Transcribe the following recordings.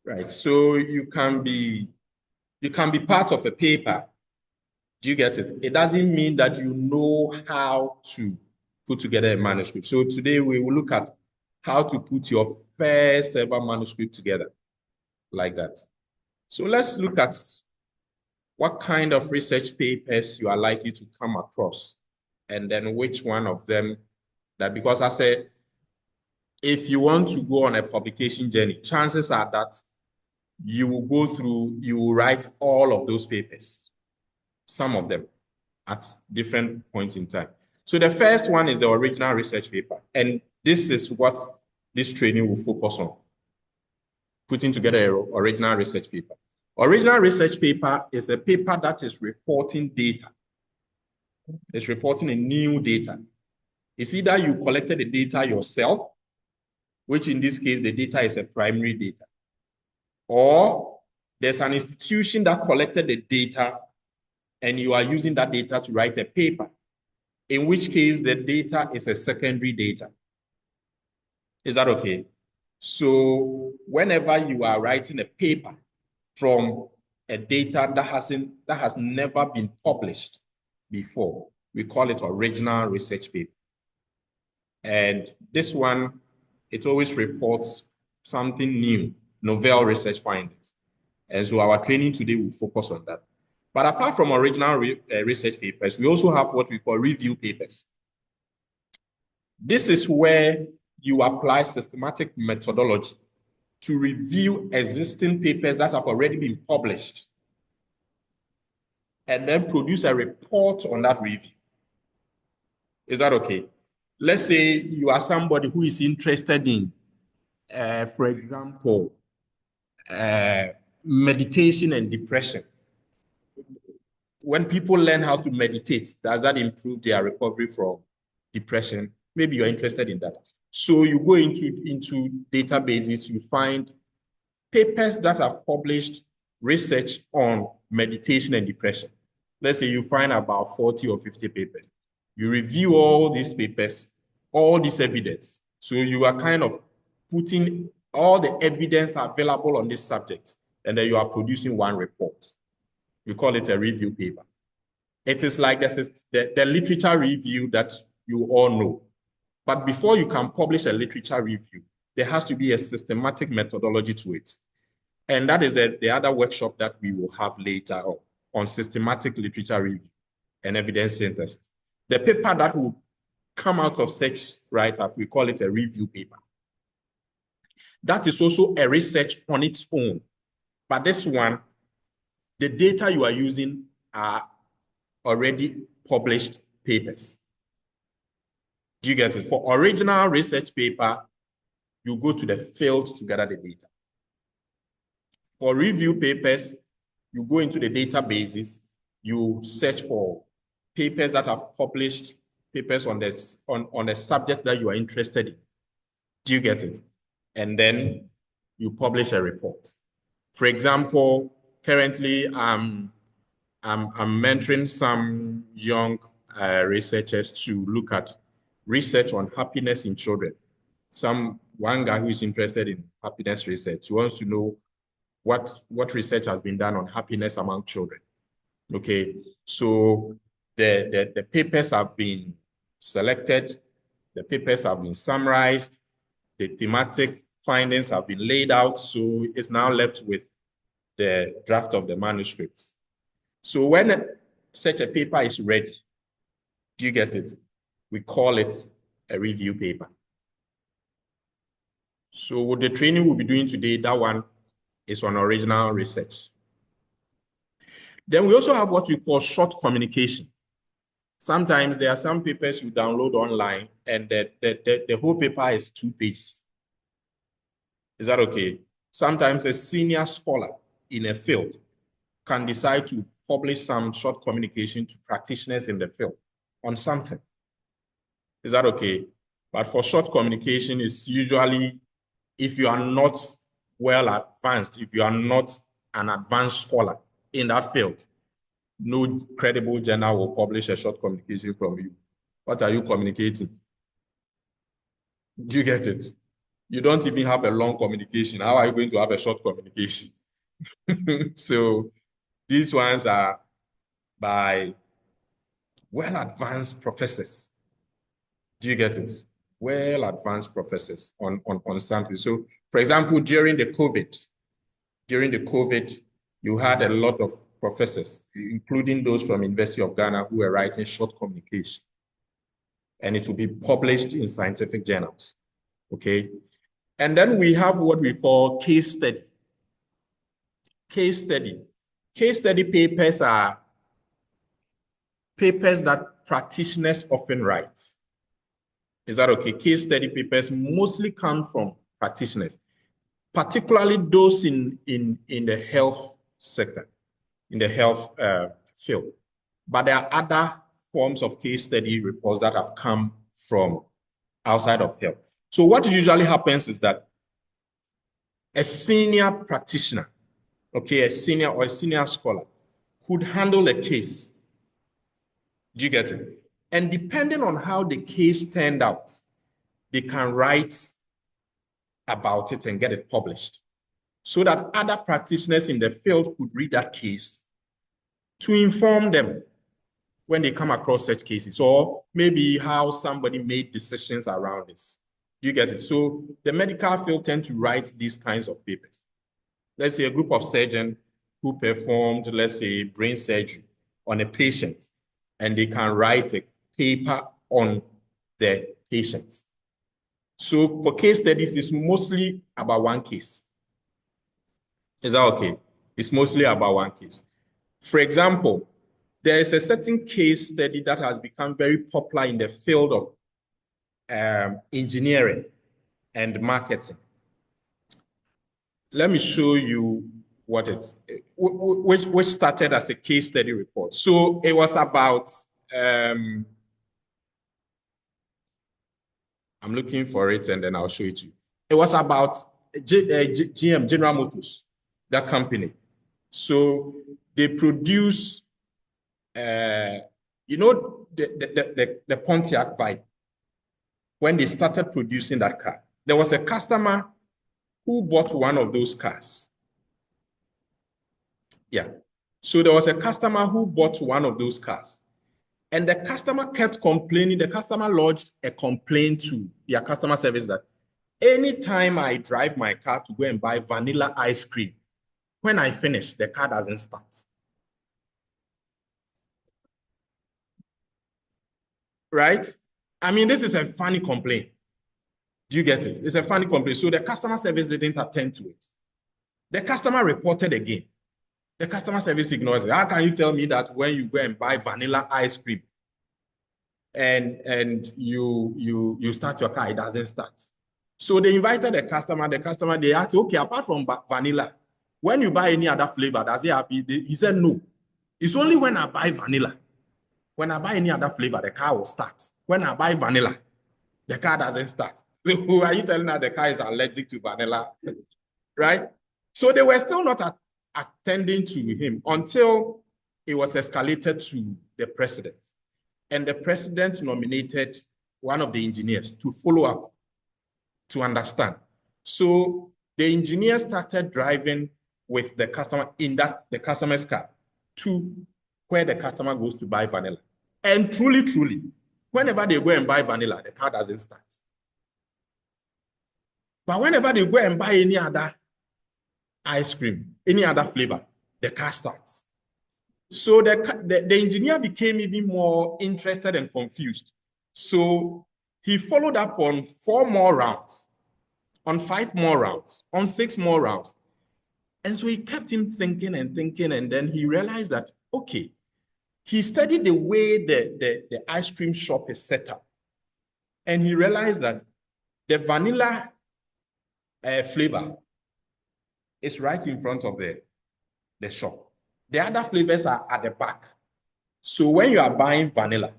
right? So you can be part of a paper. Do you get it? It doesn't mean that you know how to put together a manuscript. So today we will look at how to put your first ever manuscript together like that. So let's look at what kind of research papers you are likely to come across, and then which one of them that, because I said, if you want to go on a publication journey, chances are that you will write all of those papers, some of them at different points in time. So the first one is the original research paper. And this is what this training will focus on, putting together an original research paper. Original research paper is a paper that is reporting data. It's reporting a new data. It's either you collected the data yourself, which in this case, the data is a primary data, or there's an institution that collected the data and you are using that data to write a paper, in which case the data is a secondary data. Is that okay? So whenever you are writing a paper from a data that has never been published before, we call it original research paper. And this one, it always reports something new, novel research findings. And so our training today will focus on that. But apart from original research papers, we also have what we call review papers. This is where you apply systematic methodology to review existing papers that have already been published and then produce a report on that review. Is that okay? Let's say you are somebody who is interested in, for example, meditation and depression. When people learn how to meditate, does that improve their recovery from depression? Maybe you're interested in that. So you go into databases, you find papers that have published research on meditation and depression. Let's say you find about 40 or 50 papers. You review all these papers, all this evidence. So you are kind of putting all the evidence available on this subject, and then you are producing one report. We call it a review paper. It is like the literature review that you all know. But before you can publish a literature review, there has to be a systematic methodology to it. And that is the other workshop that we will have later on systematic literature review and evidence synthesis. The paper that will come out of such write-up, we call it a review paper. That is also a research on its own. But this one, the data you are using are already published papers. Do you get it? For original research paper, you go to the field to gather the data. For review papers, you go into the databases, you search for papers that have published papers on this on a subject that you are interested in. Do you get it? And then you publish a report. For example, currently I'm mentoring some young researchers to look at research on happiness in children. One guy who is interested in happiness research, he wants to know what research has been done on happiness among children. Okay, so the papers have been selected, the papers have been summarized, the thematic findings have been laid out, so it's now left with the draft of the manuscripts. So when such a paper is ready, do you get it? We call it a review paper. So with the training we'll be doing today, that one is on original research. Then we also have what we call short communication. Sometimes there are some papers you download online and the whole paper is 2 pages. Is that okay? Sometimes a senior scholar in a field can decide to publish some short communication to practitioners in the field on something. Is that okay? But for short communication, it's usually, if you are not well advanced, if you are not an advanced scholar in that field, no credible journal will publish a short communication from you. What are you communicating? Do you get it? You don't even have a long communication. How are you going to have a short communication? So these ones are by well-advanced professors. Do you get it? Well-advanced professors on something. So, for example, during the COVID, you had a lot of professors, including those from University of Ghana, who were writing short communication. And it will be published in scientific journals. Okay. And then we have what we call case study. Case study. Case study papers are papers that practitioners often write. Is that okay? Case study papers mostly come from practitioners, particularly those in the health sector, in the health field. But there are other forms of case study reports that have come from outside of health. So what usually happens is that a senior practitioner, okay, a senior or a senior scholar could handle a case. Do you get it? And depending on how the case turned out, they can write about it and get it published so that other practitioners in the field could read that case to inform them when they come across such cases, or maybe how somebody made decisions around this. Do you get it? So the medical field tend to write these kinds of papers. Let's say a group of surgeons who performed, let's say, brain surgery on a patient, and they can write a paper on the patient. So for case studies, it's mostly about one case. Is that okay? It's mostly about one case. For example, there is a certain case study that has become very popular in the field of engineering and marketing. Let me show you what it's, which started as a case study report. So it was about, I'm looking for it and then I'll show it to you. It was about GM, General Motors, that company. So they produce, you know, the Pontiac Vibe. When they started producing that car, there was a customer who bought one of those cars. Yeah. So there was a customer who bought one of those cars. And the customer kept complaining. The customer lodged a complaint to their customer service that anytime I drive my car to go and buy vanilla ice cream, when I finish, the car doesn't start. Right? I mean, this is a funny complaint. Do you get it? It's a funny complaint. So the customer service didn't attend to it. The customer reported again. The customer service ignored it. How can you tell me that when you go and buy vanilla ice cream and you start your car, it doesn't start? So they invited the customer. They asked, okay, apart from vanilla, when you buy any other flavor, does it happen? He said, no. It's only when I buy vanilla. When I buy any other flavor, the car will start. When I buy vanilla, the car doesn't start. Are you telling us the car is allergic to vanilla? Right? So they were still not attending to him until it was escalated to the president. And the president nominated one of the engineers to follow up, to understand. So the engineer started driving with the customer in the customer's car to where the customer goes to buy vanilla. And truly, whenever they go and buy vanilla, the car doesn't start. But whenever they go and buy any other ice cream, any other flavor, the car starts. So the engineer became even more interested and confused. So he followed up on 4 more rounds, on 5 more rounds, on 6 more rounds. And so he kept him thinking, and then he realized that, okay, he studied the way the ice cream shop is set up. And he realized that the vanilla flavor is right in front of the shop. The other flavors are at the back. So when you are buying vanilla,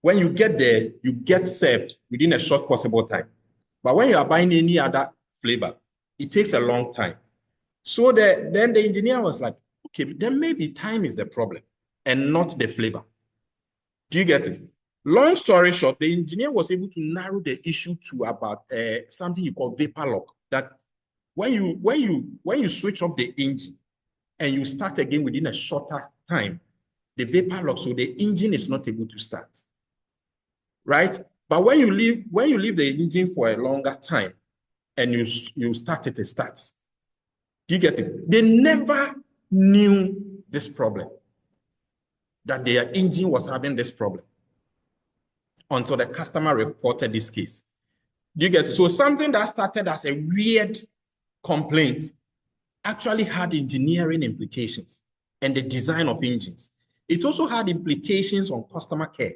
when you get there, you get served within a short possible time. But when you are buying any other flavor, it takes a long time. So then the engineer was like, okay, then maybe time is the problem and not the flavor. Do you get it? Long story short, the engineer was able to narrow the issue to about something you call vapor lock. That when you switch off the engine and you start again within a shorter time, the vapor lock, so the engine is not able to start, right? But when you leave the engine for a longer time and you start it starts. Do you get it? They never knew this problem, that their engine was having this problem, until the customer reported this case. Do you get it? So something that started as a weird complaint actually had engineering implications and the design of engines. It also had implications on customer care.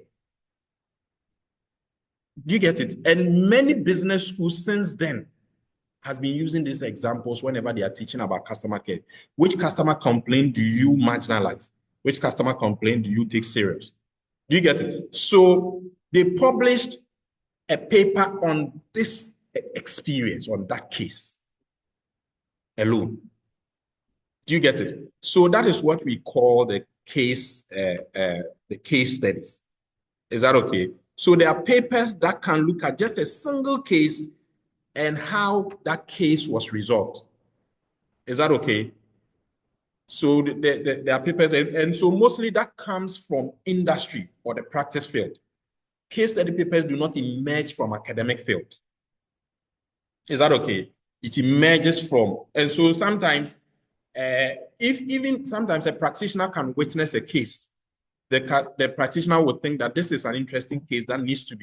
Do you get it? And many business schools since then has been using these examples whenever they are teaching about customer care. Which customer complaint do you marginalize? Which customer complaint do you take serious? Do you get it? So they published a paper on this experience, on that case alone. Do you get it? So that is what we call the case studies. Is that okay? So there are papers that can look at just a single case and how that case was resolved. Is that okay? So there are papers, and so mostly that comes from industry or the practice field. Case study papers do not emerge from academic field. Is that okay? It emerges from, and so sometimes, if even sometimes a practitioner can witness a case, the practitioner would think that this is an interesting case that needs to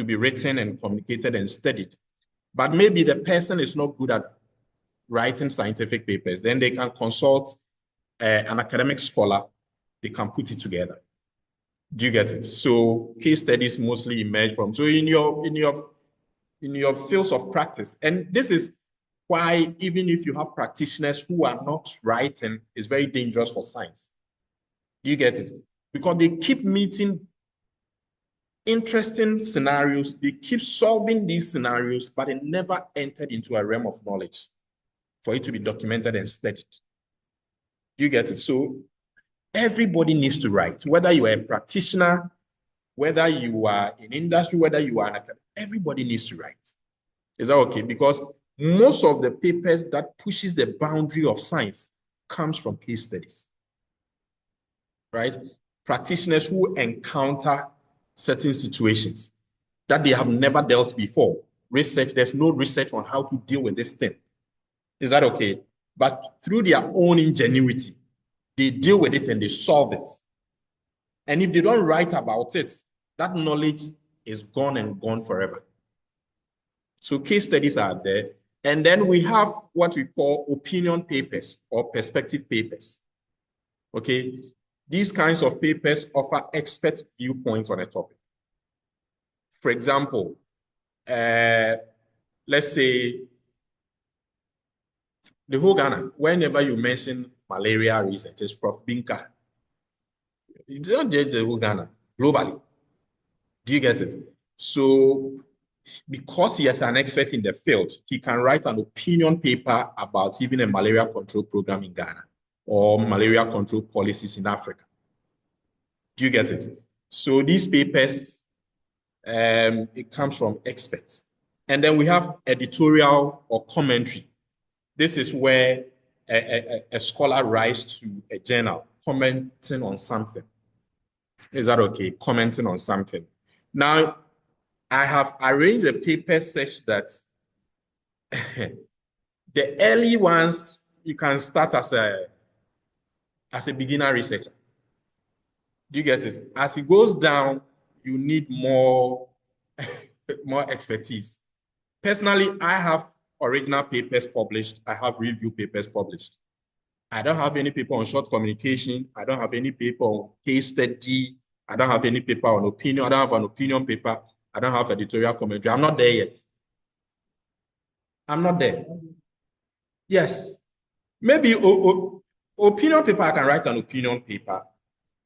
be written and communicated and studied. But maybe the person is not good at writing scientific papers. Then they can consult an academic scholar. They can put it together. Do you get it? So case studies mostly emerge from. So in your fields of practice, and this is why even if you have practitioners who are not writing, it's very dangerous for science. Do you get it? Because they keep meeting interesting scenarios, they keep solving these scenarios, but it never entered into a realm of knowledge for it to be documented and studied. Do you get it? So everybody needs to write, whether you are a practitioner, whether you are in industry, whether you are an academic, everybody needs to write. Is that okay? Because most of the papers that pushes the boundary of science comes from case studies, right? Practitioners who encounter certain situations that they have never dealt before. Research, there's no research on how to deal with this thing. Is that okay? But through their own ingenuity, they deal with it and they solve it. And if they don't write about it, that knowledge is gone and gone forever. So case studies are there. And then we have what we call opinion papers or perspective papers. Okay. These kinds of papers offer expert viewpoints on a topic. For example, let's say the whole Ghana, whenever you mention malaria research, it's Prof. Binka. You don't judge the whole Ghana globally. Do you get it? So because he is an expert in the field, he can write an opinion paper about even a malaria control program in Ghana or malaria control policies in Africa. Do you get it? So these papers, it comes from experts. And then we have editorial or commentary. This is where a scholar writes to a journal commenting on something. Is that okay? Commenting on something. Now, I have arranged a paper such that the early ones, you can start as a beginner researcher. Do you get it? As it goes down, you need more, more expertise. Personally, I have original papers published. I have review papers published. I don't have any paper on short communication. I don't have any paper on case study. I don't have any paper on opinion. I don't have an opinion paper. I don't have editorial commentary. I'm not there yet. I'm not there. Yes. Maybe opinion paper, I can write an opinion paper.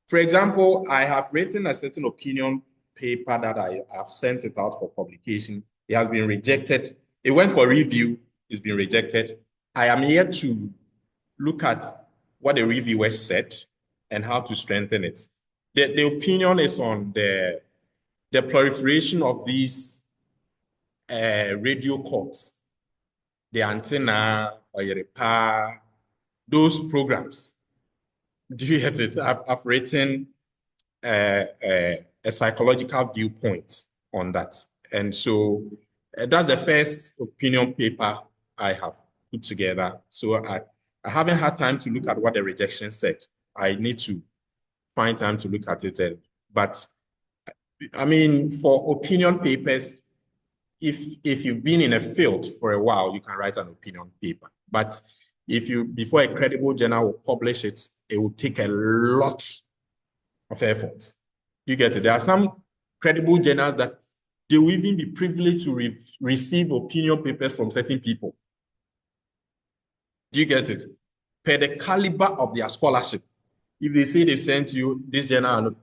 For example, I have written a certain opinion paper that I have sent it out for publication. It has been rejected. It went for review. It's been rejected. I am here to look at what the reviewer said and how to strengthen it. The opinion is on the the proliferation of these radio cords, the antenna, or those programs. Do you get it? I've written a psychological viewpoint on that. And so that's the first opinion paper I have put together. So I haven't had time to look at what the rejection said. I need to find time to look at it. But I mean, for opinion papers, if you've been in a field for a while, you can write an opinion paper. But before a credible journal will publish it, it will take a lot of effort. You get it? There are some credible journals that they will even be privileged to receive opinion papers from certain people. Do you get it? Per the caliber of their scholarship. If they say they've sent you this journal,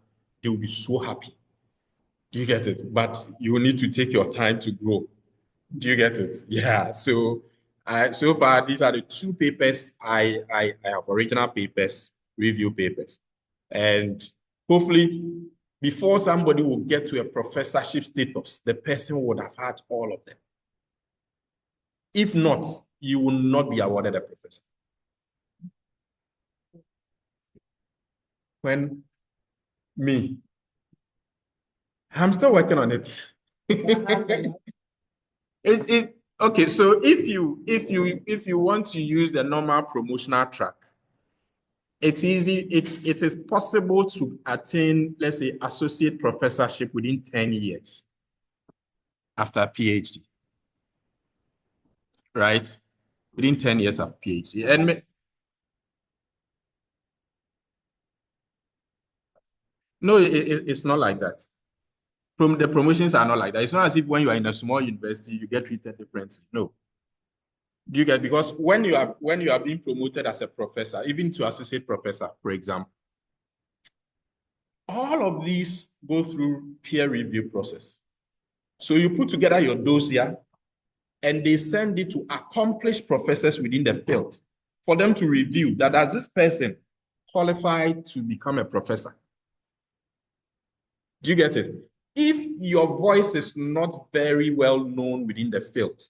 they will be so happy. Do you get it? But you will need to take your time to grow. Do you get it? Yeah. So so far, these are the two papers I have: original papers, review papers. And hopefully, before somebody will get to a professorship status, the person would have had all of them. If not, you will not be awarded a professor. When me, I'm still working on it. Okay, so if you want to use the normal promotional track, it's easy. It is possible to attain, let's say, associate professorship within 10 years after a PhD, right? Within 10 years of PhD. And no, it's not like that. The promotions are not like that. It's not as if when you are in a small university, you get treated differently. No. Do you get? Because when you are being promoted as a professor, even to associate professor, for example, all of these go through peer review process. So you put together your dossier and they send it to accomplished professors within the field for them to review that does this person qualified to become a professor. Do you get it? If your voice is not very well known within the field,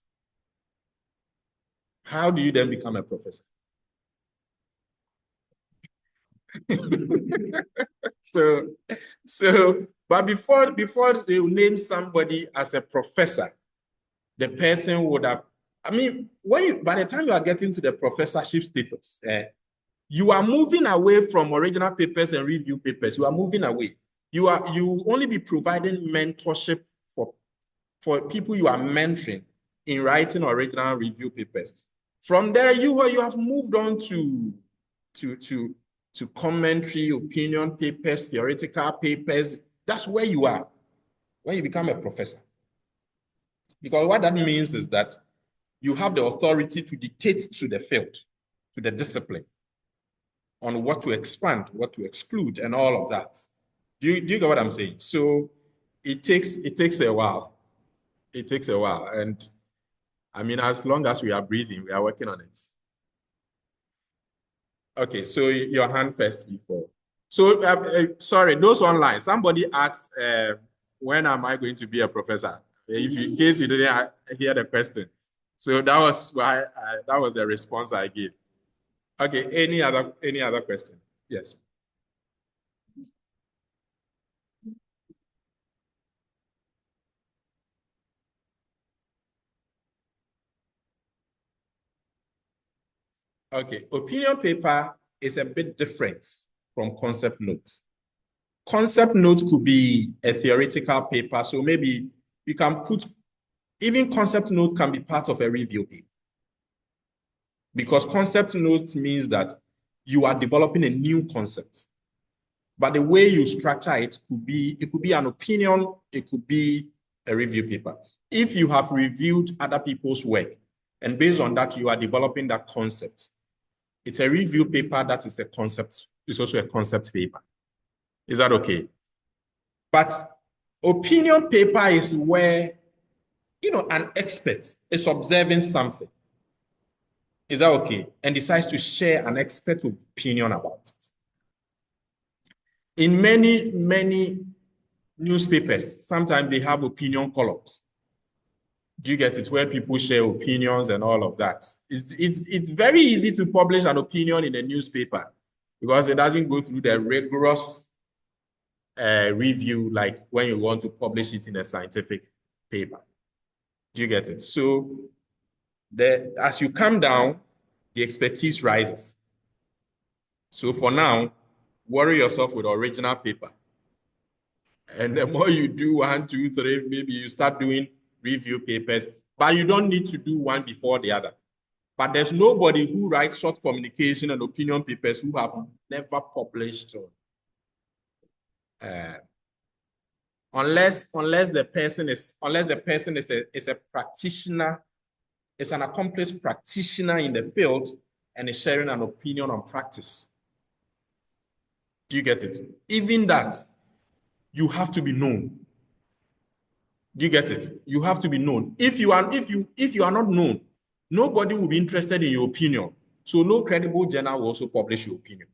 how do you then become a professor? But before they name somebody as a professor, the person would have, I mean, by the time you are getting to the professorship status, you are moving away from original papers and review papers. You are moving away. You will only be providing mentorship for people you are mentoring in writing original review papers. From there, you have moved on to commentary, opinion papers, theoretical papers. That's where you are when you become a professor. Because what that means is that you have the authority to dictate to the field, to the discipline, on what to expand, what to exclude, and all of that. Do you get what I'm saying? So it takes a while. It takes a while. And I mean, as long as we are breathing, we are working on it. Okay, so your hand first before. So, sorry, those online, somebody asked, when am I going to be a professor? In case you didn't hear the question. So that was why, that was the response I gave. Okay, any other question? Yes. Okay, opinion paper is a bit different from concept notes. Concept note could be a theoretical paper, so maybe you can put, even concept note can be part of a review paper. Because concept note means that you are developing a new concept. But the way you structure it could be an opinion, it could be a review paper. If you have reviewed other people's work, and based on that, you are developing that concept, it's a review paper that is a concept, it's also a concept paper. Is that okay? But opinion paper is where, an expert is observing something. Is that okay? And decides to share an expert opinion about it. In many Newspapers, sometimes they have opinion columns. Do you get it? Where people share opinions and all of that. It's very easy to publish an opinion in a newspaper because it doesn't go through the rigorous review like when you want to publish it in a scientific paper. Do you get it? So as you come down, the expertise rises. So for now, worry yourself with original paper. And the more you do 1, 2, 3, maybe you start doing review papers, but you don't need to do one before the other. But there's nobody who writes short communication and opinion papers who have never published. Unless the person is a practitioner, is an accomplished practitioner in the field and is sharing an opinion on practice. Do you get it? Even that, you have to be known. Do you get it? You have to be known. If you are not known, nobody will be interested in your opinion. So no credible journal will also publish your opinion.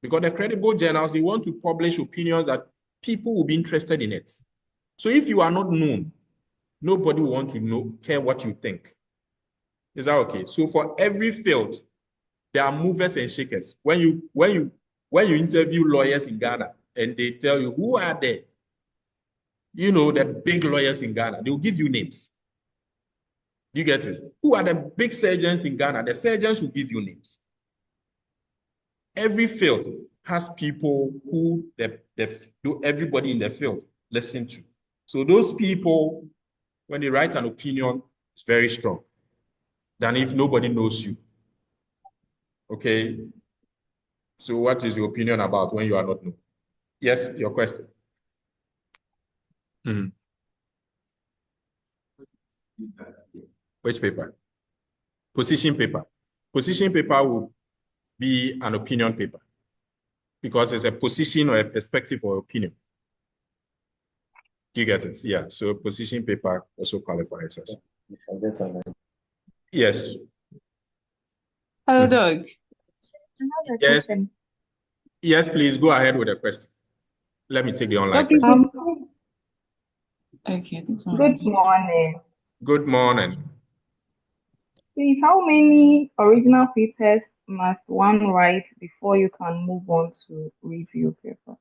Because the credible journals, they want to publish opinions that people will be interested in it. So if you are not known, nobody will want to care what you think. Is that okay? So for every field, there are movers and shakers. When you interview lawyers in Ghana and they tell you who are there, the big lawyers in Ghana, they will give you names. Do you get it? Who are the big surgeons in Ghana? The surgeons will give you names. Every field has people who everybody in the field listen to. So those people, when they write an opinion, it's very strong than if nobody knows you. Okay. So what is your opinion about when you are not known? Yes, your question. Mm-hmm. Which paper? Position paper. Position paper will be an opinion paper because it's a position or a perspective or opinion. Do you get it? Yeah. So position paper also qualifies as. Yes. Hello, Doug. Yes. Yes, please go ahead with the question. Let me take the online question. Okay. Good morning. Good morning. Please, how many original papers must one write before you can move on to review paper?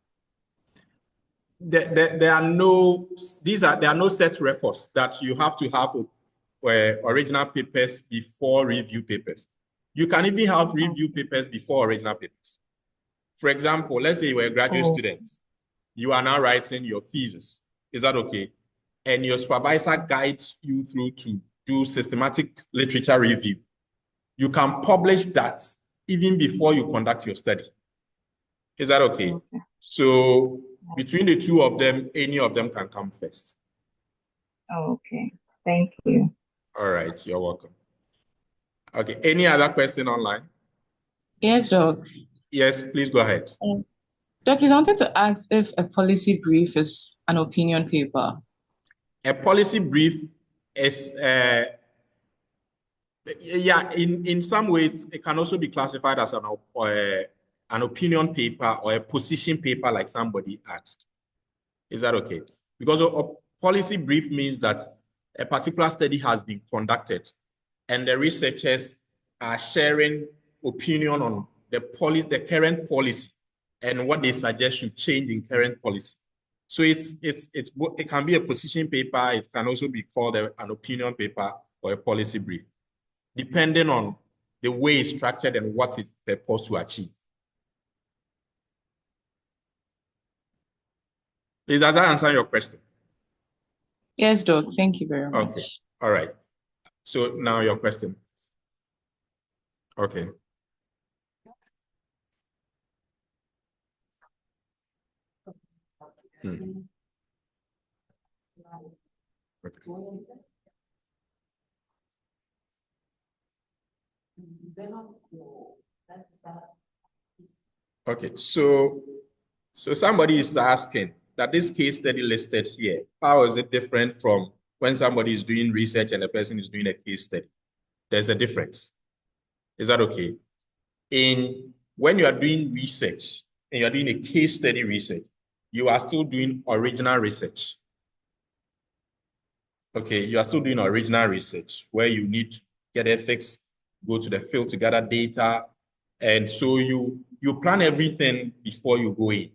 There are no set records that you have to have original papers before review papers. You can even have review papers before original papers. For example, let's say you were a graduate student. You are now writing your thesis. Is that okay? And your supervisor guides you through to do systematic literature review. You can publish that even before you conduct your study. Is that okay? So between the two of them, any of them can come first. Okay. Thank you. All right. You're welcome. Okay. Any other question online? Yes, Doc. Yes, please go ahead. Doc, please, I wanted to ask if a policy brief is an opinion paper. A policy brief is, in some ways, it can also be classified as an opinion paper or a position paper like somebody asked. Is that okay? Because a policy brief means that a particular study has been conducted and the researchers are sharing opinion on the current policy and what they suggest should change in current policy. So it can be a position paper. It can also be called an opinion paper or a policy brief, depending on the way it's structured and what it's supposed to achieve. Please, does that answer your question? Yes, Doc. Thank you very much. Okay. All right. So now your question. Okay. Okay. Okay, so somebody is asking that this case study listed here, how is it different from when somebody is doing research and a person is doing a case study? There's a difference. Is that okay? When you are doing research and you are doing a case study research, you are still doing original research. Okay, you are still doing original research where you need to get ethics, go to the field to gather data. And so you plan everything before you go in.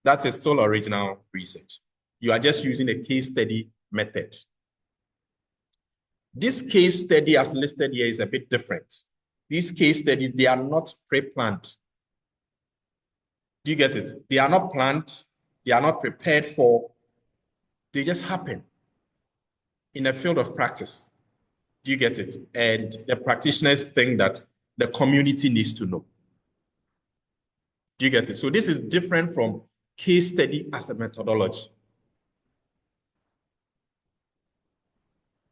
That is still original research. You are just using a case study method. This case study as listed here is a bit different. These case studies, they are not pre-planned. Do you get it? They are not planned. They are not prepared for. They just happen in a field of practice. Do you get it? And the practitioners think that the community needs to know. Do you get it? So this is different from case study as a methodology.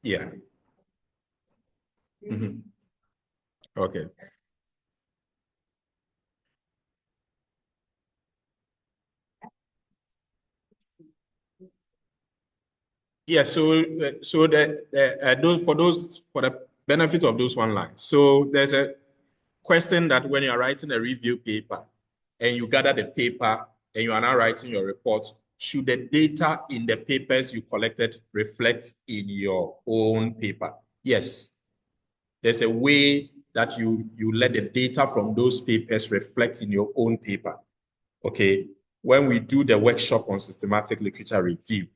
Yeah. Mm-hmm. Okay. Yeah, so for the benefit of those one line. So there's a question that when you are writing a review paper and you gather the paper and you are now writing your report, should the data in the papers you collected reflect in your own paper? Yes. There's a way that you let the data from those papers reflect in your own paper. Okay. When we do the workshop on systematic literature review,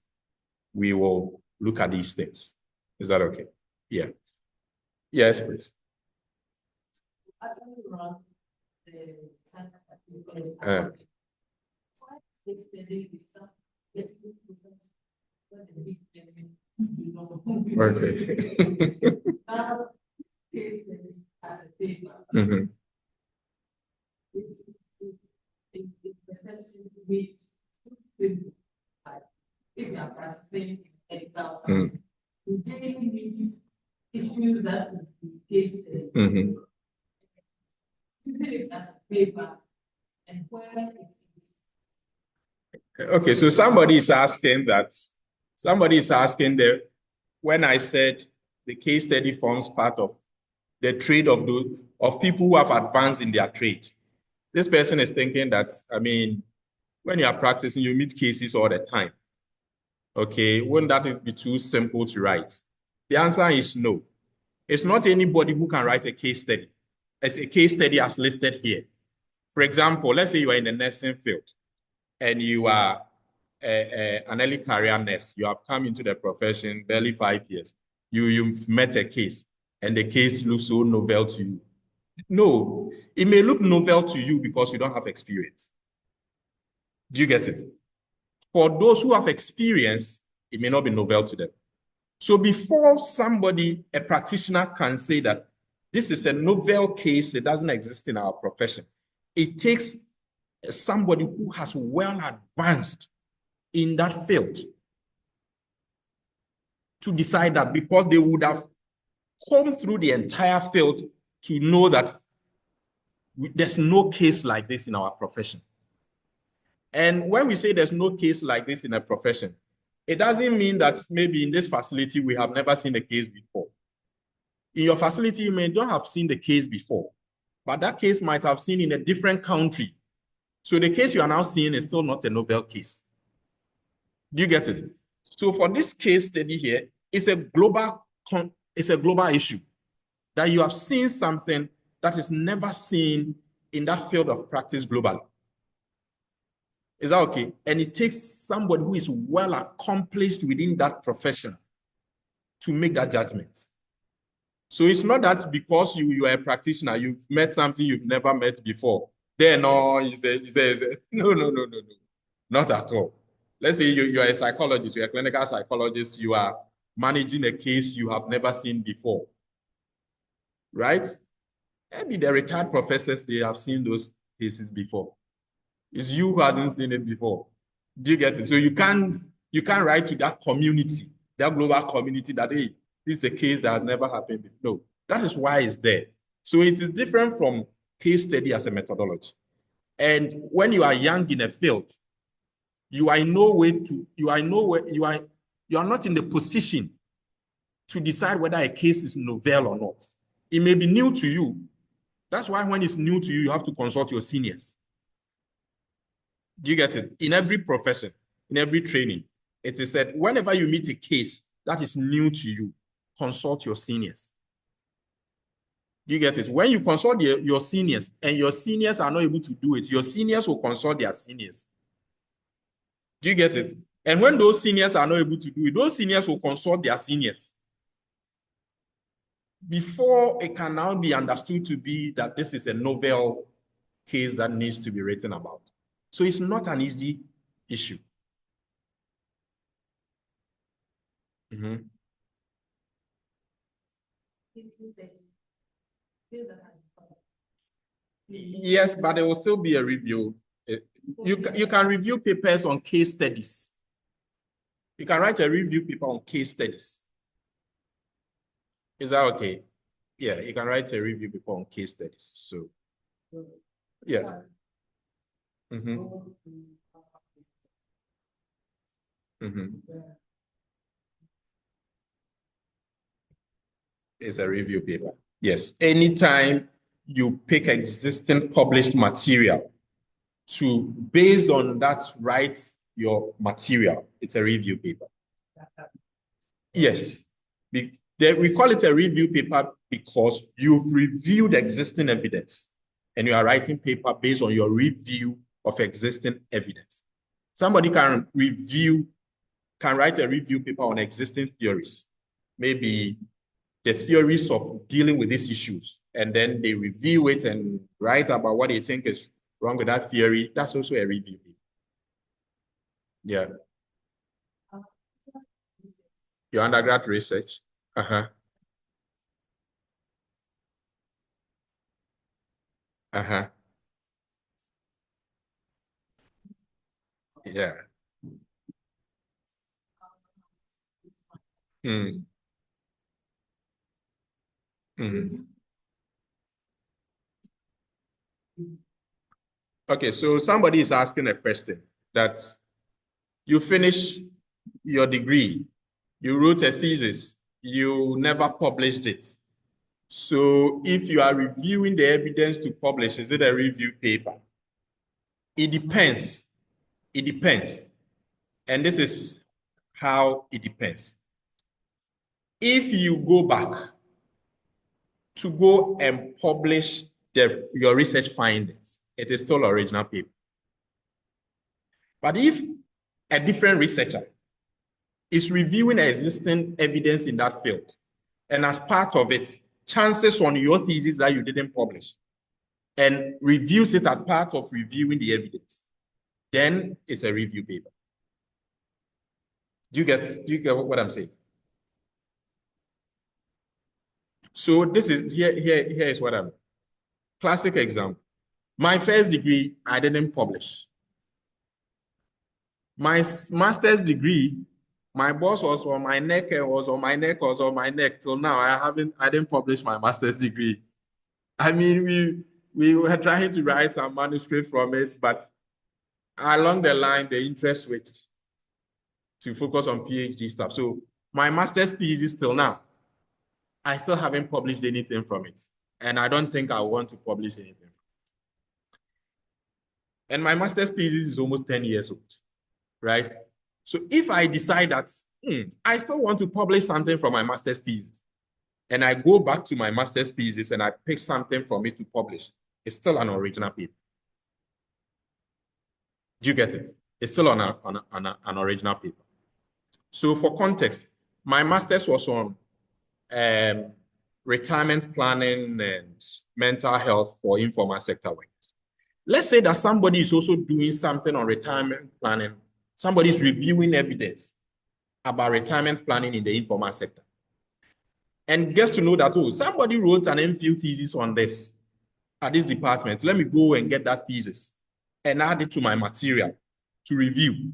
we will look at these things. Is that okay? Yeah. Yes, please. Okay. Mm-hmm. If you are practicing medical, you daily meet issues that would be case study. Using it as a paper and where it is. Okay, so somebody is asking that. Somebody is asking that when I said the case study forms part of the trade of those of people who have advanced in their trade. This person is thinking that, I mean, when you are practicing, you meet cases all the time. Okay, wouldn't that be too simple to write? The answer is no. It's not anybody who can write a case study. It's a case study as listed here. For example, let's say you are in the nursing field and you are an early career nurse. You have come into the profession barely 5 years. You've met a case and the case looks so novel to you. No, it may look novel to you because you don't have experience. Do you get it? For those who have experience, it may not be novel to them. So before somebody, a practitioner, can say that this is a novel case, it doesn't exist in our profession, it takes somebody who has well advanced in that field to decide that, because they would have come through the entire field to know that there's no case like this in our profession. And when we say there's no case like this in a profession, it doesn't mean that maybe in this facility we have never seen a case before. In your facility, you may not have seen the case before, but that case might have seen in a different country. So the case you are now seeing is still not a novel case. Do you get it? So for this case study here, it's a global issue that you have seen something that is never seen in that field of practice globally. Is that okay? And it takes somebody who is well accomplished within that profession to make that judgment. So it's not that because you are a practitioner, you've met something you've never met before. Then no, you say, no, not at all. Let's say you are a psychologist, you're a clinical psychologist, you are managing a case you have never seen before, right? Maybe the retired professors, they have seen those cases before. It's you who hasn't seen it before. Do you get it? So you can't write to that community, that global community, that, hey, this is a case that has never happened before. No, that is why it's there. So it is different from case study as a methodology. And when you are young in a field, you are not in the position to decide whether a case is novel or not. It may be new to you. That's why when it's new to you, you have to consult your seniors. Do you get it? In every profession, in every training, it is said, whenever you meet a case that is new to you, consult your seniors. Do you get it? When you consult your seniors and your seniors are not able to do it, your seniors will consult their seniors. Do you get it? And when those seniors are not able to do it, those seniors will consult their seniors. Before it can now be understood to be that this is a novel case that needs to be written about. So it's not an easy issue. Mm-hmm. Yes, but there will still be a review. You can review papers on case studies. You can write a review paper on case studies. Is that okay? Yeah, you can write a review paper on case studies. So, yeah. Mm-hmm. Mm-hmm. It's a review paper. Yes, anytime you pick existing published material to, based on that, write your material, it's a review paper. Yes, we call it a review paper because you've reviewed existing evidence and you are writing paper based on your review of existing evidence. Somebody can write a review paper on existing theories, maybe the theories of dealing with these issues, and then they review it and write about what they think is wrong with that theory. That's also a review paper. Yeah. Your undergrad research. Uh-huh. Uh-huh. Yeah. Mm. Mm. Okay, so somebody is asking a question that you finish your degree, you wrote a thesis, you never published it. So if you are reviewing the evidence to publish, is it a review paper? It depends. It depends. And this is how it depends. If you go back to go and publish your research findings, it is still original paper. But if a different researcher is reviewing existing evidence in that field, and as part of it, chances on your thesis that you didn't publish, and reviews it as part of reviewing the evidence, then it's a review paper. Do you get what I'm saying? So this is here is what I'm. Classic example. My first degree, I didn't publish. My master's degree, my boss was on my neck, was on my neck till now. I didn't publish my master's degree. I mean, we were trying to write some manuscript from it, but along the line, the interest switched to focus on PhD stuff. So my master's thesis till now, I still haven't published anything from it. And I don't think I want to publish anything. And my master's thesis is almost 10 years old, right? So if I decide that I still want to publish something from my master's thesis, and I go back to my master's thesis and I pick something from it to publish, it's still an original paper. Do you get it? It's still on an original paper. So for context, my master's was on retirement planning and mental health for informal sector workers. Let's say that somebody is also doing something on retirement planning. Somebody is reviewing evidence about retirement planning in the informal sector. And gets to know that, oh, somebody wrote an MPhil thesis on this at this department. Let me go and get that thesis and add it to my material to review.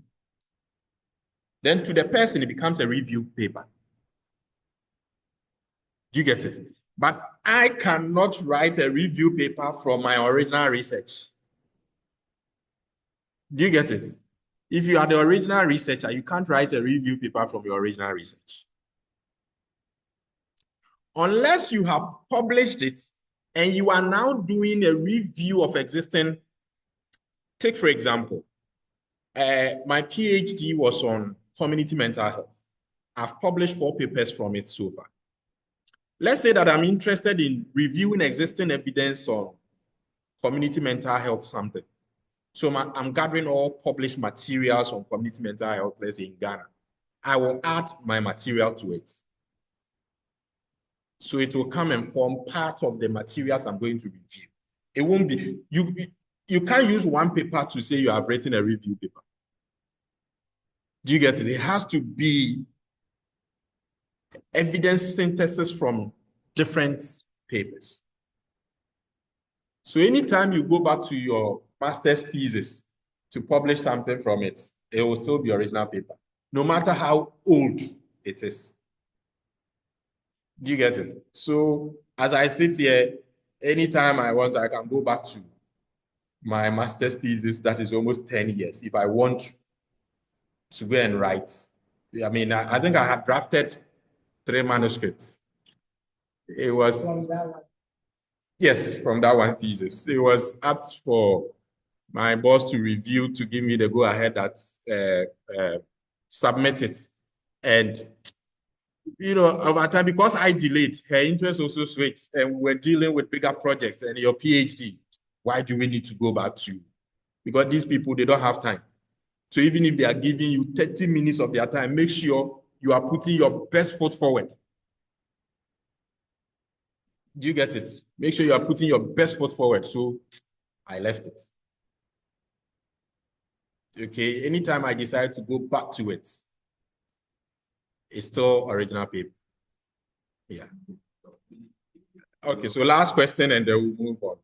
Then to the person, it becomes a review paper. Do you get it? But I cannot write a review paper from my original research. Do you get it? If you are the original researcher, you can't write a review paper from your original research. Unless you have published it and you are now doing a review of existing. Take, for example, My PhD was on community mental health. I've published 4 papers from it so far. Let's say that I'm interested in reviewing existing evidence on community mental health something. So I'm gathering all published materials on community mental health, let's say in Ghana. I will add my material to it. So it will come and form part of the materials I'm going to review. It won't be, you can't use one paper to say you have written a review paper. Do you get it? It has to be evidence synthesis from different papers. So anytime you go back to your master's thesis to publish something from it, it will still be original paper, no matter how old it is. Do you get it? So as I sit here, anytime I want, I can go back to my master's thesis that is almost 10 years if I want to go and write. I mean, I think I had drafted 3 manuscripts. It was, from that one. Yes, from that one thesis. It was apt for my boss to review, to give me the go ahead that submit it. And, you know, over time, because I delayed, her interest also switched, and we're dealing with bigger projects and your PhD. Why do we need to go back to you? Because these people, they don't have time. So even if they are giving you 30 minutes of their time, make sure you are putting your best foot forward. Do you get it? Make sure you are putting your best foot forward. So I left it. Okay, anytime I decide to go back to it, it's still original paper. Yeah. Okay, so last question and then we'll move on.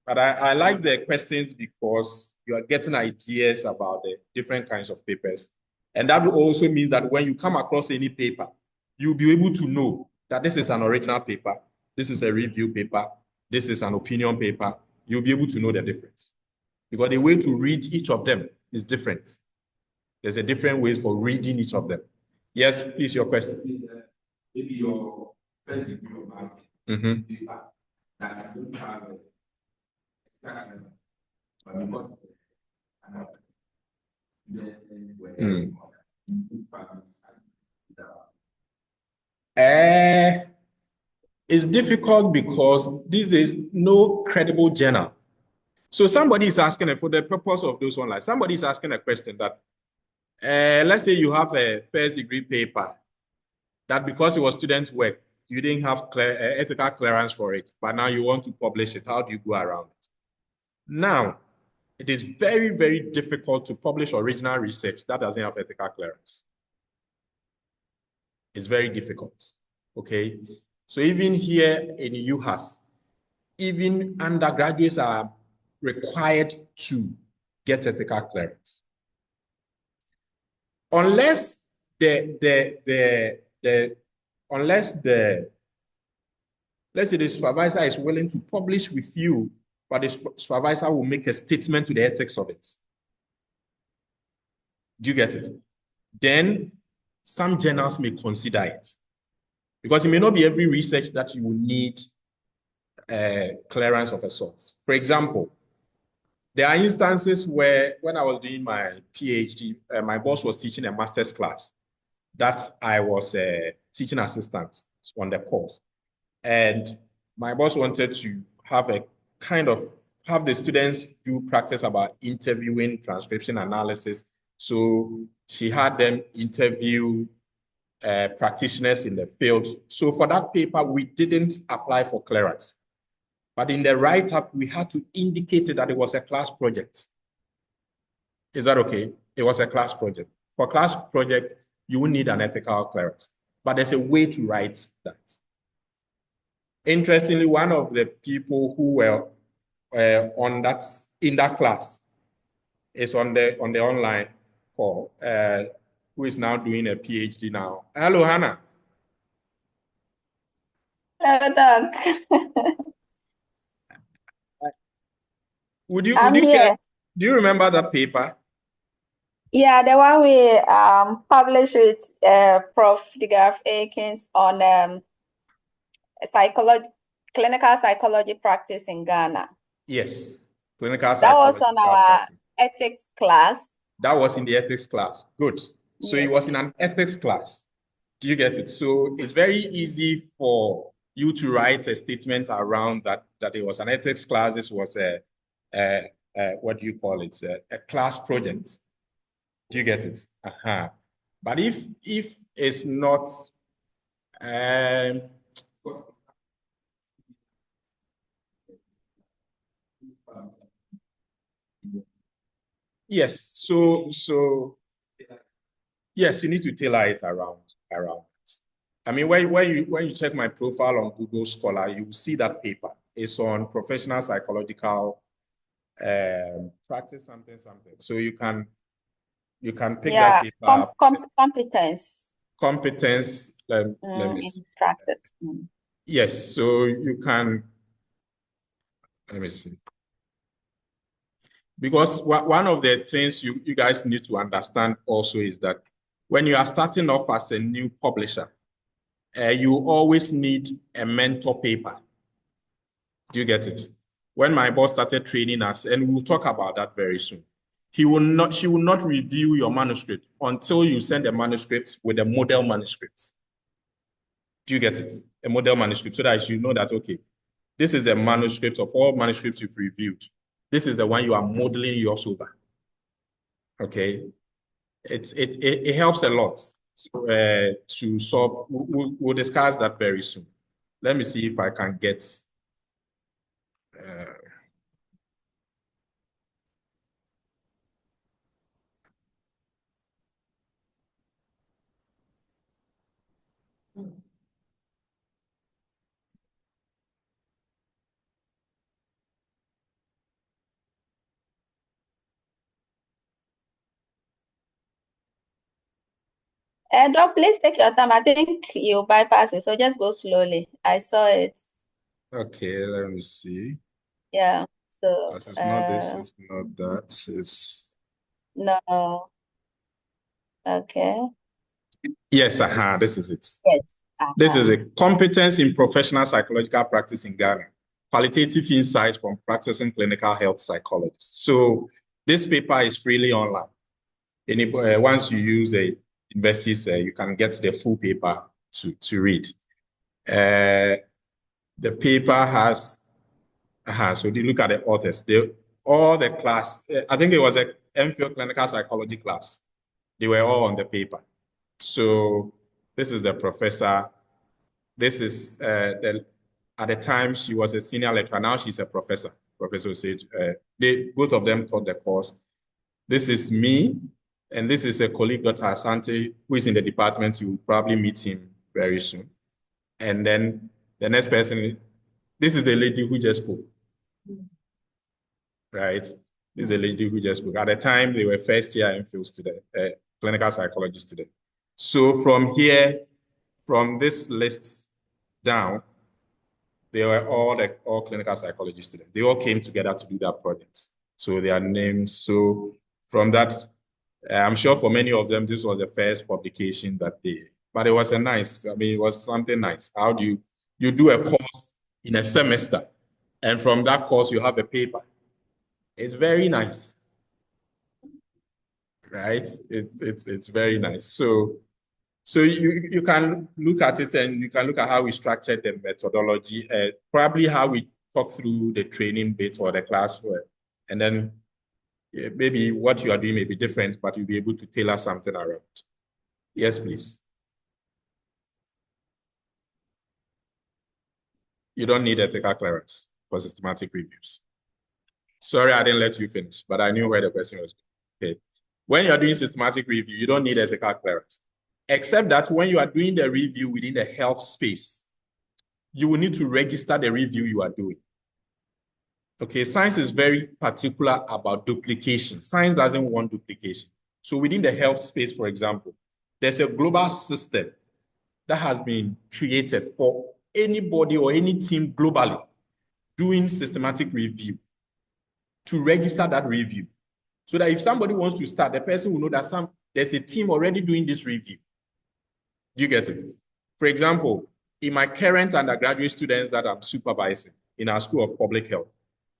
But I like the questions because you are getting ideas about the different kinds of papers. And that also means that when you come across any paper, you'll be able to know that this is an original paper, this is a review paper, this is an opinion paper. You'll be able to know the difference. Because the way to read each of them is different. There's a different way for reading each of them. Yes, please, your question. Maybe your first degree of master's paper that I don't have it's difficult because this is no credible journal. So somebody is asking, for the purpose of those online, somebody is asking a question that, let's say you have a first degree paper that because it was student work, you didn't have ethical clearance for it, but now you want to publish it. How do you go around it? Now, it is very, very difficult to publish original research that doesn't have ethical clearance. It's very difficult, okay? So even here in UHAS, even undergraduates are required to get ethical clearance. Unless let's say the supervisor is willing to publish with you, but the supervisor will make a statement to the ethics of it. Do you get it? Then some journals may consider it, because it may not be every research that you will need clearance of a sort. For example, there are instances where when I was doing my PhD, my boss was teaching a master's class that I was a teaching assistant on the course. And my boss wanted to have a kind of, have the students do practice about interviewing, transcription analysis. So she had them interview practitioners in the field. So for that paper, we didn't apply for clearance. But in the write-up, we had to indicate that it was a class project. Is that okay? It was a class project. For class project, you will need an ethical clearance. But there's a way to write that. Interestingly, one of the people who were in that class is on the online call, who is now doing a PhD now. Hello, Hannah. Hello, Doc. Do you remember that paper? Yeah, the one we published with Prof. DeGraff Akins on clinical psychology practice in Ghana. Yes, clinical psychology. That was on our practice. ethics class. That was in the ethics class. Good. So it was in an ethics class. Do you get it? So it's very easy for you to write a statement around that it was an ethics class. This was a what do you call it? A class project. Do you get it? But if it's not, yes. So yes, you need to tailor it around it. I mean, when you check my profile on Google Scholar, you will see that paper. It's on professional psychological practice something. So you can pick that paper up. Competence. Competence. Let me see. Practice. Yes, so you can. Let me see. Because one of the things you guys need to understand also is that when you are starting off as a new publisher, you always need a mentor paper. Do you get it? When my boss started training us, and we'll talk about that very soon, she will not review your manuscript until you send a manuscript with a model manuscript. Do you get it? A model manuscript, so that you know that, okay, this is the manuscript of all manuscripts you've reviewed. This is the one you are modeling yours over. Okay, it helps a lot to solve. We'll discuss that very soon. Let me see if I can get. Doc, please take your time. I think you bypass it, so just go slowly. I saw it. Okay, let me see. Yeah. So because it's not this, it's not that. It's no. Okay. yes, this is it. Yes. This is a competence in professional psychological practice in Ghana. Qualitative insights from practicing clinical health psychologists. So this paper is freely online. Once you use a Investis, you can get the full paper to read. The paper has, so you look at the authors. All the class, I think it was a MPhil clinical psychology class. They were all on the paper. So this is the professor. This is at the time she was a senior lecturer. Now she's a professor. Professor Sage. Both of them taught the course. This is me, and this is a colleague, Dr. Asante, who is in the department. You will probably meet him very soon. And then the next person, this is the lady who just spoke. Right? This is a lady who just spoke. At the time, they were first year MPhil student, clinical psychology student. So from here, from this list down, they were all clinical psychology students. They all came together to do that project. So their names. So from that, I'm sure for many of them, this was the first publication that but it was it was something nice. How do you do a course in a semester, and from that course, you have a paper. It's very nice, right? It's very nice. So you can look at it, and you can look at how we structured the methodology, probably how we talk through the training bit or the classwork, and then maybe what you are doing may be different, but you'll be able to tailor something around. Yes, please. You don't need ethical clearance for systematic reviews. Sorry, I didn't let you finish, but I knew where the question was going. Okay. When you're doing systematic review, you don't need ethical clearance, except that when you are doing the review within the health space, you will need to register the review you are doing. Okay, science is very particular about duplication. Science doesn't want duplication. So within the health space, for example, there's a global system that has been created for anybody or any team globally doing systematic review to register that review. So that if somebody wants to start, the person will know that there's a team already doing this review. Do you get it? For example, in my current undergraduate students that I'm supervising in our School of Public Health,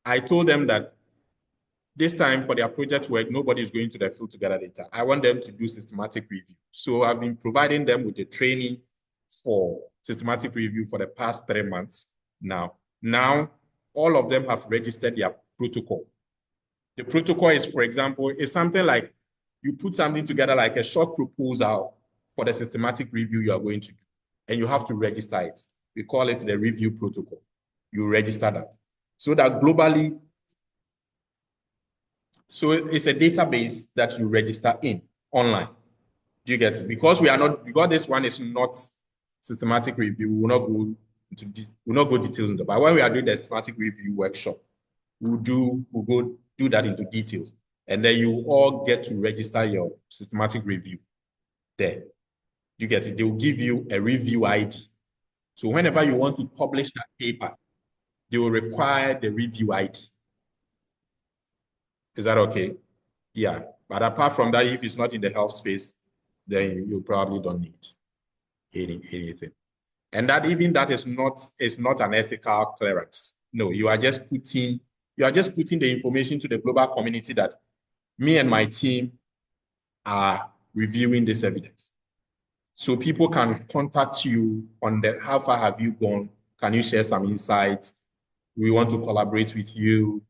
I told them that this time for their project work, nobody is going to the field to gather data. I want them to do systematic review. So I've been providing them with the training for systematic review for the past 3 months now. Now, all of them have registered their protocol. The protocol is, for example, is something like you put something together like a short proposal for the systematic review you are going to do, and you have to register it. We call it the review protocol. You register that. So that globally, so it's a database that you register in online. Do you get it? Because this one is not systematic review, we will not go details into it. But when we are doing the systematic review workshop, we'll go do that into details. And then you all get to register your systematic review there. You get it? They will give you a review ID. So whenever you want to publish that paper, they will require the review ID. Is that okay? Yeah. But apart from that, if it's not in the health space, then you probably don't need anything. And that even that is not an ethical clearance. No, you are just putting the information to the global community that me and my team are reviewing this evidence. So people can contact you on that. How far have you gone? Can you share some insights? We want to collaborate with you,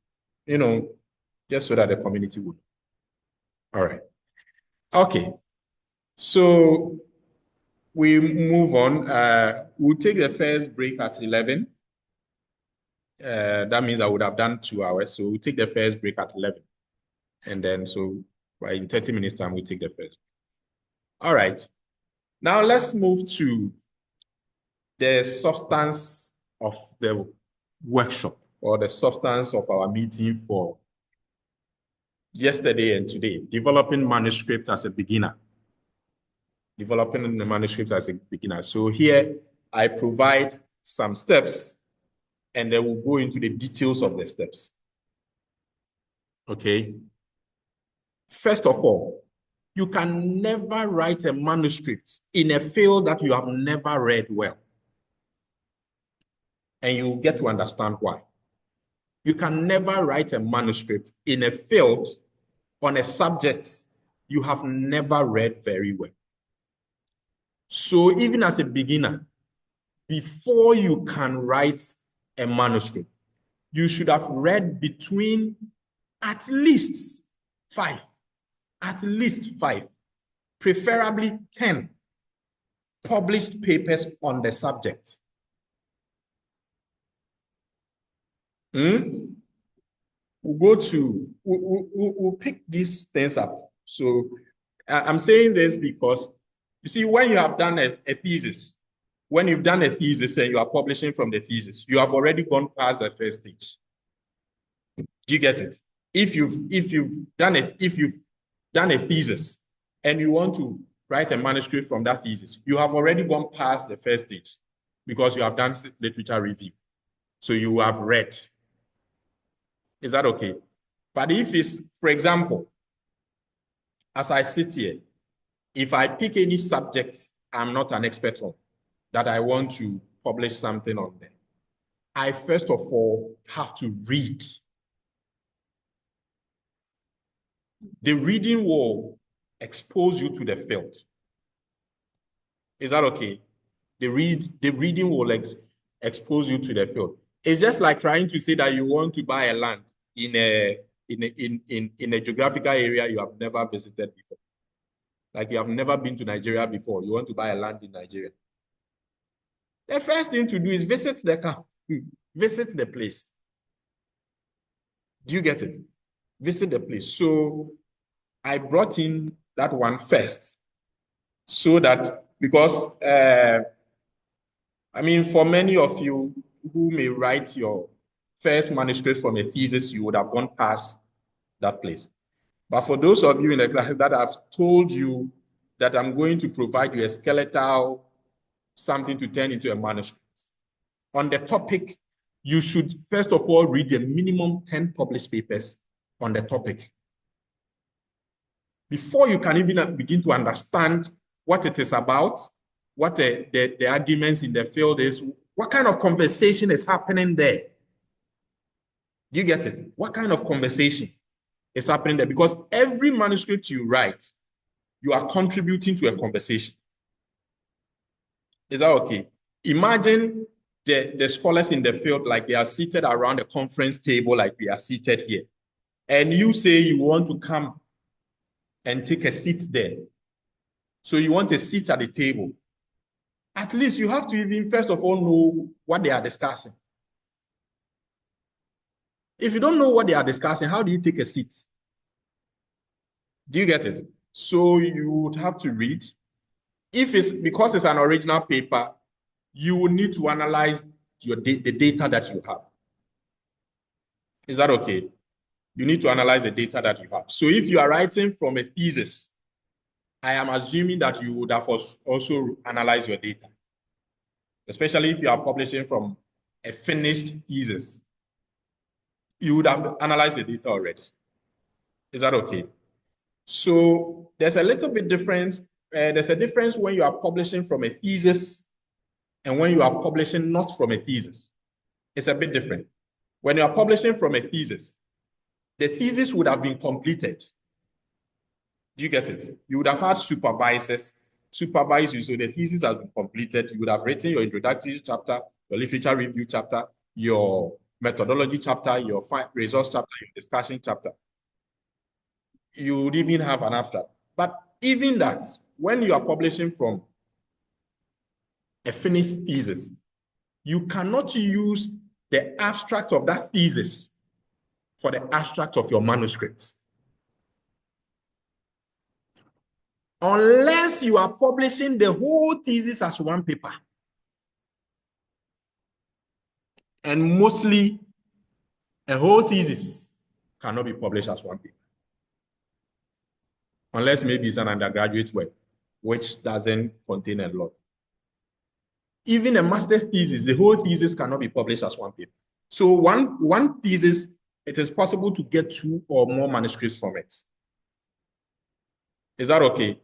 just so that the community would. All right. Okay. So we move on. We'll take the first break at 11. That means I would have done 2 hours. So we'll take the first break at 11. And then, so in 30 minutes time, we'll take the first. All right. Now let's move to the substance of the workshop, or the substance of our meeting for yesterday and today, developing manuscript as a beginner. Developing the manuscript as a beginner. So here I provide some steps, and then we'll go into the details of the steps. Okay. First of all, you can never write a manuscript in a field that you have never read well. And you'll get to understand why. You can never write a manuscript in a field on a subject you have never read very well. So even as a beginner, before you can write a manuscript, you should have read between at least 5, preferably 10 published papers on the subject. We'll pick these things up. So I'm saying this because, you see, when you have done a thesis, when you've done a thesis and you are publishing from the thesis, you have already gone past the first stage. Do you get it? If you've done a thesis and you want to write a manuscript from that thesis, you have already gone past the first stage because you have done literature review. So you have read. Is that okay? But if it's, for example, as I sit here, if I pick any subject I'm not an expert on, that I want to publish something on them, I first of all have to read. The reading will expose you to the field. Is that okay? The reading will expose you to the field. It's just like trying to say that you want to buy a land in a geographical area you have never visited before. Like you have never been to Nigeria before. You want to buy a land in Nigeria. The first thing to do is visit the camp, visit the place. Do you get it? Visit the place. So I brought in that one first, so that, because I mean, for many of you who may write your first manuscript from a thesis, you would have gone past that place. But for those of you in the class that I've told you that I'm going to provide you a skeletal something to turn into a manuscript, on the topic, you should first of all read the minimum 10 published papers on the topic before you can even begin to understand what it is about, what the arguments in the field is, what kind of conversation is happening there. Do you get it? What kind of conversation? is happening there, because every manuscript you write, you are contributing to a conversation. Is that okay? Imagine the scholars in the field, like they are seated around a conference table, like we are seated here. And you say you want to come and take a seat there. So you want a seat at the table. At least you have to even, first of all, know what they are discussing. If you don't know what they are discussing, how do you take a seat? Do you get it? So you would have to read. If it's because it's an original paper, you will need to analyze the data that you have. Is that okay? You need to analyze the data that you have. So if you are writing from a thesis, I am assuming that you would have also analyzed your data, especially if you are publishing from a finished thesis. You would have analyzed the data already. Is that okay? So there's a little bit difference. There's a difference when you are publishing from a thesis and when you are publishing not from a thesis. It's a bit different. When you are publishing from a thesis, the thesis would have been completed. Do you get it? You would have had supervisors supervise you. So the thesis has been completed. You would have written your introductory chapter, your literature review chapter, your methodology chapter, your results chapter, your discussion chapter. You would even have an abstract. But even that, when you are publishing from a finished thesis, you cannot use the abstract of that thesis for the abstract of your manuscript. Unless you are publishing the whole thesis as one paper. And mostly, a whole thesis cannot be published as one paper. Unless maybe it's an undergraduate work, which doesn't contain a lot. Even a master's thesis, the whole thesis cannot be published as one paper. So one thesis, it is possible to get 2 or more manuscripts from it. Is that okay?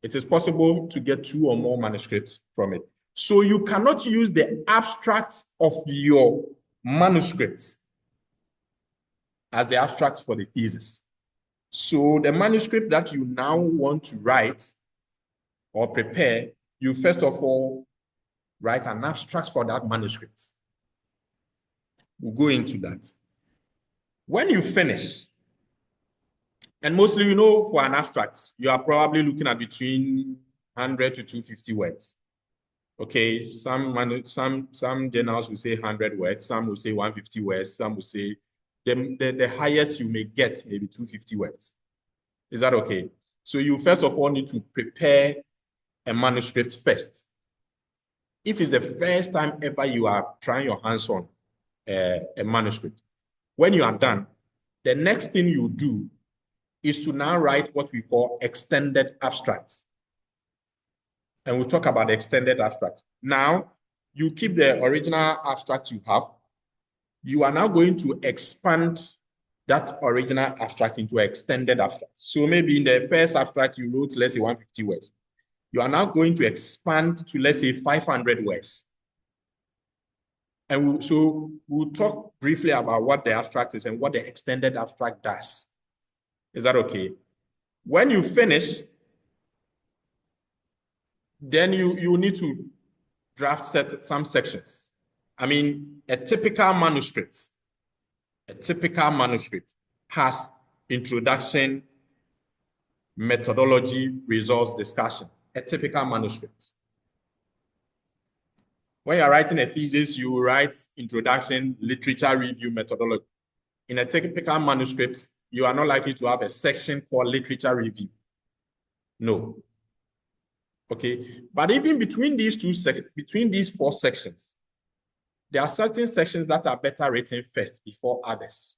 It is possible to get 2 or more manuscripts from it. So you cannot use the abstract of your manuscripts as the abstract for the thesis. So the manuscript that you now want to write or prepare, you first of all write an abstract for that manuscript. We'll go into that. When you finish, and mostly, you know, for an abstract, you are probably looking at between 100 to 250 words. Okay, some journals will say 100 words, some will say 150 words, some will say the highest you may get maybe 250 words. Is that okay? So you first of all need to prepare a manuscript first. If it's the first time ever you are trying your hands on a manuscript, when you are done, the next thing you do is to now write what we call extended abstracts. And we'll talk about the extended abstract. Now, you keep the original abstract you have. You are now going to expand that original abstract into an extended abstract. So maybe in the first abstract, you wrote, let's say, 150 words. You are now going to expand to, let's say, 500 words. And so we'll talk briefly about what the abstract is and what the extended abstract does. Is that okay? When you finish, then you need to draft some sections. I mean, a typical manuscript has introduction, methodology, results, discussion. A typical manuscript. When you're writing a thesis, you write introduction, literature review, methodology. In a typical manuscript, you are not likely to have a section called literature review. No. Okay, but even between these between these 4 sections, there are certain sections that are better written first before others.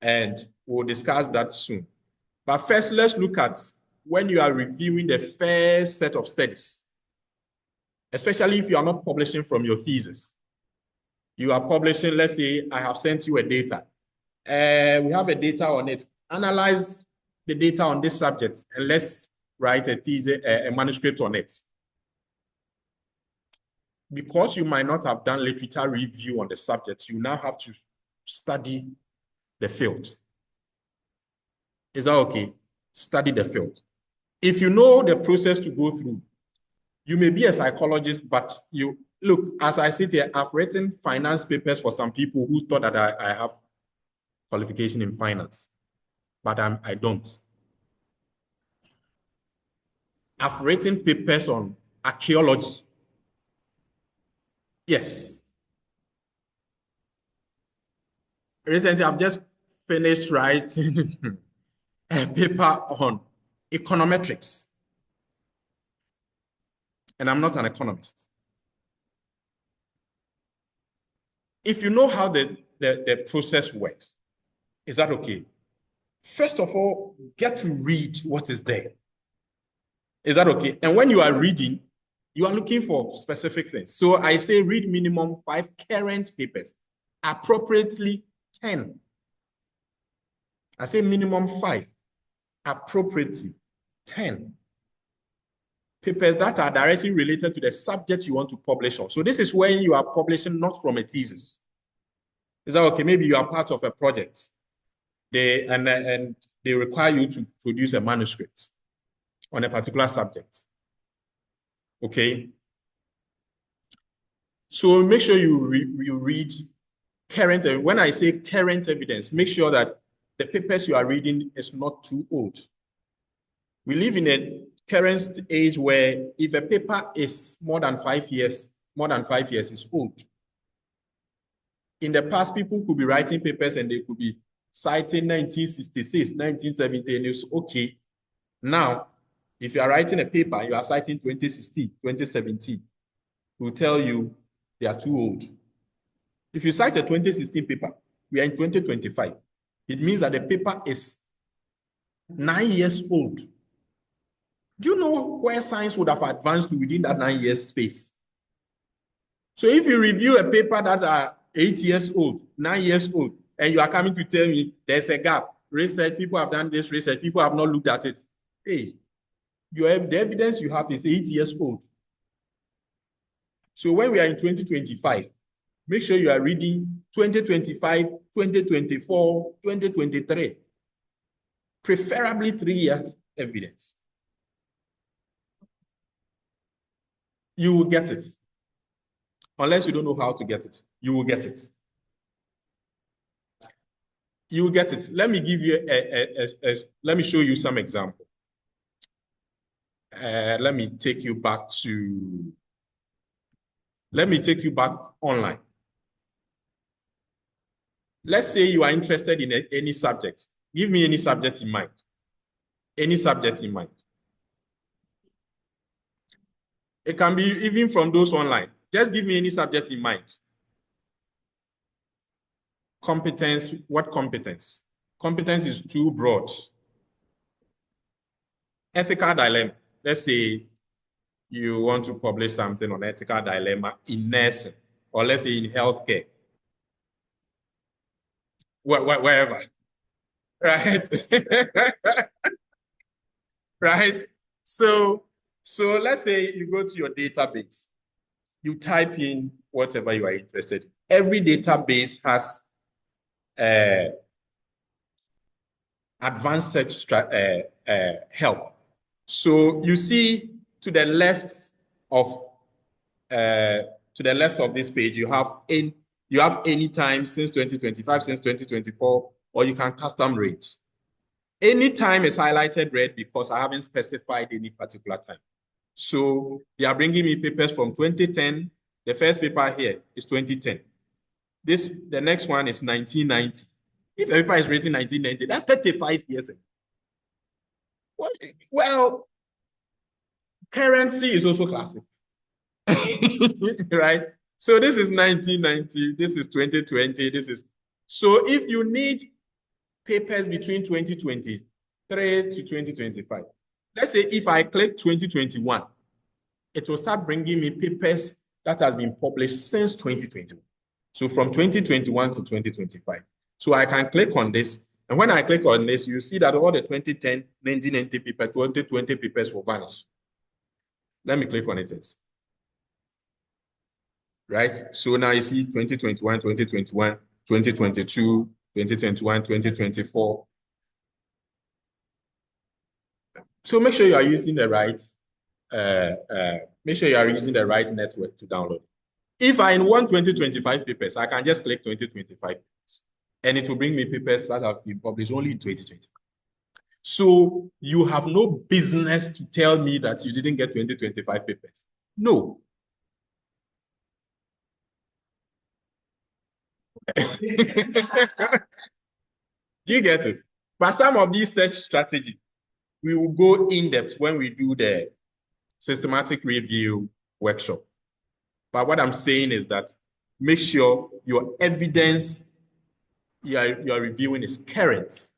And we'll discuss that soon. But first, let's look at when you are reviewing the first set of studies, especially if you are not publishing from your thesis. You are publishing, let's say, I have sent you a data. We have a data on it. Analyze the data on this subject and let's write a thesis, a manuscript on it. Because you might not have done literature review on the subject, you now have to study the field. Is that okay? Study the field. If you know the process to go through, you may be a psychologist, but you look, as I sit here, I've written finance papers for some people who thought that I have qualification in finance, but I don't. I've written papers on archaeology. Yes. Recently, I've just finished writing a paper on econometrics. And I'm not an economist. If you know how the process works, is that okay? First of all, get to read what is there. Is that okay? And when you are reading, you are looking for specific things. So I say read minimum 5 current papers, appropriately 10. I say minimum 5, appropriately 10 papers that are directly related to the subject you want to publish on. So this is when you are publishing not from a thesis. Is that okay? Maybe you are part of a project. And they require you to produce a manuscript on a particular subject. Okay? So make sure you read current. When I say current evidence, make sure that the papers you are reading is not too old. We live in a current age where if a paper is more than 5 years, it's old. In the past, people could be writing papers and they could be citing 1966, 1970, and it's okay. Now, if you are writing a paper, you are citing 2016, 2017, we'll tell you they are too old. If you cite a 2016 paper, we are in 2025. It means that the paper is 9 years old. Do you know where science would have advanced to within that 9 years space? So if you review a paper that are 8 years old, 9 years old, and you are coming to tell me there's a gap, research, people have done this research, people have not looked at it. Hey, the evidence you have is 8 years old. So when we are in 2025, make sure you are reading 2025, 2024, 2023, preferably 3 years evidence. You will get it. Unless you don't know how to get it, you will get it. You will get it. Let me give you let me show you some example. Let me take you back online. Let's say you are interested in any subject. Give me any subject in mind. Any subject in mind. It can be even from those online. Just give me any subject in mind. Competence, what competence? Competence is too broad. Ethical dilemma. Let's say you want to publish something on ethical dilemma in nursing, or let's say in healthcare. Wherever. Right? Right? So let's say you go to your database. You type in whatever you are interested in. Every database has advanced search help. So you see to the left of this page, you have any time since 2025, since 2024, or you can custom range. Any time is highlighted red because I haven't specified any particular time. So they are bringing me papers from 2010. The first paper here is 2010. The next one is 1990. If a paper is written 1990, that's 35 years ago. Well, currency is also classic. Right? So this is 1990, this is 2020, this is... So if you need papers between 2023 to 2025, let's say if I click 2021, it will start bringing me papers that has been published since 2021. So from 2021 to 2025. So I can click on this. And when I click on this, you see that all the 2010, 1990 papers, 2020 papers will vanish. Let me click on it. Right? So now you see 2021, 2021, 2022, 2021, 2024. So make sure you are using the right, make sure you are using the right network to download. If I want 2025 papers, I can just click 2025 papers, and it will bring me papers that have been published only in 2025. So you have no business to tell me that you didn't get 2025 papers. No. Do you get it? But some of these search strategies, we will go in depth when we do the systematic review workshop. But what I'm saying is that make sure your evidence you are reviewing is current.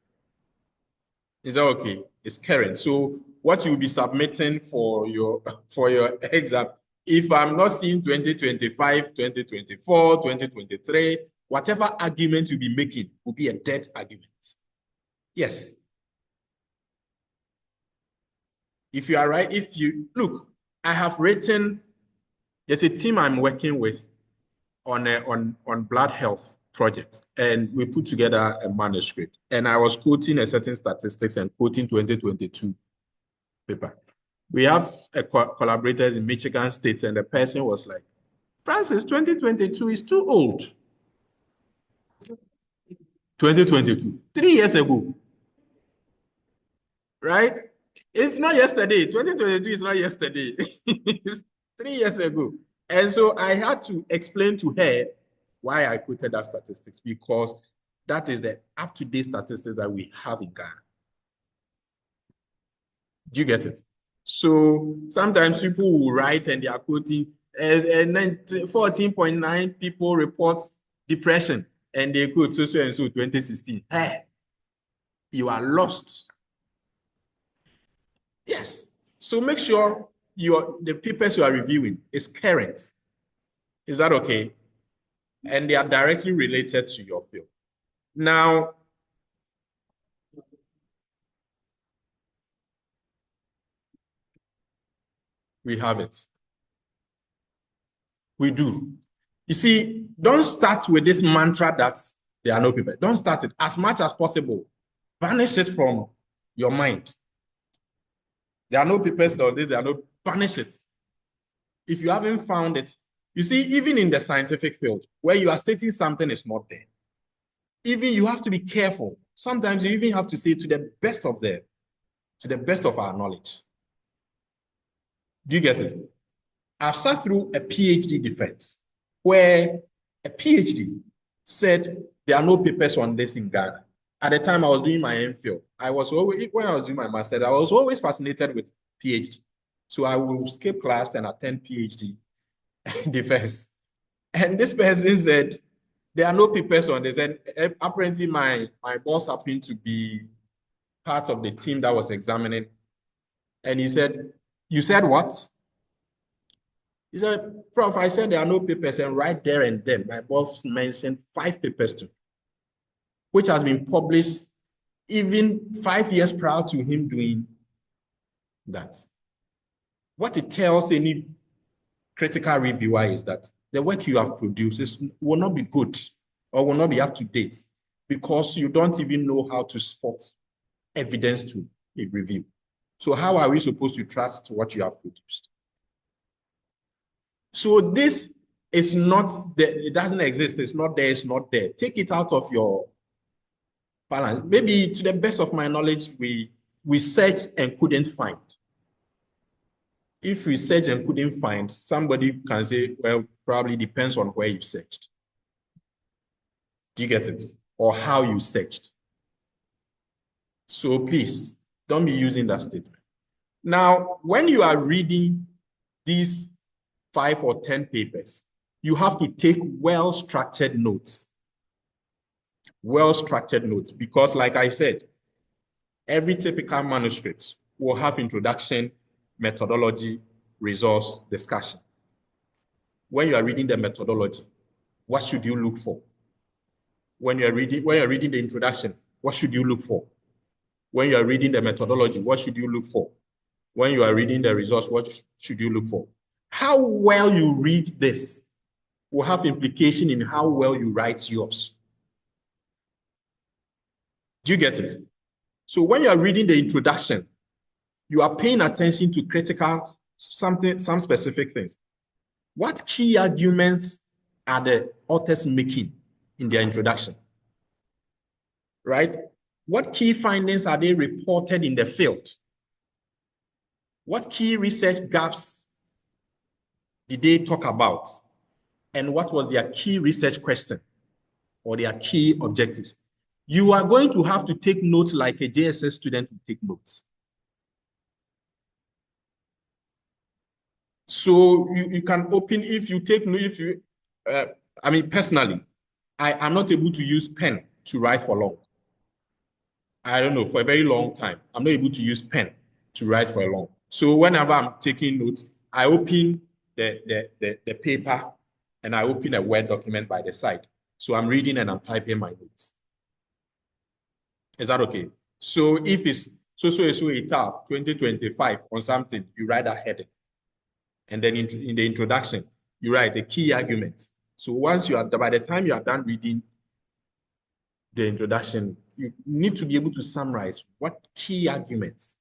Is that okay? It's current. So what you'll be submitting for your exam, if I'm not seeing 2025, 2024, 2023, whatever argument you'll be making will be a dead argument. Yes. If you are right, if you look, I have written, there's a team I'm working with on blood health project, and we put together a manuscript, and I was quoting a certain statistics and quoting 2022 paper. We have collaborators in Michigan State, and the person was like, Francis, 2022 is too old. 2022, 3 years ago, right? It's not yesterday. 2022 is not yesterday. It's 3 years ago. And so I had to explain to her why I quoted that statistics, because that is the up-to-date statistics that we have in Ghana. Do you get it? So sometimes people will write and they are quoting, and then 14.9 people report depression, and they quote so and so 2016. Hey, you are lost. Yes. So make sure the papers you are reviewing is current. Is that okay? And they are directly related to your field. Now, we have it. We do. You see, don't start with this mantra that there are no papers. Don't start it. As much as possible, banish it from your mind. There are no papers on this, there are no, banish it. If you haven't found it, you see, even in the scientific field, where you are stating something is not there, even you have to be careful. Sometimes you even have to say to the best of our knowledge. Do you get it? I've sat through a PhD defense where a PhD said there are no papers on this in Ghana. At the time I was doing my MPhil, when I was doing my master's, I was always fascinated with PhD. So I will skip class and attend PhD defense. And this person said, there are no papers on this. And apparently my boss happened to be part of the team that was examining. And he said, you said what? He said, Prof, I said there are no papers, and right there and then, my boss mentioned 5 papers too, which has been published even 5 years prior to him doing that. What it tells any critical reviewer is that the work you have produced will not be good or will not be up to date because you don't even know how to spot evidence to a review. So how are we supposed to trust what you have produced? So this is not, it doesn't exist. It's not there. It's not there. Take it out of your balance. Maybe to the best of my knowledge, we searched and couldn't find. If we search and couldn't find, somebody can say, well, probably depends on where you searched. Do you get it? Or how you searched. So please, don't be using that statement. Now, when you are reading these 5 or 10 papers, you have to take well-structured notes. Well-structured notes, because like I said, every typical manuscript will have introduction, methodology, resource, discussion. When you are reading the methodology, what should you look for? When you're reading the introduction, what should you look for? When you are reading the methodology, what should you look for? When you are reading the resource, what should you look for? How well you read this will have implication in how well you write yours. Do you get it? So when you are reading the introduction, You are paying attention to some specific things. What key arguments are the authors making in their introduction? Right? What key findings are they reported in the field? What key research gaps did they talk about? And what was their key research question or their key objectives? You are going to have to take notes like a JSS student would take notes. So you can open, if you take, I mean, personally, I am not able to use pen to write for long. I don't know, for a very long time, I'm not able to use pen to write for a long. So whenever I'm taking notes, I open the paper and I open a Word document by the side. So I'm reading and I'm typing my notes. Is that okay? So if it's so a tab 2025 on something, you write a heading. And then in the introduction, you write the key argument. So once you are, by the time you are done reading the introduction, you need to be able to summarize what key arguments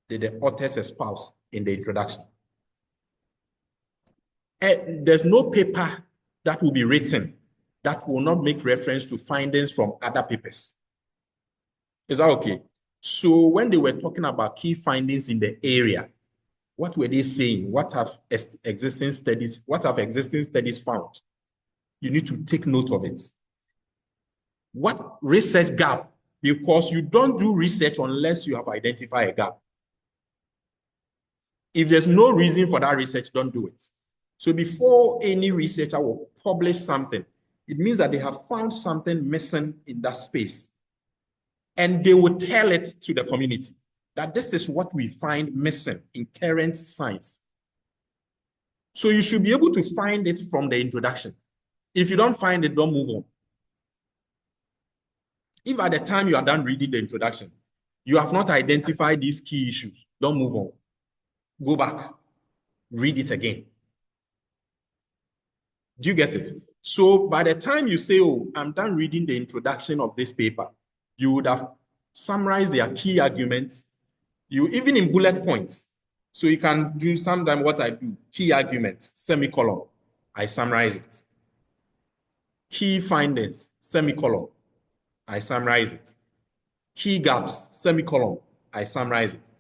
did the authors espouse in the introduction. And there's no paper that will be written that will not make reference to findings from other papers. Is that okay? So when they were talking about key findings in the area, what were they saying? What have existing studies found? You need to take note of it. What research gap? Because you don't do research unless you have identified a gap. If there's no reason for that research, don't do it. So before any researcher will publish something, it means that they have found something missing in that space. And they will tell it to the community that this is what we find missing in current science. So you should be able to find it from the introduction. If you don't find it, don't move on. If at the time you are done reading the introduction, you have not identified these key issues, don't move on. Go back, read it again. Do you get it? So by the time you say, oh, I'm done reading the introduction of this paper, you would have summarized their key arguments, even in bullet points. So you can do sometimes what I do, key arguments, semicolon, I summarize it. Key findings, semicolon, I summarize it. Key gaps, semicolon, I summarize it.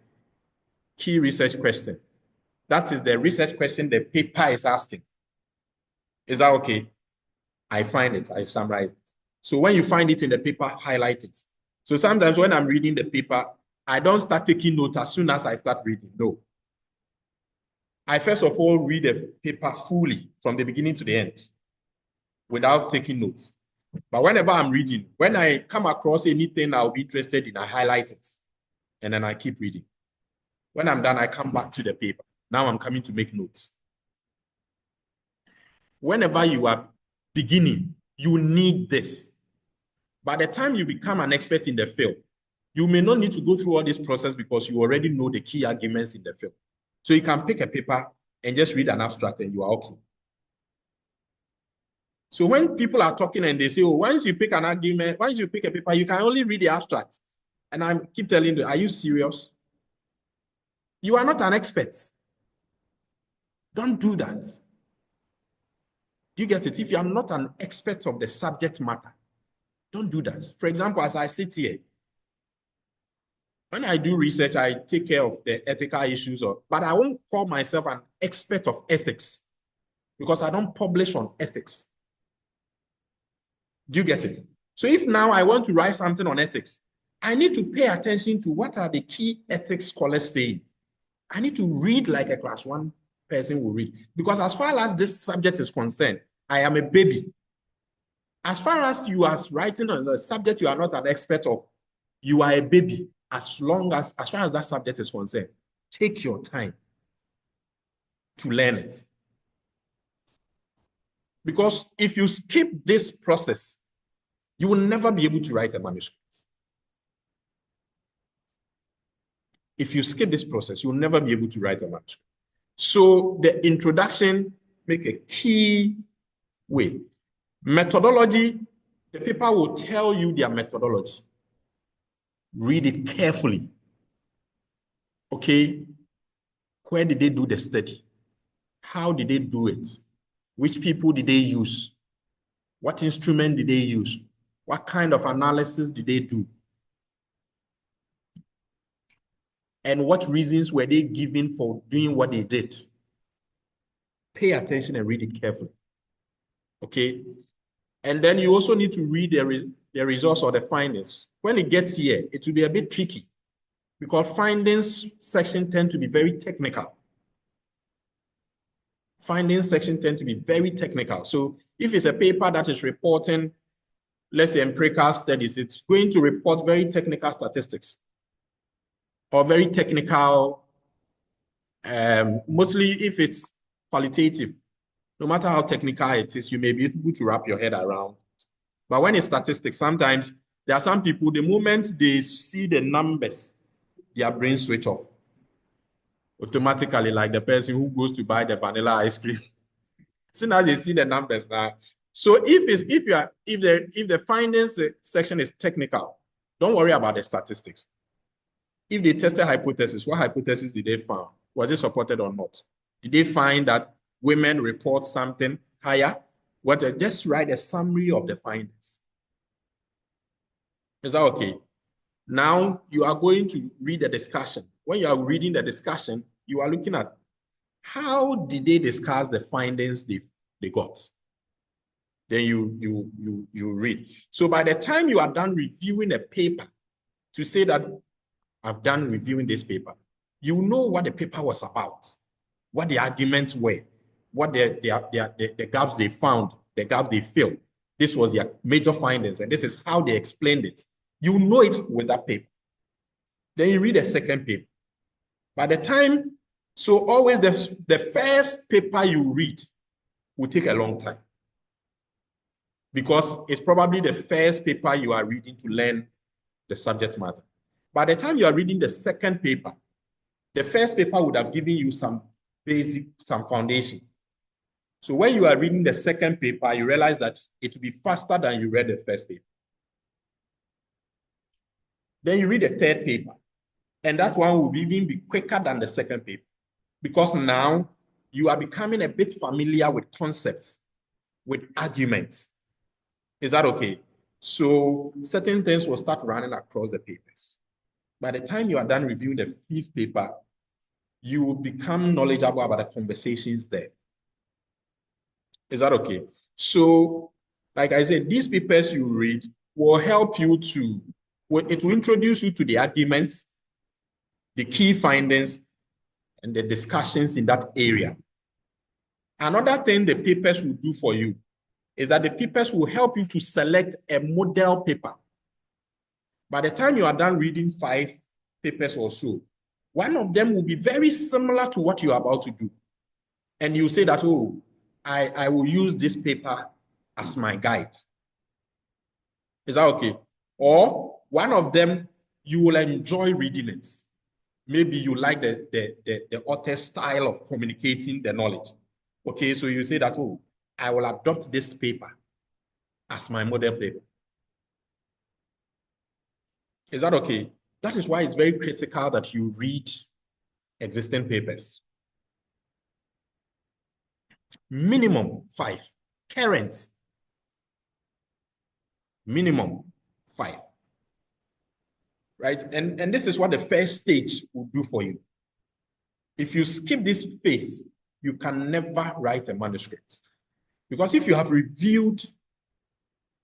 Key research question. That is the research question the paper is asking. Is that okay? I find it, I summarize it. So when you find it in the paper, highlight it. So sometimes when I'm reading the paper, I don't start taking notes as soon as I start reading. No. I first of all read the paper fully from the beginning to the end without taking notes. But whenever I'm reading, when I come across anything I'll be interested in, I highlight it. And then I keep reading. When I'm done, I come back to the paper. Now I'm coming to make notes. Whenever you are beginning, you need this. By the time you become an expert in the field, you may not need to go through all this process because you already know the key arguments in the field. So you can pick a paper and just read an abstract and you are okay. So when people are talking and they say, oh, once you pick an argument, once you pick a paper, you can only read the abstract. And I keep telling you, are you serious? You are not an expert. Don't do that. Do you get it? If you are not an expert of the subject matter, don't do that. For example, as I sit here, when I do research, I take care of the ethical issues, but I won't call myself an expert of ethics because I don't publish on ethics. Do you get it? So if now I want to write something on ethics, I need to pay attention to what are the key ethics scholars saying. I need to read like a class 1 person will read. Because as far as this subject is concerned, I am a baby. As far as you are writing on a subject you are not an expert of, you are a baby. As far as that subject is concerned, take your time to learn it. Because if you skip this process, you will never be able to write a manuscript. If you skip this process, you will never be able to write a manuscript. So the introduction, make a key way. Methodology, the paper will tell you their methodology. Read it carefully. Okay, where did they do the study? How did they do it? Which people did they use? What instrument did they use? What kind of analysis did they do? And what reasons were they given for doing what they did? Pay attention and read it carefully. Okay? And then you also need to read the results or the findings. When it gets here, it will be a bit tricky because findings section tend to be very technical. Findings section tend to be very technical. So if it's a paper that is reporting, let's say, empirical studies, it's going to report very technical statistics or very technical, mostly if it's qualitative. No matter how technical it is, you may be able to wrap your head around. But when it's statistics, sometimes there are some people, the moment they see the numbers, their brain switch off automatically, like the person who goes to buy the vanilla ice cream. As soon as they see the numbers now. So if the findings section is technical, don't worry about the statistics. If they tested hypothesis, what hypothesis did they find? Was it supported or not? Did they find that women report something higher? Just write a summary of the findings. Is that okay? Now you are going to read the discussion. When you are reading the discussion, you are looking at how did they discuss the findings they got. Then you read. So by the time you are done reviewing a paper, to say that I've done reviewing this paper, you know what the paper was about, what the arguments were, what the gaps they found, the gaps they filled. This was their major findings, and this is how they explained it. You know it with that paper. Then you read a second paper. By the time, so always the first paper you read will take a long time because it's probably the first paper you are reading to learn the subject matter. By the time you are reading the second paper, the first paper would have given you some basic, some foundation. So when you are reading the second paper, you realize that it will be faster than you read the first paper. Then you read the third paper, and that one will even be quicker than the second paper because now you are becoming a bit familiar with concepts, with arguments. Is that okay? So certain things will start running across the papers. By the time you are done reviewing the fifth paper, you will become knowledgeable about the conversations there. Is that okay? So, like I said, these papers you read will help you to, it will introduce you to the arguments, the key findings, and the discussions in that area. Another thing the papers will do for you is that the papers will help you to select a model paper. By the time you are done reading 5 papers or so, one of them will be very similar to what you are about to do. And you say that, oh, I will use this paper as my guide. Is that okay? Or one of them, you will enjoy reading it. Maybe you like the author's style of communicating the knowledge. Okay, so you say that, oh, I will adopt this paper as my model paper. Is that okay? That is why it's very critical that you read existing papers. Minimum 5. Current. Minimum 5. Right? And this is what the first stage will do for you. If you skip this phase, you can never write a manuscript. Because if you have reviewed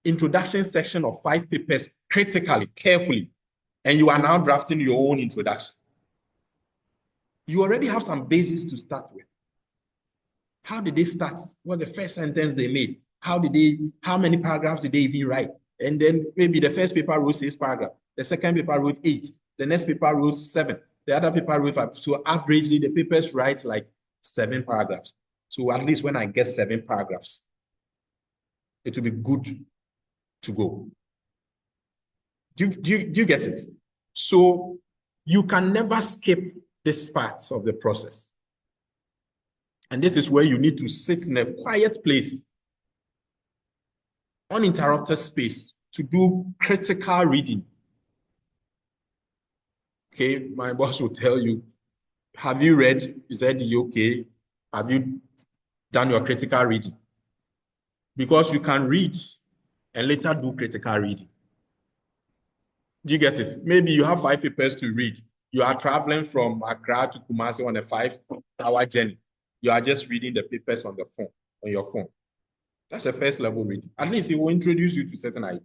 introduction section of 5 papers critically, carefully, and you are now drafting your own introduction, you already have some basis to start with. How did they start? What's the first sentence they made? How many paragraphs did they even write? And then maybe the first paper wrote 6 paragraphs, the second paper wrote 8, the next paper wrote 7, the other paper wrote 5. So averagely, the papers write like 7 paragraphs. So at least when I get 7 paragraphs, it will be good to go. Do you get it? So you can never skip this part of the process. And this is where you need to sit in a quiet place, uninterrupted space, to do critical reading. Okay, my boss will tell you, have you read? Is that okay? Have you done your critical reading? Because you can read and later do critical reading. Do you get it? Maybe you have 5 papers to read. You are traveling from Accra to Kumasi on a 5-hour journey. You are just reading the papers on the phone, on your phone. That's a first level reading. At least it will introduce you to certain ideas.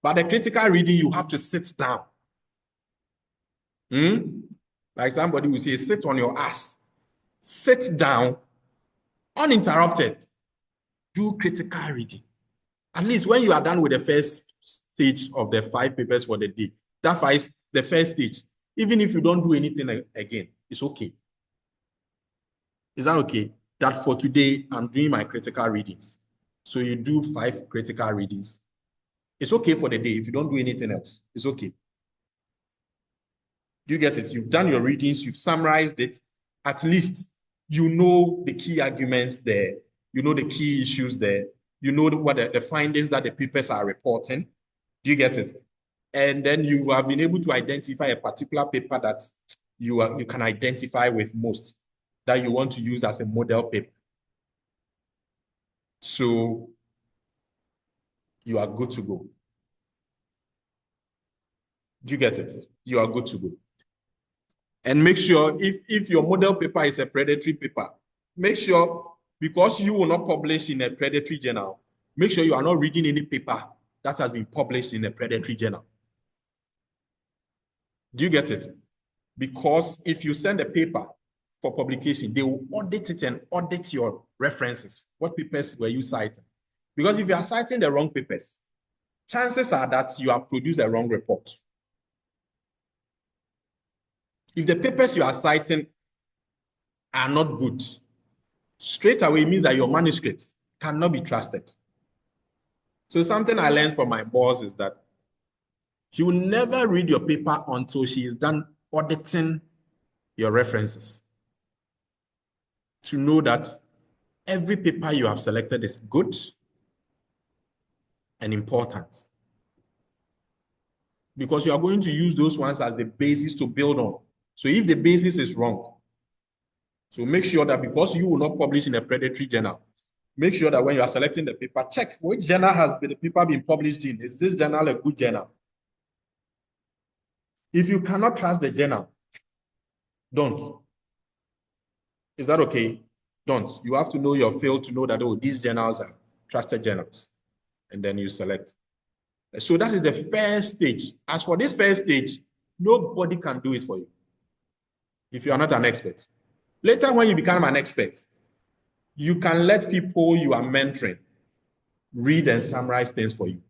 But the critical reading, you have to sit down. Like somebody will say, sit on your ass. Sit down, uninterrupted. Do critical reading. At least when you are done with the first stage of the 5 papers for the day, the first stage, even if you don't do anything again, it's okay. Is that okay? That for today, I'm doing my critical readings. So you do 5 critical readings. It's okay for the day. If you don't do anything else, it's okay. Do you get it? You've done your readings, you've summarized it. At least you know the key arguments there. You know the key issues there. You know what the findings that the papers are reporting. Do you get it? And then you have been able to identify a particular paper that you can identify with most, that you want to use as a model paper. So you are good to go. Do you get it? You are good to go. And make sure if your model paper is a predatory paper, make sure, because you will not publish in a predatory journal, make sure you are not reading any paper that has been published in a predatory journal. Do you get it? Because if you send a paper for publication, they will audit it and audit your references. What papers were you citing? Because if you are citing the wrong papers, chances are that you have produced a wrong report. If the papers you are citing are not good, straight away it means that your manuscripts cannot be trusted. So something I learned from my boss is that she will never read your paper until she is done auditing your references, to know that every paper you have selected is good and important. Because you are going to use those ones as the basis to build on. So if the basis is wrong, so make sure that, because you will not publish in a predatory journal, make sure that when you are selecting the paper, check which journal has the paper been published in. Is this journal a good journal? If you cannot trust the journal, don't. Is that okay? Don't. You have to know your field to know that, oh, these journals are trusted journals. And then you select. So that is the first stage. As for this first stage, nobody can do it for you if you are not an expert. Later, when you become an expert, you can let people you are mentoring read and summarize things for you.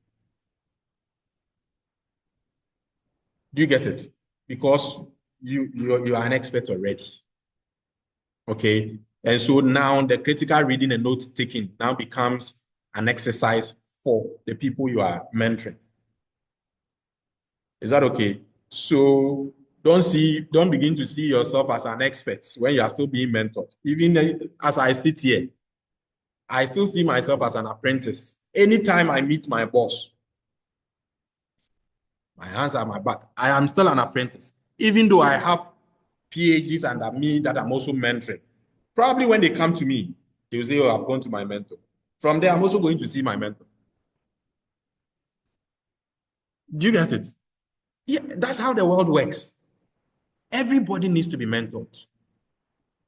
Do you get it? Because you are an expert already. Okay. And so now the critical reading and note taking now becomes an exercise for the people you are mentoring. Is that okay? So don't begin to see yourself as an expert when you are still being mentored. Even as I sit here, I still see myself as an apprentice. Anytime I meet my boss, my hands are my back, I am still an apprentice. Even though I have PhDs under me that I'm also mentoring. Probably when they come to me, they will say, oh, I've gone to my mentor. From there, I'm also going to see my mentor. Do you get it? Yeah, that's how the world works. Everybody needs to be mentored.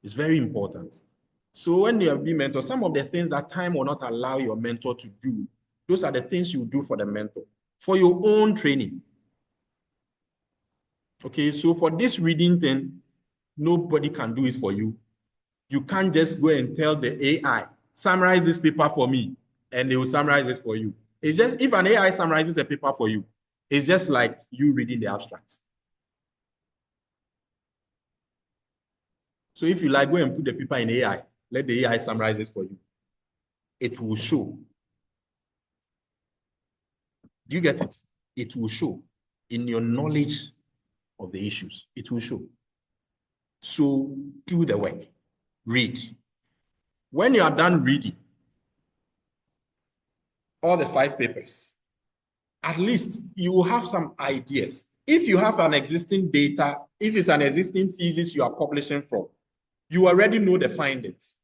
It's very important. So when you have been mentored, some of the things that time will not allow your mentor to do, those are the things you do for the mentor, for your own training. Okay, so for this reading thing, nobody can do it for you. You can't just go and tell the AI, summarize this paper for me, and they will summarize it for you. It's just, if an AI summarizes a paper for you, it's just like you reading the abstract. So if you like, go and put the paper in AI, let the AI summarize it for you. It will show. Do you get it? It will show in your knowledge of the issues. It will show. So do the work. Read. When you are done reading all the 5 papers, at least you will have some ideas. if you have an existing data, if it's an existing thesis you are publishing from, you already know the findings.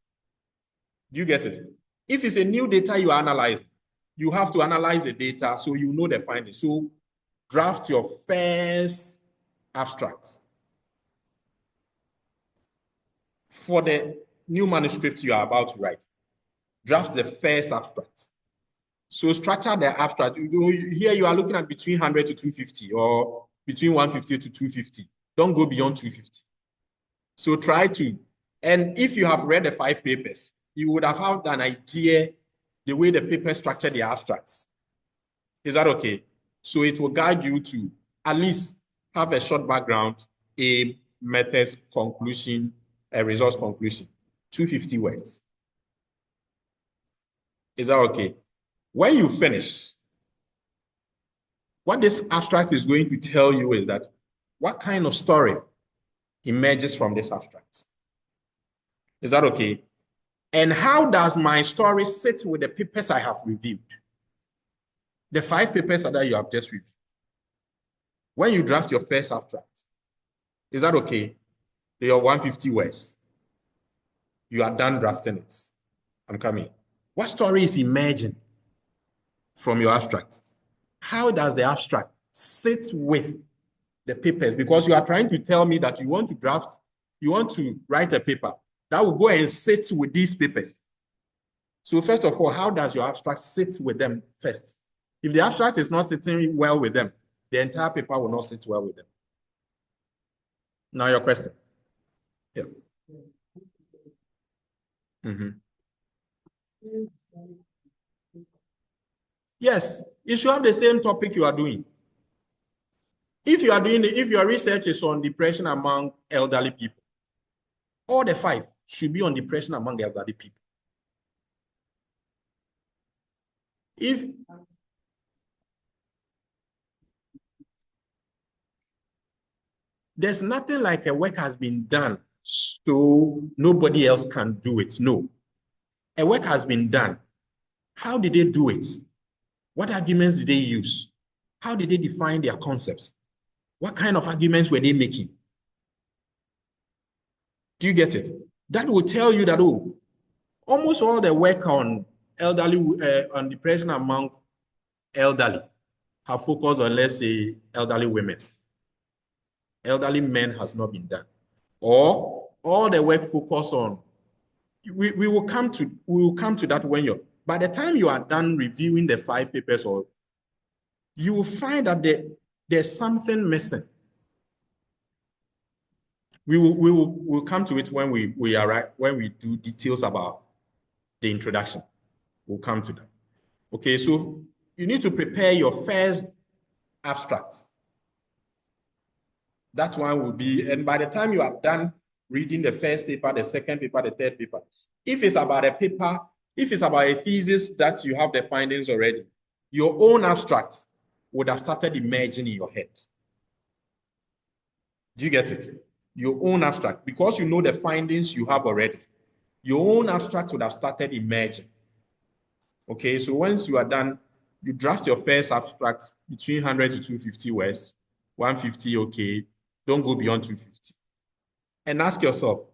Do you get it? If it's a new data you are analyzing, you have to analyze the data so you know the findings. So draft your first abstract. For the new manuscript you are about to write, draft the first abstract. So structure the abstract. Here you are looking at between 100 to 250 or between 150 to 250. Don't go beyond 250. So try to, and if you have read the 5 papers, you would have had an idea the way the papers structure the abstracts. Is that okay? So it will guide you to at least have a short background, a methods, conclusion, a resource conclusion, 250 words. Is that okay? When you finish, what this abstract is going to tell you is that what kind of story emerges from this abstract. Is that okay? And how does my story sit with the papers I have reviewed? The 5 papers that you have just reviewed. When you draft your first abstract, is that okay? They are 150 words. You are done drafting it. I'm coming. What story is emerging from your abstract? How does the abstract sit with the papers? Because you are trying to tell me that you want to write a paper that will go and sit with these papers. So first of all, how does your abstract sit with them first? If the abstract is not sitting well with them, the entire paper will not sit well with them. Now your question. Yeah. Yes, you should have the same topic you are doing. If your research is on depression among elderly people, all the 5 should be on depression among elderly people. If there's nothing like a work has been done, so nobody else can do it. No. A work has been done. How did they do it? What arguments did they use? How did they define their concepts? What kind of arguments were they making? Do you get it? That will tell you that, oh, almost all the work on elderly, on depression among elderly have focused on, let's say, elderly women. Elderly men has not been done. Or all the work focused on, we will come to that when you're, by the time you are done reviewing the 5 papers, or you will find that there's something missing. We'll come to it when when we do details about the introduction. We'll come to that. Okay, so you need to prepare your first abstract. That one will be, and by the time you are done reading the first paper, the second paper, the third paper, if it's about a paper, if it's about a thesis that you have the findings already, your own abstract would have started emerging in your head. Do you get it? Your own abstract, because you know the findings you have already, your own abstract would have started emerging. Okay, so once you are done, you draft your first abstract between 100 to 250 words, 150, okay, don't go beyond 250. And ask yourself,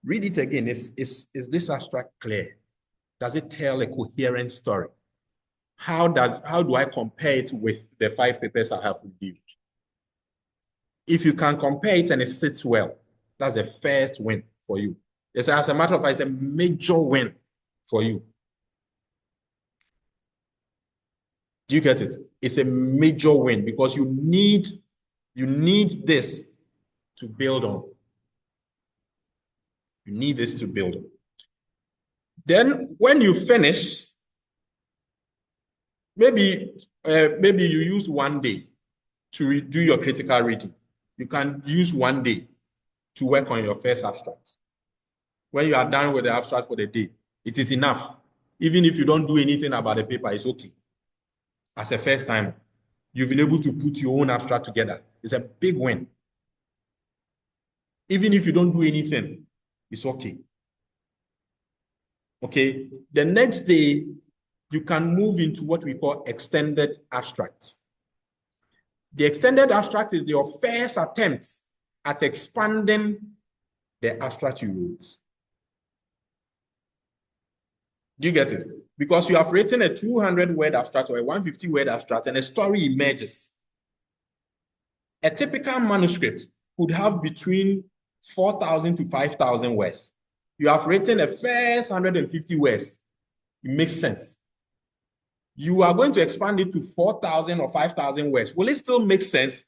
read it again, is this abstract clear? Does it tell a coherent story? How do I compare it with the 5 papers I have reviewed? If you can compare it and it sits well, that's the first win for you. Yes, as a matter of fact, it's a major win for you. Do you get it? It's a major win because you need this to build on. You need this to build on. Then when you finish, maybe you use 1 day to do your critical reading. You can use 1 day to work on your first abstract. When you are done with the abstract for the day, it is enough. Even if you don't do anything about the paper, it's okay. As a first time, you've been able to put your own abstract together. It's a big win. Even if you don't do anything, it's okay. Okay, the next day, you can move into what we call extended abstracts. The extended abstract is your first attempt at expanding the abstract you wrote. Do you get it? Because you have written a 200-word abstract or a 150-word abstract and a story emerges. A typical manuscript could have between 4,000 to 5,000 words. You have written a first 150 words. It makes sense. You are going to expand it to 4,000 or 5,000 words. Will it still make sense?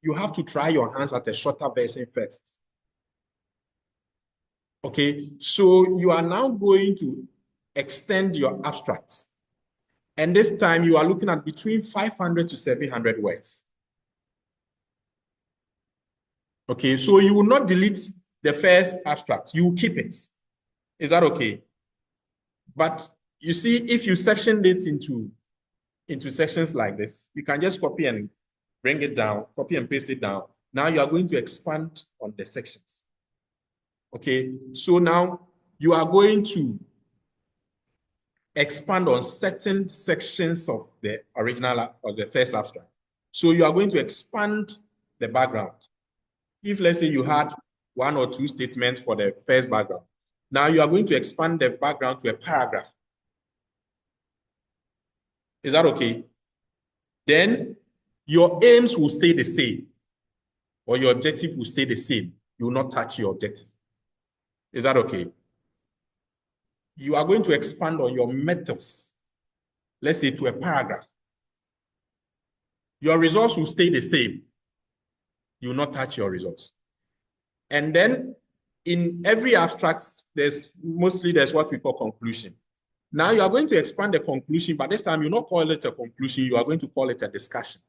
You have to try your hands at a shorter version first. Okay, so you are now going to extend your abstract. And this time you are looking at between 500 to 700 words. Okay, so you will not delete the first abstract. You will keep it. Is that okay? But you see, if you sectioned it into sections like this, you can just copy and bring it down, copy and paste it down. Now you are going to expand on the sections. Okay, so now you are going to expand on certain sections of the original or the first abstract. So you are going to expand the background. If let's say you had 1 or 2 statements for the first background, now you are going to expand the background to a paragraph. Is that okay? Then your aims will stay the same, or your objective will stay the same. You will not touch your objective. Is that okay? You are going to expand on your methods, let's say to a paragraph. Your results will stay the same. You will not touch your results. And then in every abstract, there's what we call conclusion. Now you are going to expand the conclusion, but this time you not call it a conclusion, you are going to call it a discussion.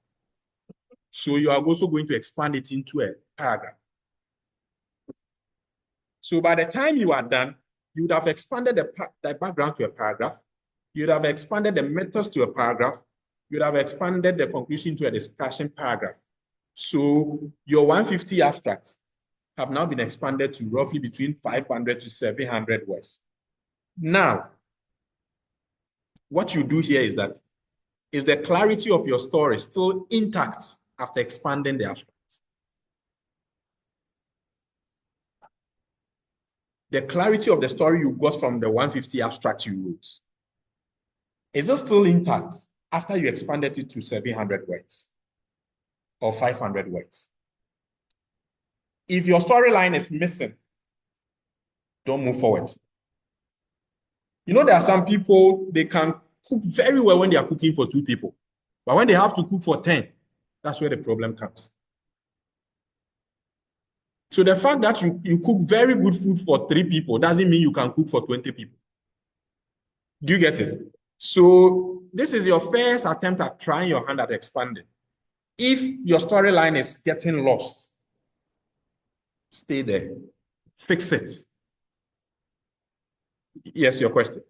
So you are also going to expand it into a paragraph. So by the time you are done, you would have expanded the background to a paragraph. You would have expanded the methods to a paragraph. You would have expanded the conclusion to a discussion paragraph. So your 150 abstracts have now been expanded to roughly between 500 to 700 words. Now, what you do here is that, is the clarity of your story still intact after expanding the abstract? The clarity of the story you got from the 150 abstract you wrote, is it still intact after you expanded it to 700 words or 500 words? If your storyline is missing, don't move forward. You know, there are some people, they can cook very well when they are cooking for 2 people. But when they have to cook for 10, that's where the problem comes. So the fact that you cook very good food for 3 people doesn't mean you can cook for 20 people. Do you get it? So this is your first attempt at trying your hand at expanding. If your storyline is getting lost, stay there. Fix it. Yes, your question.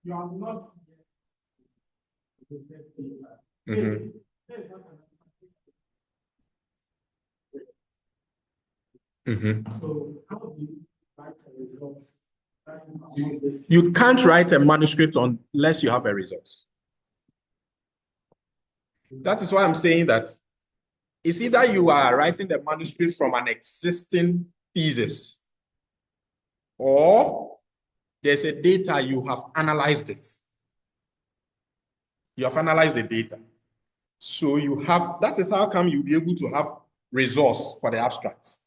You are not. Mm-hmm. Mm-hmm. So how do you write a result? You can't write a manuscript unless you have a result. That is why I'm saying that it's either you are writing the manuscript from an existing thesis, or there's a data you have analyzed it. You have analyzed the data. So you have, that is how come you'll be able to have results for the abstracts.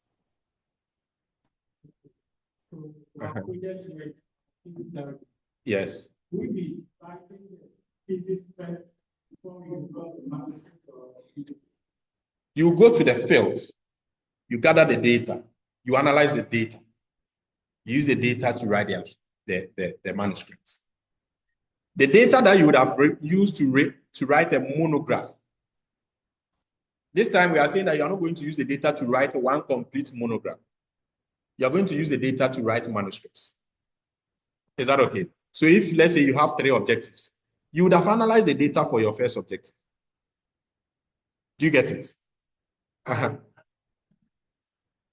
Yes. You go to the field, you gather the data, you analyze the data, you use the data to write the manuscripts. The data that you would have used to write a monograph. This time we are saying that you are not going to use the data to write one complete monograph. You are going to use the data to write manuscripts. Is that okay? So if, let's say, you have 3 objectives, you would have analyzed the data for your first objective. Do you get it? Uh-huh.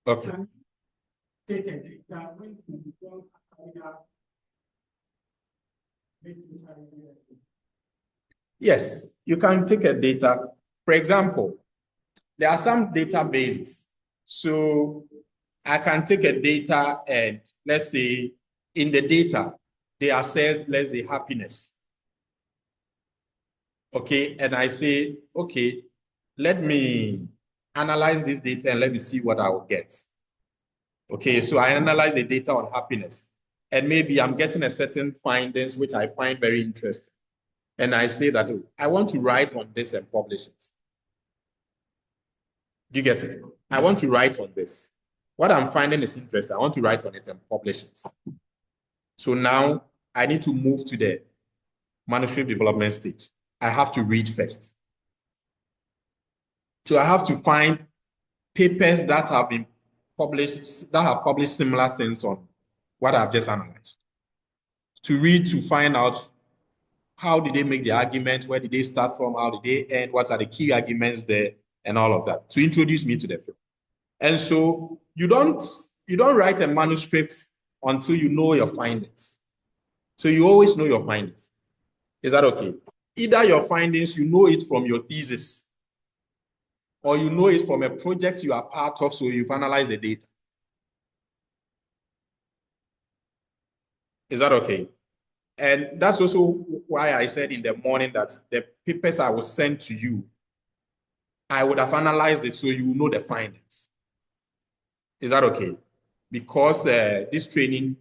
Okay. Yes, you can take a data. For example, there are some databases. So I can take a data and let's say in the data, they assess, let's say, happiness. Okay, and I say, okay, let me analyze this data and let me see what I will get. Okay, so I analyze the data on happiness, and maybe I'm getting a certain findings which I find very interesting. And I say that I want to write on this and publish it. Do you get it? I want to write on this. What I'm finding is interesting. I want to write on it and publish it. So now I need to move to the manuscript development stage. I have to read first. So I have to find papers that have been published, that have published similar things on what I've just analyzed. To read, to find out how did they make the argument, where did they start from, how did they end, what are the key arguments there, and all of that, to introduce me to the field. And so you don't write a manuscript until you know your findings. So you always know your findings. Is that okay? Either your findings, you know it from your thesis, or you know it from a project you are part of, so you've analyzed the data. Is that okay? And that's also why I said in the morning that the papers I will send to you, I would have analyzed it so you know the findings. Is that okay? Because this training,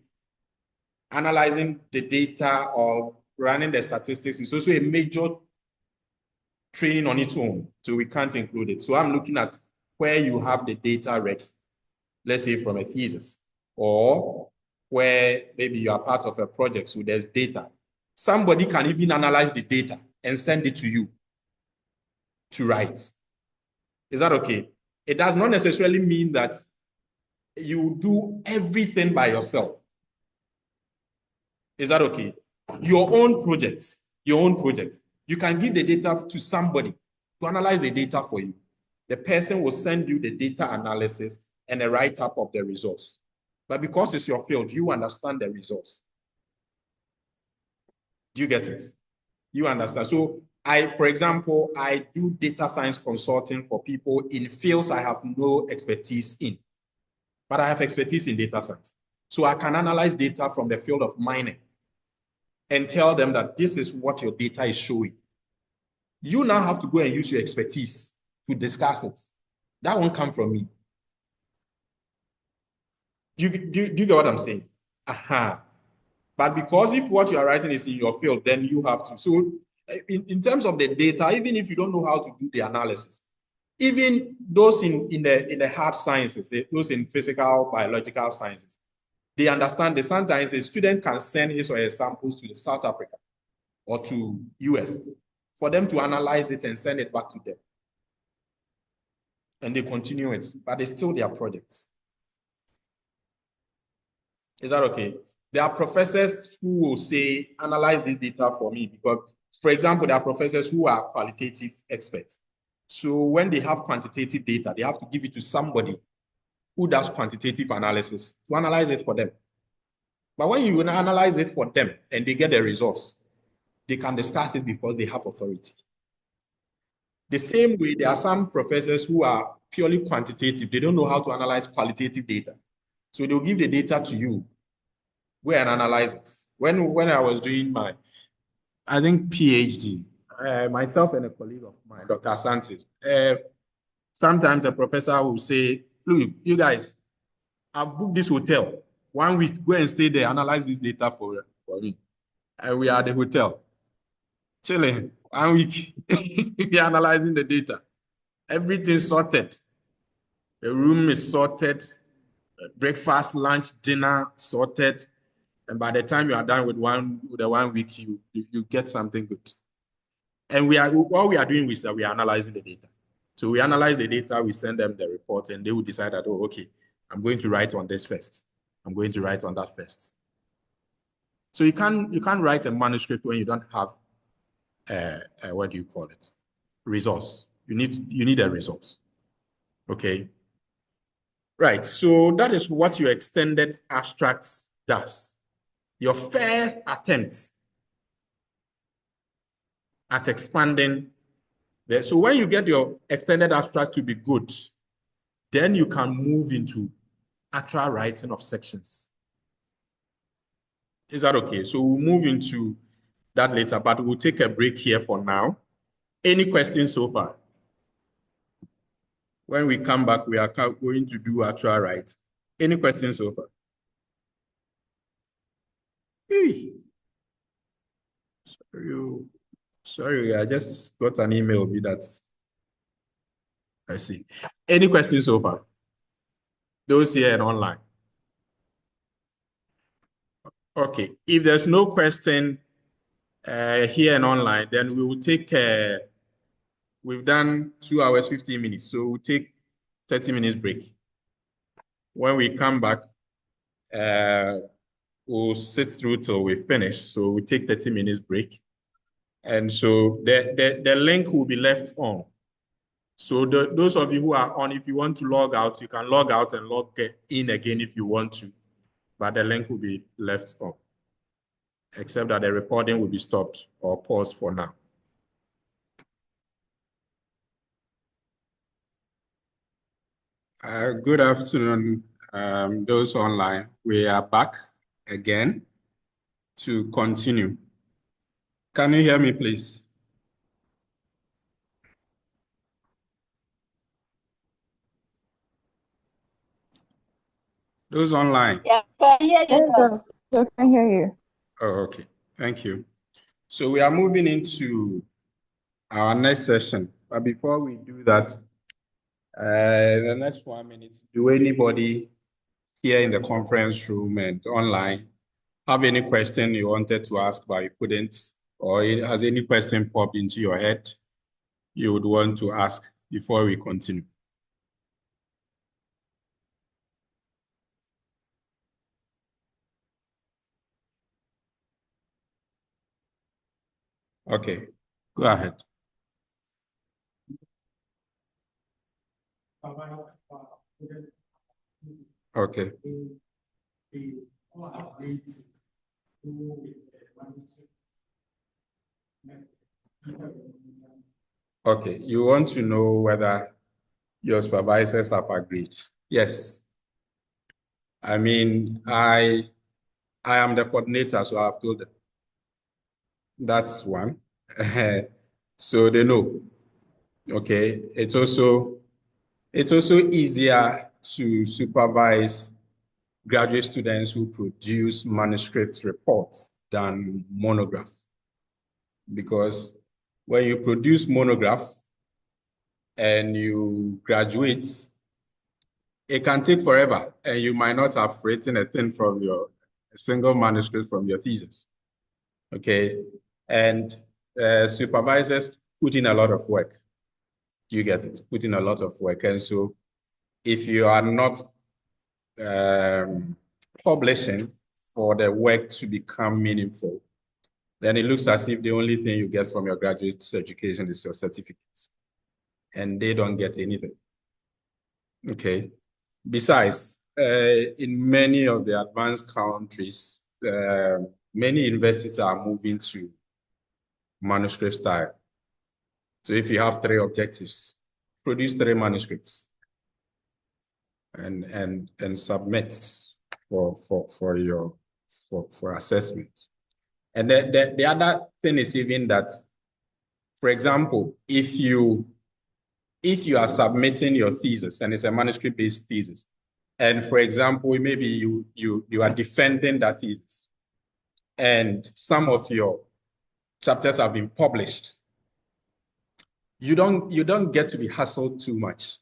analyzing the data or running the statistics is also a major training on its own, so we can't include it. So I'm looking at where you have the data ready, let's say from a thesis, or where maybe you are part of a project, so there's data. Somebody can even analyze the data and send it to you to write. Is that okay? It does not necessarily mean that you do everything by yourself. Is that okay? Your own project, you can give the data to somebody to analyze the data for you. The person will send you the data analysis and a write-up of the results. But because it's your field, you understand the results. Do you get it? You understand? So for example, I do data science consulting for people in fields I have no expertise in, but I have expertise in data science. So I can analyze data from the field of mining and tell them that this is what your data is showing. You now have to go and use your expertise to discuss it. That won't come from me. Do you get what I'm saying? Aha. But because if what you are writing is in your field, then you have to. So in terms of the data, even if you don't know how to do the analysis, even those in the hard sciences, those in physical, biological sciences, they understand that sometimes a student can send his or her samples to South Africa or to US for them to analyze it and send it back to them. And they continue it, but it's still their project. Is that okay? There are professors who will say, analyze this data for me, because, for example, there are professors who are qualitative experts. So when they have quantitative data, they have to give it to somebody who does quantitative analysis to analyze it for them. But when you analyze it for them and they get the results, they can discuss it because they have authority. The same way, there are some professors who are purely quantitative. They don't know how to analyze qualitative data. So they'll give the data to you, go and analyze it. When I was doing my, I think, PhD, myself and a colleague of mine, Dr. Asante, sometimes a professor will say, look, you guys, I've booked this hotel. 1 week, go and stay there, analyze this data for me. And we are at the hotel, chilling. 1 week, we are analyzing the data. Everything's sorted. The room is sorted. Breakfast, lunch, dinner sorted. And by the time you are done with the 1 week, you get something good. And what we are doing is that we are analyzing the data. So we analyze the data, we send them the report, and they will decide that, oh, okay, I'm going to write on this first. I'm going to write on that first. So you can't write a manuscript when you don't have what do you call it? Resource. You need a resource. Okay. Right. So that is what your extended abstracts does. Your first attempt at expanding. So when you get your extended abstract to be good, then you can move into actual writing of sections. Is that okay? So we'll move into that later, but we'll take a break here for now. Any questions so far? When we come back, we are going to do actual writing. Any questions so far? Hey. Sorry, I just got an email with that. I see. Any questions so far? Those here and online. Okay, if there's no question here and online, then we will take, we've done 2 hours, 15 minutes. So we'll take 30 minutes break. When we come back, we'll sit through till we finish. So we'll take 30 minutes break. And so the link will be left on. So those of you who are on, if you want to log out, you can log out and log in again if you want to. But the link will be left on, except that the recording will be stopped or paused for now. Good afternoon, those online. We are back again to continue. Can you hear me, please? Those online. Yeah, I can hear you now. I can hear you. Oh, okay. Thank you. So we are moving into our next session. But before we do that, the next 1 minute, do anybody here in the conference room and online have any question you wanted to ask but you couldn't, or has any question popped into your head you would want to ask before we continue? Okay, go ahead. Okay. Okay, you want to know whether your supervisors have agreed? Yes. I mean, I am the coordinator, so I've told them. That's one. So they know. Okay. It's also easier to supervise graduate students who produce manuscript reports than monograph. Because when you produce monograph and you graduate, it can take forever and you might not have written a thing from a single manuscript from your thesis. Okay. And supervisors put in a lot of work. You get it? Put in a lot of work. And so if you are not publishing for the work to become meaningful, then it looks as if the only thing you get from your graduate education is your certificates, and they don't get anything. Okay. Besides, in many of the advanced countries, many universities are moving to manuscript style. So if you have 3 objectives, produce 3 manuscripts and submit for assessment. And the other thing is even that, for example, if you are submitting your thesis and it's a manuscript-based thesis, and for example, maybe you are defending that thesis, and some of your chapters have been published, you don't get to be hassled too much.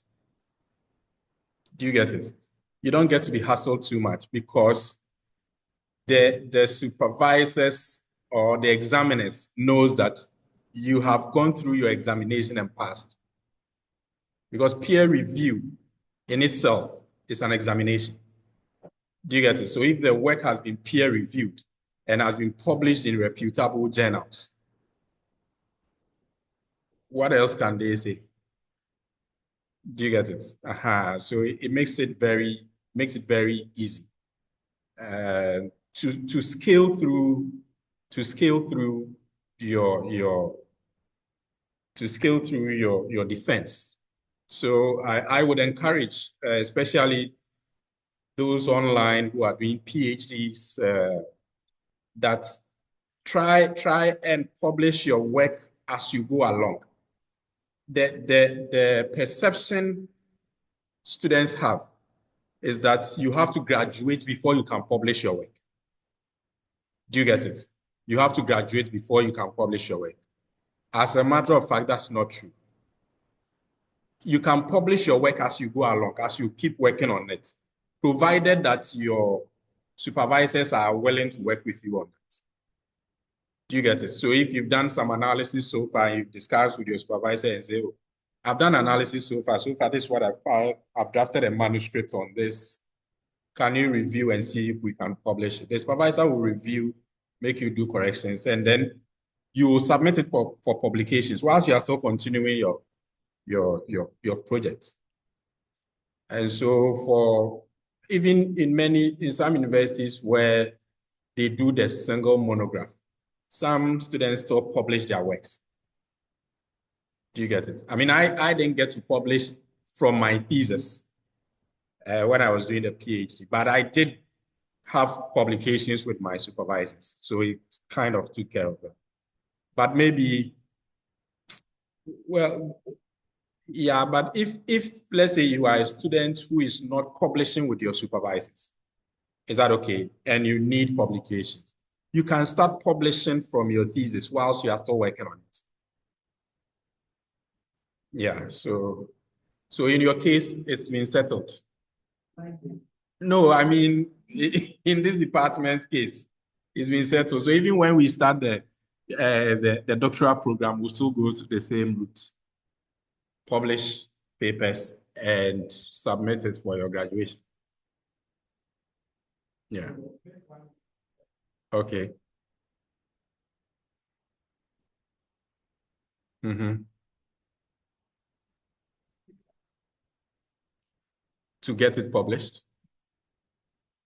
Do you get it? You don't get to be hassled too much because the supervisors or the examiners knows that you have gone through your examination and passed. Because peer review in itself is an examination. Do you get it? So if the work has been peer reviewed and has been published in reputable journals, what else can they say? Do you get it? So it makes it very easy to scale through your to scale through your defense. So I would encourage, especially those online who are doing PhDs, that try and publish your work as you go along. The perception students have is that you have to graduate before you can publish your work. Do you get it? You have to graduate before you can publish your work. As a matter of fact, that's not true. You can publish your work as you go along, as you keep working on it, provided that your supervisors are willing to work with you on that. Do you get it? So if you've done some analysis so far, you've discussed with your supervisor and say, oh, I've done analysis so far, this is what I've filed. I've drafted a manuscript on this. Can you review and see if we can publish it? The supervisor will review, make you do corrections, and then you will submit it for publications whilst you are still continuing your project. And so for even in some universities where they do the single monograph, some students still publish their works. Do you get it? I mean, I didn't get to publish from my thesis when I was doing the PhD, but I did have publications with my supervisors. So it kind of took care of them. But maybe, well, yeah, but if let's say you are a student who is not publishing with your supervisors, is that okay? And you need publications, you can start publishing from your thesis whilst you are still working on it. Yeah, so in your case, it's been settled. No, I mean, in this department's case, it's been settled. So even when we start the doctoral program, we'll still go to the same route. Publish papers and submit it for your graduation. Yeah. Okay. To get it published,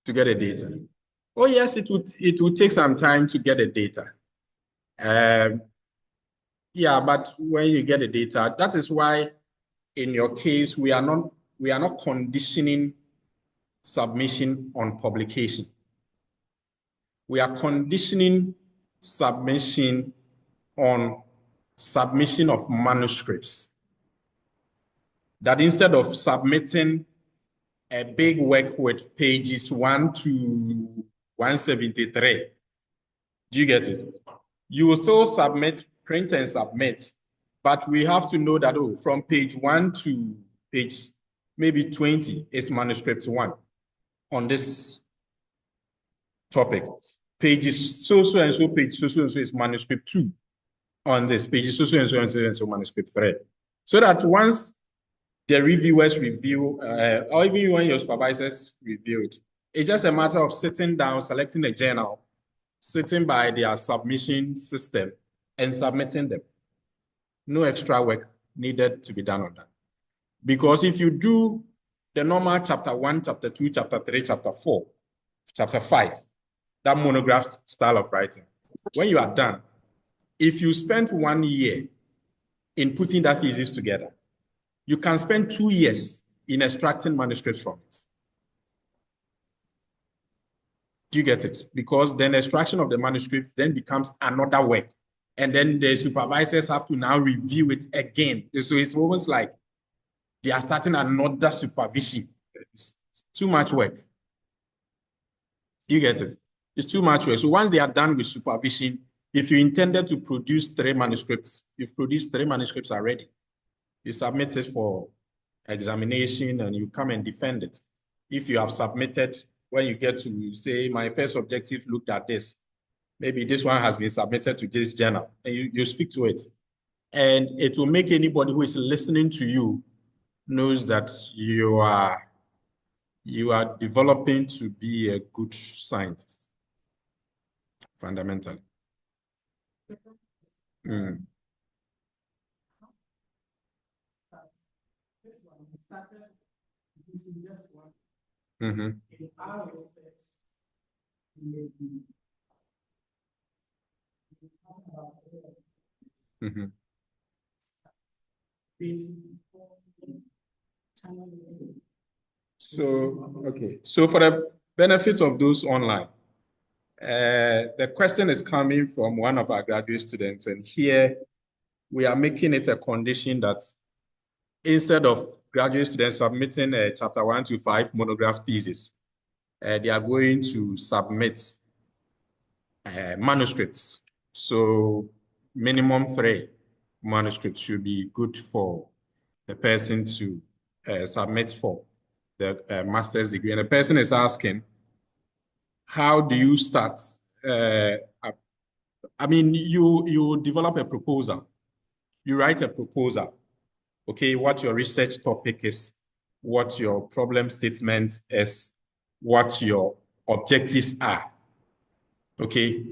to get the data. Oh yes, it would take some time to get the data. Yeah, but when you get the data, that is why in your case we are not conditioning submission on publication. We are conditioning submission on submission of manuscripts. That instead of submitting a big work with pages 1 to 173, do you get it? You will still submit, print and submit, but we have to know that, oh, from page 1 to page maybe 20 is manuscript 1 on this topic. Pages so and so, page so and so is manuscript 2 on this, page so and so manuscript 3. So that once the reviewers review, or even when your supervisors review it, it's just a matter of sitting down, selecting a journal, sitting by their submission system and submitting them. No extra work needed to be done on that. Because if you do the normal chapter 1, chapter 2, chapter 3, chapter 4, chapter 5, that monograph style of writing, when you are done, if you spend 1 year in putting that thesis together, you can spend 2 years in extracting manuscripts from it. Do you get it? Because then extraction of the manuscripts then becomes another work. And then the supervisors have to now review it again. So it's almost like they are starting another supervision. It's too much work. Do you get it? It's too much work. So once they are done with supervision, if you intended to produce 3 manuscripts, you've produced 3 manuscripts already. You submit it for examination and you come and defend it. If you have submitted, when you get to say, my first objective looked at this, maybe this one has been submitted to this journal, and you speak to it. And it will make anybody who is listening to you knows that you are developing to be a good scientist, fundamentally. So, okay. So for the benefit of those online, the question is coming from one of our graduate students, and here we are making it a condition that instead of graduate students submitting a chapter 1 to 5 monograph thesis, they are going to submit manuscripts. So minimum 3 manuscripts should be good for the person to submit for the master's degree. And the person is asking, how do you start? I mean, you develop a proposal. You write a proposal. Okay, what your research topic is, what your problem statement is, what your objectives are. Okay,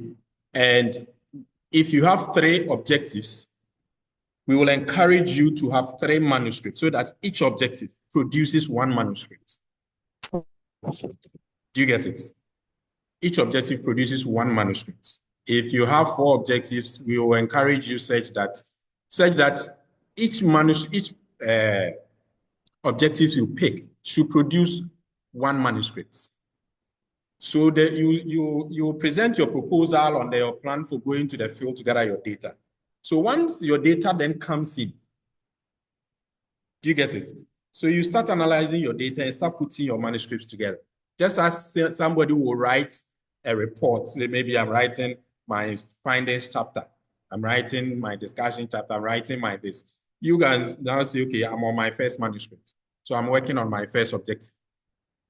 and if you have 3 objectives, we will encourage you to have 3 manuscripts so that each objective produces 1 manuscript. Do you get it? Each objective produces 1 manuscript. If you have 4 objectives, we will encourage you such that each objective you pick should produce 1 manuscript. So that you present your proposal on your plan for going to the field to gather your data. So once your data then comes in, do you get it? So you start analyzing your data and start putting your manuscripts together. Just as somebody will write a report, maybe I'm writing my findings chapter, I'm writing my discussion chapter, I'm writing my this. You guys now say, okay, I'm on my first manuscript. So I'm working on my first objective.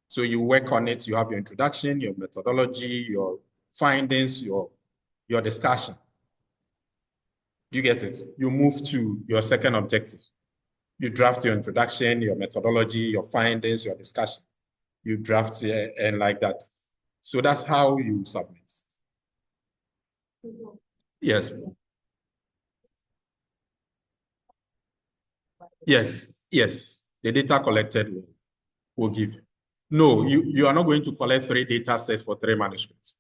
So you work on it, you have your introduction, your methodology, your findings, your discussion. Do you get it? You move to your second objective. You draft your introduction, your methodology, your findings, your discussion. You draft it and like that. So that's how you submit. Yes. Yes. The data collected will give you. No, you are not going to collect 3 data sets for 3 manuscripts.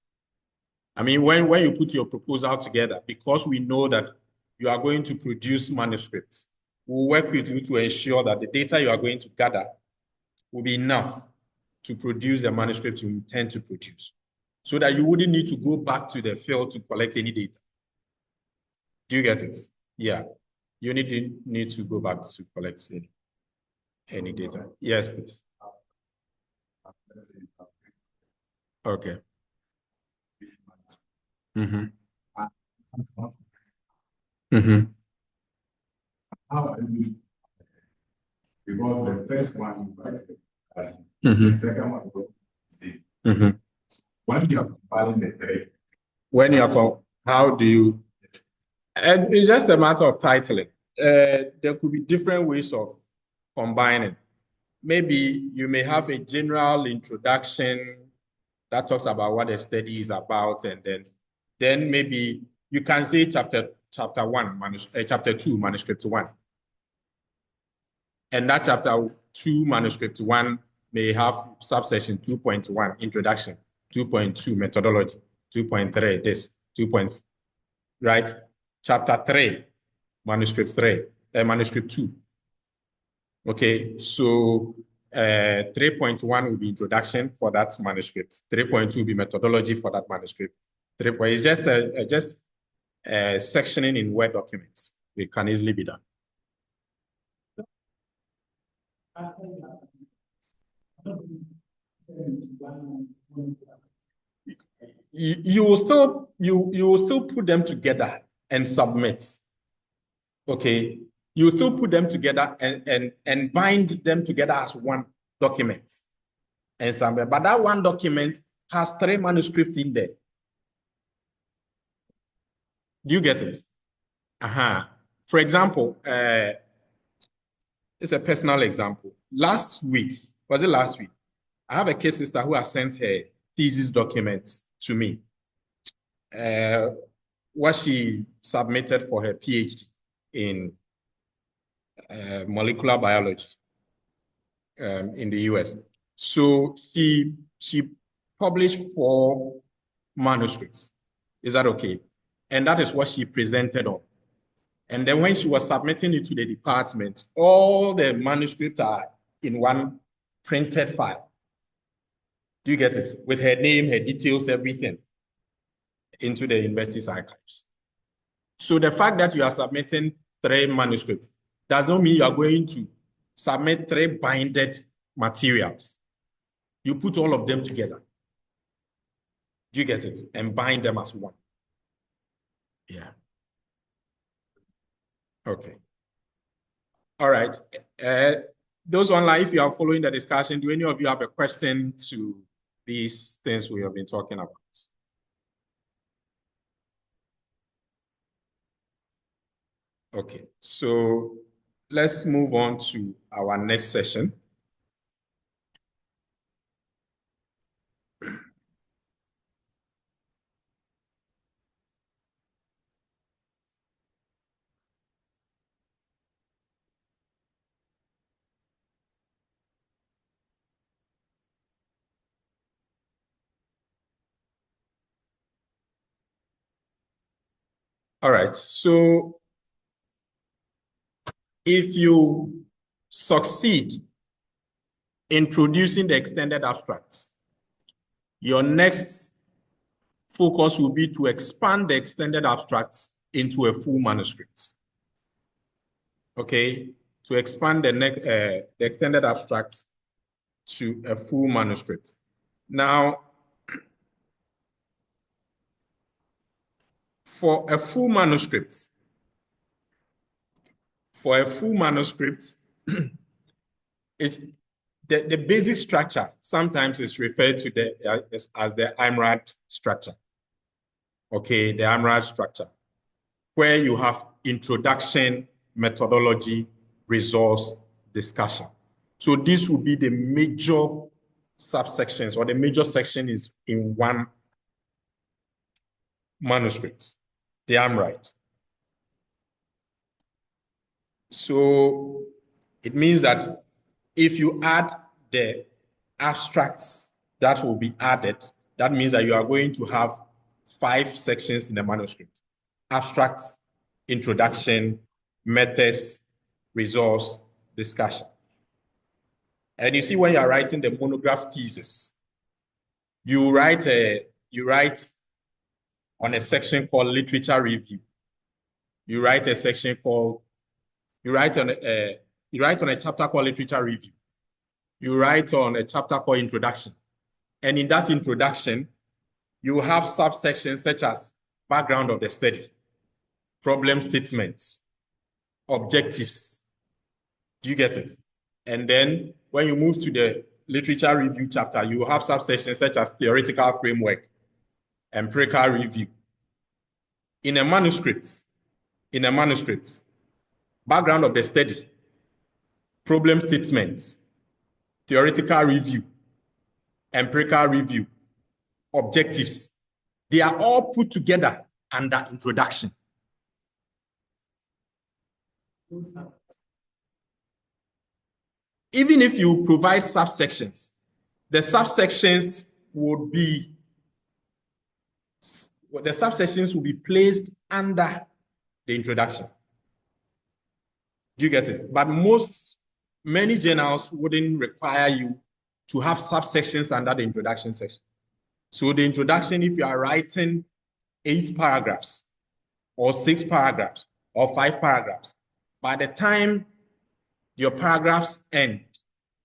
I mean, when you put your proposal together, because we know that you are going to produce manuscripts, we'll work with you to ensure that the data you are going to gather will be enough to produce the manuscript you intend to produce, so that you wouldn't need to go back to the field to collect any data. Do you get it? Yeah. You need to go back to collect any data. Yes, please. Okay. Mm-hmm. Mm-hmm. How are you? Because the first one you write, Mm-hmm. the second one you see. Mm-hmm. When you are compiling the 3, When you are how do you? And it's just a matter of titling. There could be different ways of combining. Maybe you may have a general introduction that talks about what the study is about, and then maybe you can say chapter 2, manuscript 1. And that chapter 2, manuscript 1 may have subsection 2.1, introduction, 2.2, methodology, 2.3, this, 2. Right? Chapter 3, manuscript 2. Okay, so 3.1 will be introduction for that manuscript. 3.2 will be methodology for that manuscript. 3. It's just sectioning in Word documents. It can easily be done. You will still put them together and submit. Okay, you still put them together and bind them together as 1 document and submit. But that 1 document has 3 manuscripts in there. Do you get it? For example, it's a personal example. Last week, was it last week? I have a case sister who has sent her thesis documents to me. What she submitted for her PhD in molecular biology in the US. So she published 4 manuscripts. Is that okay? And that is what she presented on. And then when she was submitting it to the department, all the manuscripts are in one printed file. Do you get it? With her name, her details, everything into the university's archives. So the fact that you are submitting 3 manuscripts does not mean you are going to submit 3 binded materials. You put all of them together. Do you get it? And bind them as one. Yeah. Okay. All right. Those online, if you are following the discussion, do any of you have a question to these things we have been talking about? Okay, so let's move on to our next session. All right, so if you succeed in producing the extended abstracts, your next focus will be to expand the extended abstracts into a full manuscript. Okay, to expand the extended abstracts to a full manuscript. Now, for a full manuscript, the basic structure sometimes is referred to as the IMRAD structure. Okay, the IMRAD structure, where you have introduction, methodology, resource, discussion. So this will be the major subsections, or the major section is in one manuscript, the IMRAD. So it means that if you add the abstracts that will be added, that means that you are going to have 5 sections in the manuscript: abstracts, introduction, methods, resource, discussion. And you see, when you are writing the monograph thesis, you write on a section called literature review. You write on a chapter called literature review. You write on a chapter called introduction. And in that introduction, you have subsections such as background of the study, problem statements, objectives. Do you get it? And then when you move to the literature review chapter, you have subsections such as theoretical framework, empirical review. In a manuscript, background of the study, problem statements, theoretical review, empirical review, objectives, they are all put together under introduction. Even if you provide subsections, the subsections will be placed under the introduction. Do you get it? But many journals wouldn't require you to have subsections under the introduction section. So the introduction, if you are writing 8 paragraphs or 6 paragraphs or 5 paragraphs, by the time your paragraphs end,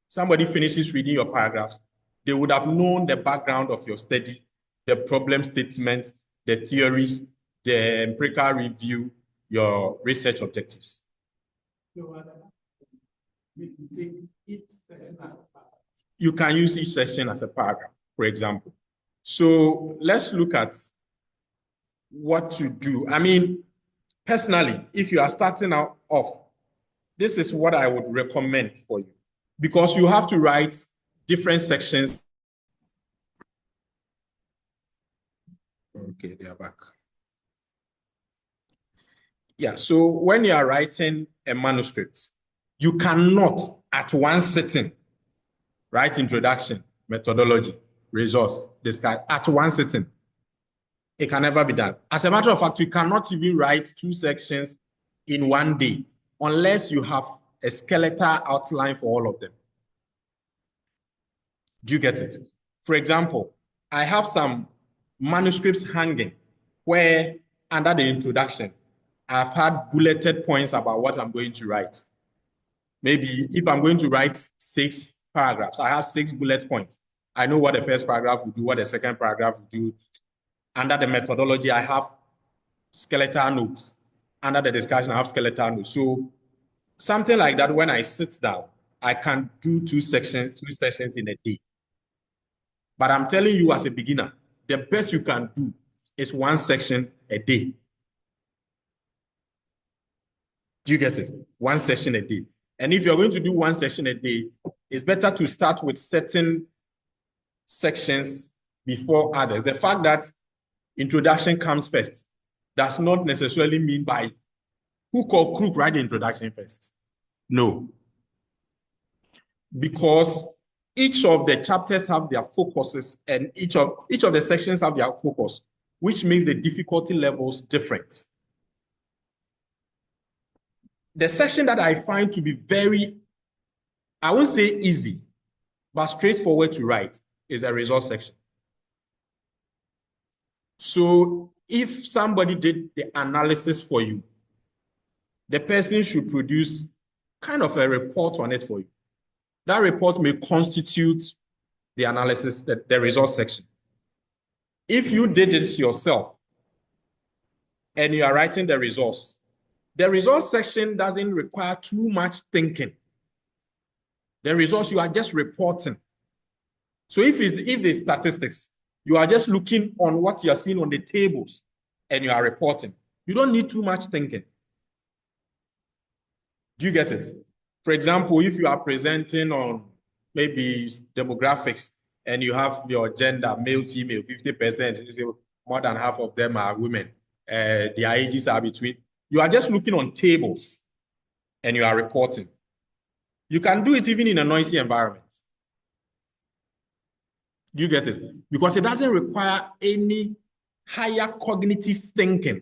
somebody finishes reading your paragraphs, they would have known the background of your study, the problem statement, the theories, the empirical review, your research objectives. You can use each section as a paragraph, for example. So let's look at what to do. I mean, personally, if you are starting out off, this is what I would recommend for you, because you have to write different sections. Okay, they are back. Yeah, so when you are writing a manuscript, you cannot at one sitting write introduction, methodology, resource, discussion at one sitting. It can never be done. As a matter of fact, you cannot even write 2 sections in one day, unless you have a skeletal outline for all of them. Do you get it? For example, I have some manuscripts hanging where under the introduction, I've had bulleted points about what I'm going to write. Maybe if I'm going to write 6 paragraphs, I have 6 bullet points. I know what the first paragraph will do, what the second paragraph will do. Under the methodology, I have skeletal notes. Under the discussion, I have skeletal notes. So something like that, when I sit down, I can do 2 sessions in a day. But I'm telling you as a beginner, the best you can do is 1 section a day. Do you get it? 1 session a day. And if you're going to do 1 session a day, it's better to start with certain sections before others. The fact that introduction comes first does not necessarily mean by hook or crook write the introduction first. No. Because each of the chapters have their focuses and each of the sections have their focus, which makes the difficulty levels different. The section that I find to be very, I won't say easy, but straightforward to write is a resource section. So if somebody did the analysis for you, the person should produce kind of a report on it for you. That report may constitute the analysis, the resource section. If you did it yourself and you are writing the resource section doesn't require too much thinking. The resource, you are just reporting. So if it's statistics, you are just looking on what you are seeing on the tables and you are reporting. You don't need too much thinking. Do you get it? For example, if you are presenting on maybe demographics and you have your gender, male, female, 50%, you say more than half of them are women. Their ages are between. You are just looking on tables and you are reporting. You can do it even in a noisy environment. Do you get it? Because it doesn't require any higher cognitive thinking.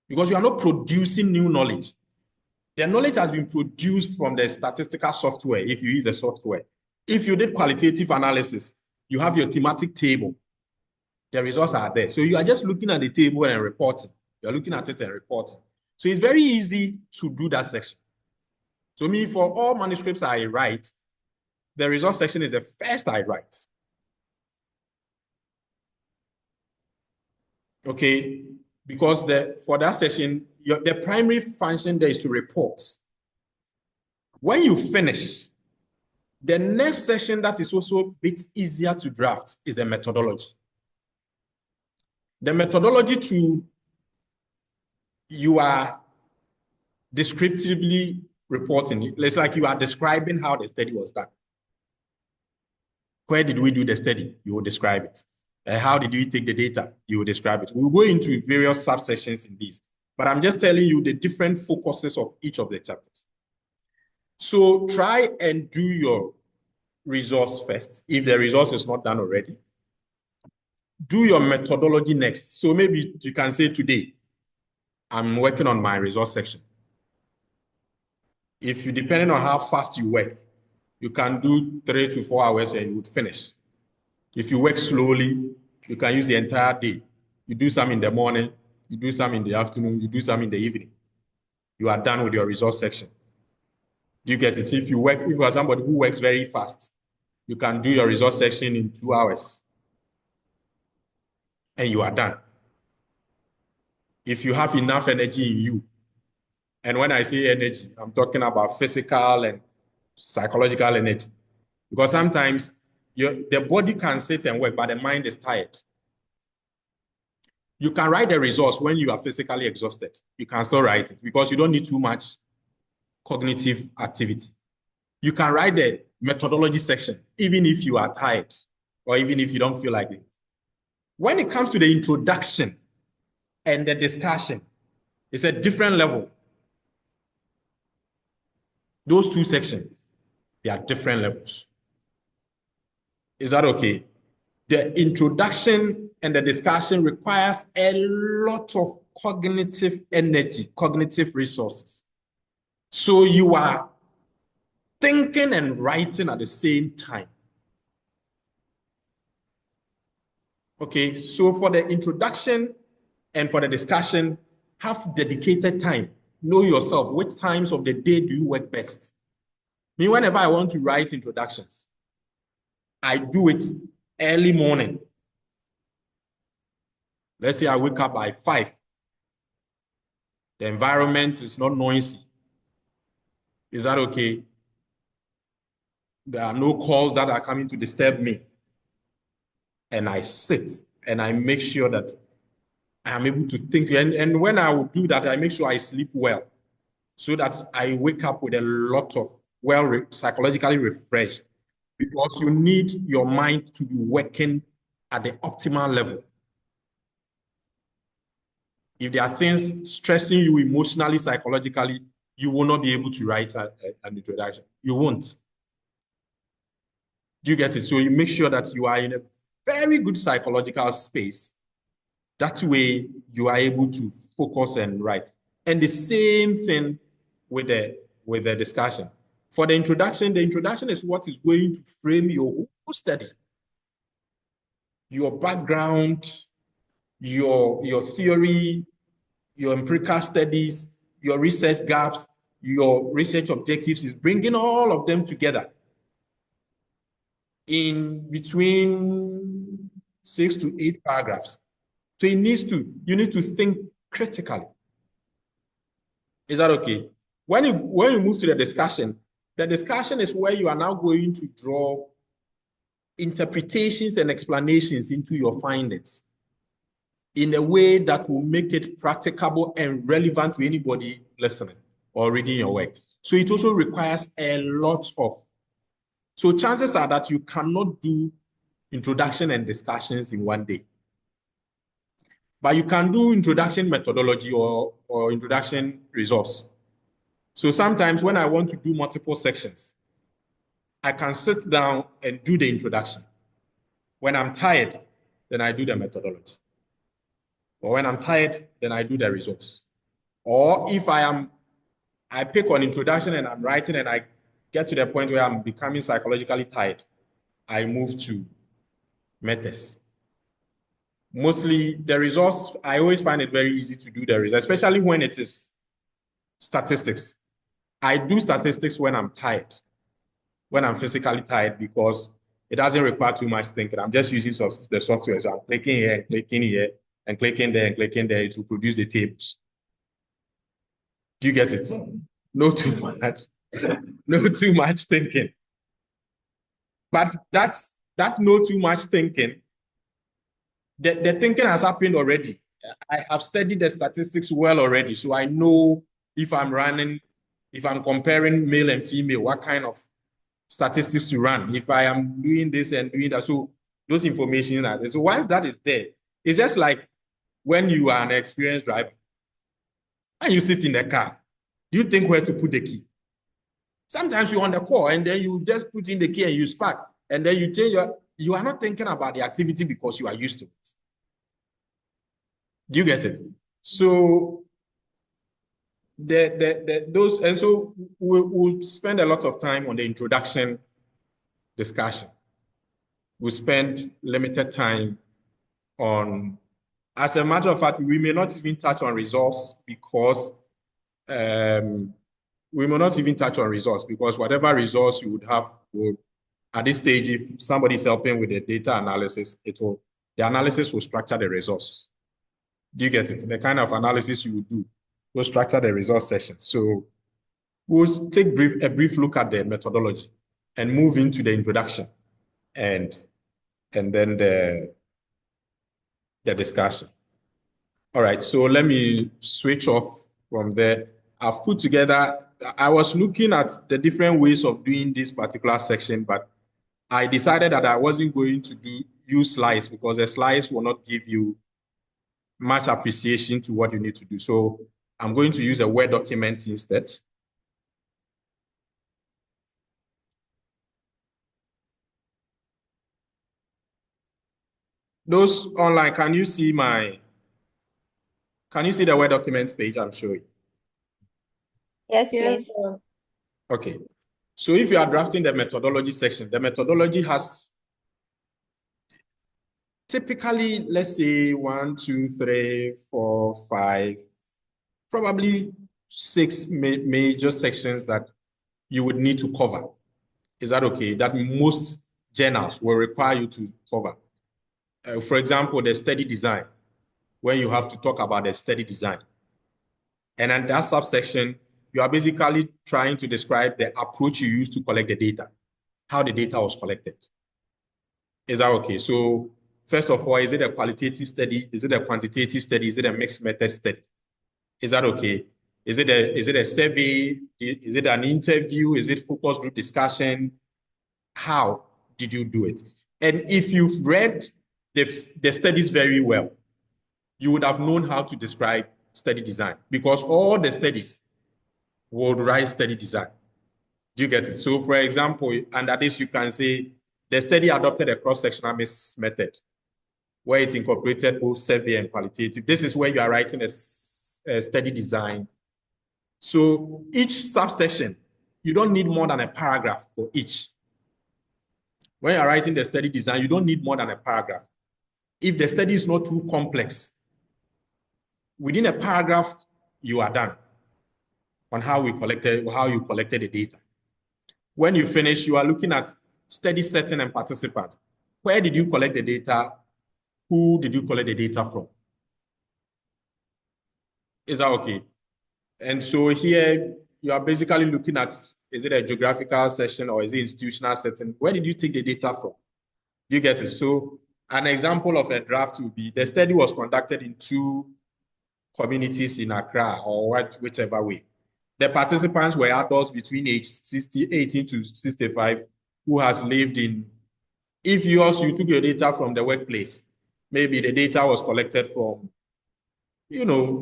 Because you are not producing new knowledge. The knowledge has been produced from the statistical software, if you use the software. If you did qualitative analysis, you have your thematic table. The results are there. So you are just looking at the table and reporting. You're looking at it and reporting. So it's very easy to do that section. So me, for all manuscripts I write, the resource section is the first I write. Okay, because for that section, the primary function there is to report. When you finish, the next section that is also a bit easier to draft is the methodology. The methodology you are descriptively reporting. It's like you are describing how the study was done. Where did we do the study? You will describe it. How did you take the data? You will describe it. We'll go into various subsections in these, but I'm just telling you the different focuses of each of the chapters. So try and do your resource first, if the resource is not done already. Do your methodology next. So maybe you can say today, I'm working on my resource section. If you, depending on how fast you work, you can do 3 to 4 hours and you would finish. If you work slowly, you can use the entire day. You do some in the morning, you do some in the afternoon, you do some in the evening. You are done with your resource section. Do you get it? If you are somebody who works very fast, you can do your resource section in 2 hours and you are done. If you have enough energy in you, and when I say energy, I'm talking about physical and psychological energy, because sometimes the body can sit and work, but the mind is tired. You can write the results when you are physically exhausted. You can still write it because you don't need too much cognitive activity. You can write the methodology section, even if you are tired or even if you don't feel like it. When it comes to the introduction and the discussion, it's a different level. Those 2 sections, they are different levels. Is that okay? The introduction and the discussion requires a lot of cognitive energy, cognitive resources. So you are thinking and writing at the same time. Okay, so for the introduction and for the discussion, have dedicated time. Know yourself. Which times of the day do you work best? Me, whenever I want to write introductions, I do it early morning. Let's say I wake up by 5. The environment is not noisy. Is that okay? There are no calls that are coming to disturb me. And I sit and I make sure that I am able to think. And when I will do that, I make sure I sleep well so that I wake up with a lot of psychologically refreshed, because you need your mind to be working at the optimal level. If there are things stressing you emotionally, psychologically, you will not be able to write an introduction. You won't. Do you get it? So you make sure that you are in a very good psychological space. That way you are able to focus and write. And the same thing with the discussion. For the introduction is what is going to frame your whole study. Your background, your theory, your empirical studies, your research gaps, your research objectives, is bringing all of them together in between 6 to 8 paragraphs. So you need to think critically. Is that okay? When you move to the discussion is where you are now going to draw interpretations and explanations into your findings in a way that will make it practicable and relevant to anybody listening or reading your work. So it also requires a lot of, so chances are that you cannot do introduction and discussions in one day. But you can do introduction methodology or introduction resource. So sometimes when I want to do multiple sections, I can sit down and do the introduction. When I'm tired, then I do the methodology. Or when I'm tired, then I do the resource. Or if I pick on introduction and I'm writing and I get to the point where I'm becoming psychologically tired, I move to methods. Mostly the resource, I always find it very easy to do the resource, especially when it is statistics. I do statistics when I'm tired, when I'm physically tired, because it doesn't require too much thinking. I'm just using the software. So I'm clicking here and clicking here and clicking there and clicking there to produce the tables. Do you get it? No too much, no too much thinking. But that no too much thinking, the thinking has happened already. I have studied the statistics well already. So I know if I'm comparing male and female, what kind of statistics to run, if I am doing this and doing that. So those information are there. So once that is there, it's just like when you are an experienced driver and you sit in the car, you think where to put the key. Sometimes you're on the call and then you just put in the key and you spark, and then you change you are not thinking about the activity because you are used to it. Do you get it? So those, and so we'll spend a lot of time on the introduction discussion. We'll spend limited time on, as a matter of fact, we may not even touch on resource because whatever resource you would have will, at this stage, if somebody is helping with the data analysis, the analysis will structure the resource. Do you get it? The kind of analysis you would do will structure the resource session. So we'll take a brief look at the methodology and move into the introduction and then the discussion. All right, so let me switch off from there. I've put together, I was looking at the different ways of doing this particular section, but I decided that I wasn't going to use slides because the slides will not give you much appreciation to what you need to do. So I'm going to use a Word document instead. Those online, can you see my Can you see the Word documents page I'm showing? Yes, Yes, please. sir. Okay. So if you are drafting the methodology section, the methodology has typically, let's say 1, 2, 3, 4, 5, probably 6 major sections that you would need to cover. Is that okay? That most journals will require you to cover. For example, the study design, when you have to talk about the study design. And in that subsection, you are basically trying to describe the approach you use to collect the data, how the data was collected. Is that okay? So first of all, is it a qualitative study? Is it a quantitative study? Is it a mixed method study? Is that okay? Is it a survey? Is it an interview? Is it focus group discussion? How did you do it? And if you've read the studies very well, you would have known how to describe study design, because all the studies would write study design. Do you get it? So for example, under this, you can say the study adopted a cross-sectional method where it incorporated both survey and qualitative. This is where you are writing a study design. So each subsection, you don't need more than a paragraph for each. When you're writing the study design, you don't need more than a paragraph. If the study is not too complex, within a paragraph, you are done on how you collected the data. When you finish, you are looking at study setting and participants. Where did you collect the data? Who did you collect the data from? Is that okay? And so here, you are basically looking at, is it a geographical session or is it institutional setting? Where did you take the data from? You get it? So an example of a draft would be, the study was conducted in 2 communities in Accra, or whichever way. The participants were adults between age 18 to 65 who has lived in, if you took your data from the workplace, maybe the data was collected from,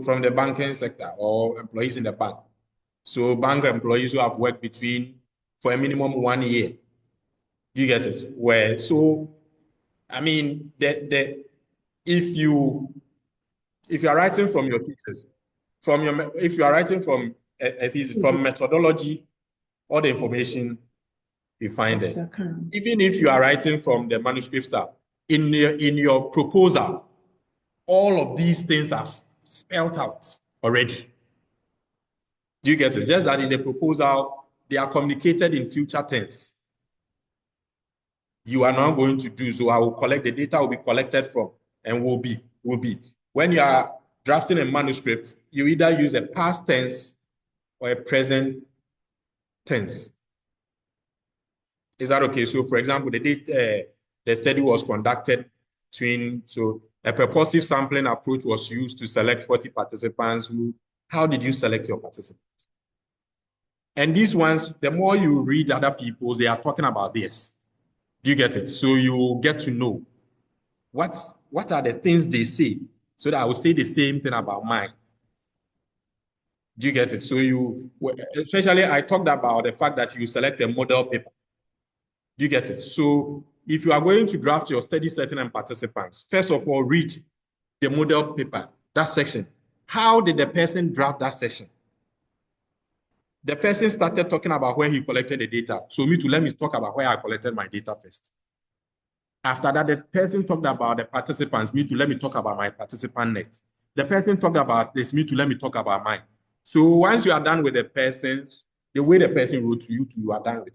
from the banking sector or employees in the bank. So bank employees who have worked for a minimum 1 year. You get it? So, I mean, if you are writing from your thesis, if you are writing from a thesis, from methodology, all the information you find there. Even if you are writing from the manuscript style, in your proposal, all of these things are spelled out already. Do you get it? Just that in the proposal, they are communicated in future tense. You are now going to do, so I will collect, the data will be collected from, and will be. When you are drafting a manuscript, you either use a past tense or a present tense. Is that okay? So for example, the study was conducted so a purposive sampling approach was used to select 40 participants. How did you select your participants? And these ones, the more you read other people's, they are talking about this. Do you get it? So you get to know what are the things they say, so that I will say the same thing about mine. Do you get it? So especially I talked about the fact that you select a model paper. Do you get it? So if you are going to draft your study setting and participants, first of all, read the model paper, that section. How did the person draft that section? The person started talking about where he collected the data. So let me talk about where I collected my data first. After that, the person talked about the participants. Let me talk about my participant next. The person talked about this. Let me talk about mine. So once you are done with the person, the way the person wrote to you, you are done with it.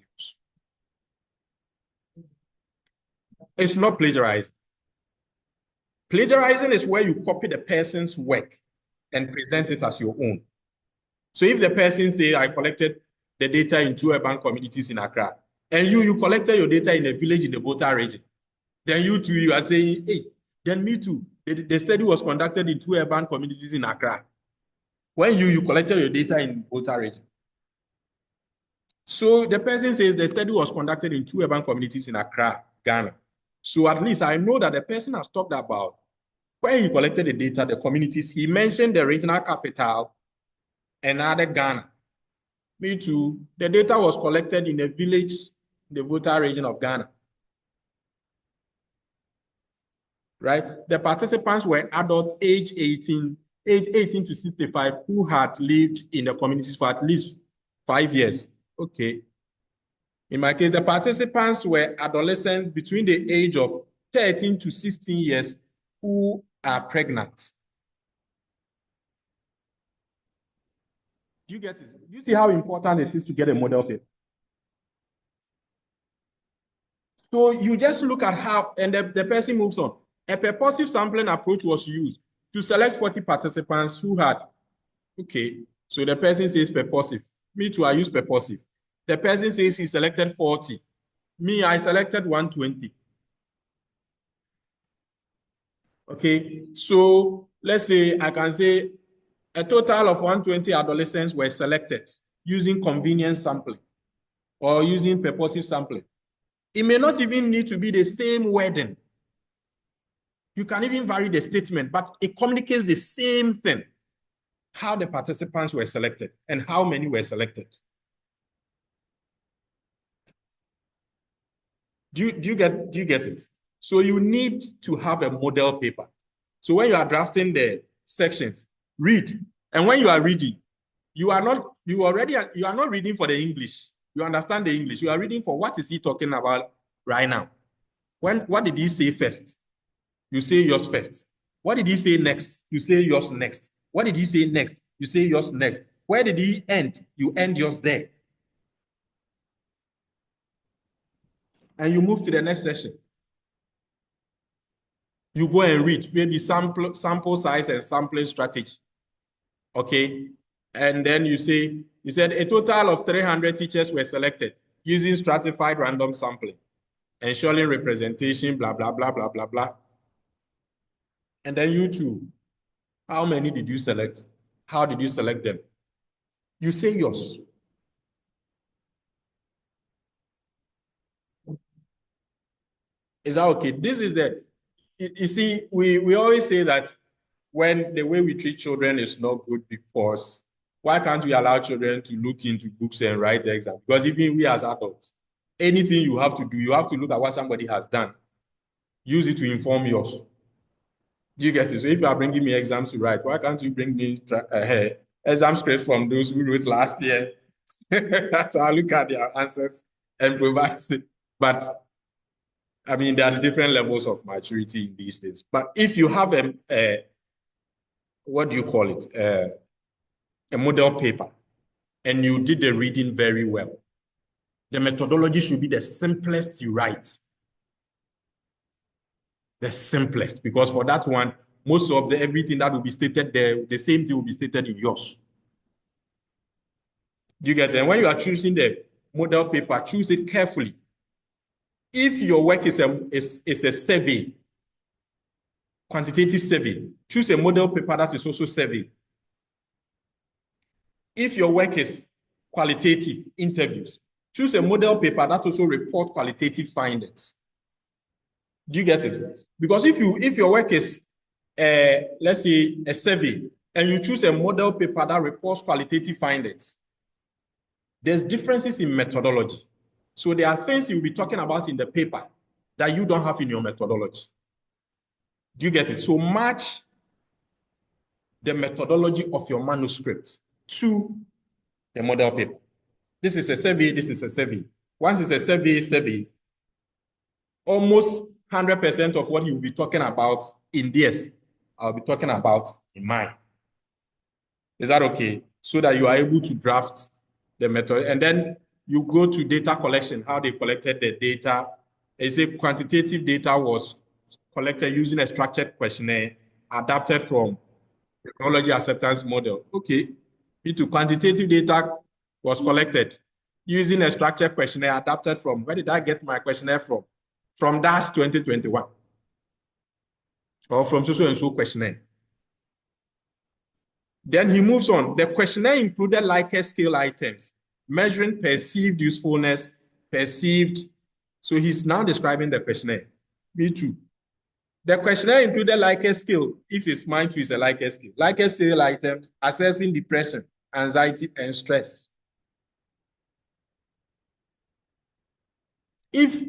It's not plagiarizing. Plagiarizing is where you copy the person's work and present it as your own. So if the person say, I collected the data in 2 urban communities in Accra, and you collected your data in a village in the Volta region, then you are saying, hey, then me too. The study was conducted in 2 urban communities in Accra. When you collected your data in Volta region. So the person says the study was conducted in 2 urban communities in Accra, Ghana. So at least I know that the person has talked about where he collected the data, the communities. He mentioned the regional capital and added Ghana. Me too. The data was collected in a village in the Volta region of Ghana. Right? The participants were adults aged 18 age 18 to 65 who had lived in the communities for at least 5 years. Okay. In my case, the participants were adolescents between the age of 13 to 16 years who are pregnant. Do you get it? Do you see how important it is to get a model paper? So you just look at how, and the person moves on. A purposive sampling approach was used to select 40 participants who had, okay, so the person says purposive. Me too, I use purposive. The person says he selected 40. Me, I selected 120. Okay, so let's say I can say a total of 120 adolescents were selected using convenience sampling or using purposive sampling. It may not even need to be the same wording. You can even vary the statement, but it communicates the same thing. How the participants were selected and how many were selected. Do you get it? So you need to have a model paper. So when you are drafting the sections, read. And when you are reading, you are not reading for the English. You understand the English. You are reading for what is he talking about right now. What did he say first? You say yours first. What did he say next? You say yours next. What did he say next? You say yours next. Where did he end? You end yours there. And you move to the next section. You go and read maybe sample size and sampling strategy. Okay. And then you said a total of 300 teachers were selected using stratified random sampling, ensuring representation, blah, blah, blah, blah, blah, blah. And then you too, how many did you select? How did you select them? You say yours. Is that okay? This is you see, we always say that when the way we treat children is not good, because why can't we allow children to look into books and write exams? Because even we as adults, anything you have to do, you have to look at what somebody has done. Use it to inform yours. Do you get it? So if you are bringing me exams to write, why can't you bring me exam scripts from those who wrote last year? So I'll look at their answers and provide it. But I mean, there are different levels of maturity in these days. But if you have what do you call it? A model paper, and you did the reading very well, the methodology should be the simplest you write. The simplest, because for that one, most of everything that will be stated there, the same thing will be stated in yours. Do you get it? And when you are choosing the model paper, choose it carefully. If your work is a survey, quantitative survey, choose a model paper that is also survey. If your work is qualitative interviews, choose a model paper that also reports qualitative findings. Do you get it? Because if your work is, let's say, a survey, and you choose a model paper that reports qualitative findings, there's differences in methodology. So there are things you'll be talking about in the paper that you don't have in your methodology. Do you get it? So match the methodology of your manuscript to the model paper. This is a survey, this is a survey. Once it's a survey, almost 100% of what you'll be talking about in this, I'll be talking about in mine. Is that okay? So that you are able to draft the method. And then you go to data collection, how they collected the data. They say quantitative data was collected using a structured questionnaire adapted from technology acceptance model. Okay. B2, quantitative data was collected using a structured questionnaire adapted from, where did I get my questionnaire from? From DAS 2021. Or from so and so questionnaire. Then he moves on. The questionnaire included Likert scale items, measuring perceived usefulness, perceived. So he's now describing the questionnaire. Me too. The questionnaire included Likert scale, if it's mine too, is a Likert scale. Likert scale items, assessing depression, anxiety, and stress. If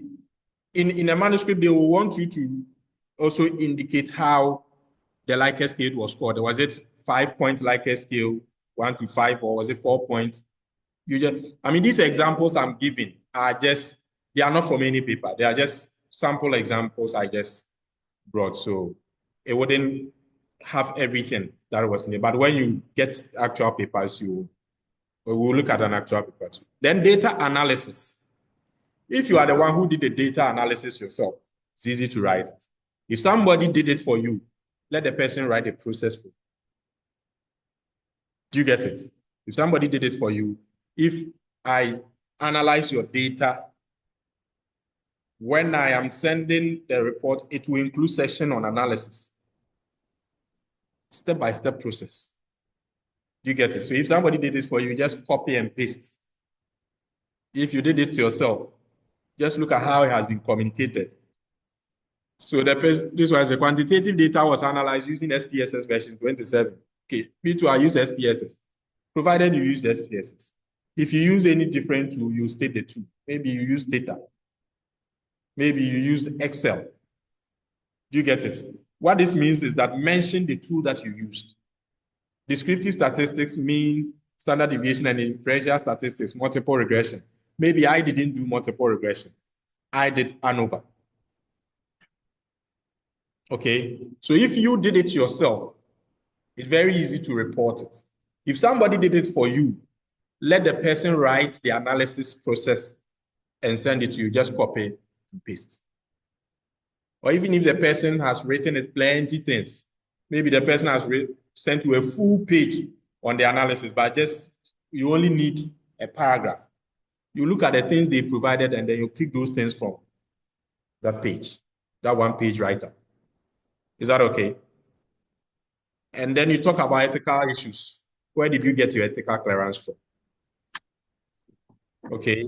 in a manuscript, they will want you to also indicate how the Likert scale was scored. Was it 5-point Likert scale, 1 to 5, or was it 4 points? You just, I mean, these examples I'm giving are just, they are not from any paper. They are just sample examples I just brought. So it wouldn't have everything that was in it. But when you get actual papers, we'll look at an actual paper too. Then data analysis. If you are the one who did the data analysis yourself, it's easy to write it. If somebody did it for you, let the person write the process for you. Do you get it? If somebody did it for you, if I analyze your data, when I am sending the report, it will include section on analysis. Step-by-step process. Do you get it? So if somebody did this for you, just copy and paste. If you did it yourself, just look at how it has been communicated. So this was the quantitative data was analyzed using SPSS version 27. Okay, me too, I use SPSS, provided you use SPSS. If you use any different tool, you state the tool. Maybe you use data. Maybe you use Excel. Do you get it? What this means is that mention the tool that you used. Descriptive statistics mean standard deviation and inferential statistics, multiple regression. Maybe I didn't do multiple regression. I did ANOVA. Okay, so if you did it yourself, it's very easy to report it. If somebody did it for you, let the person write the analysis process and send it to you. Just copy and paste. Or even if the person has written it plenty things, maybe the person has sent you a full page on the analysis, but just you only need a paragraph. You look at the things they provided and then you pick those things from that page, that one page writer. Is that okay? And then you talk about ethical issues. Where did you get your ethical clearance from? Okay,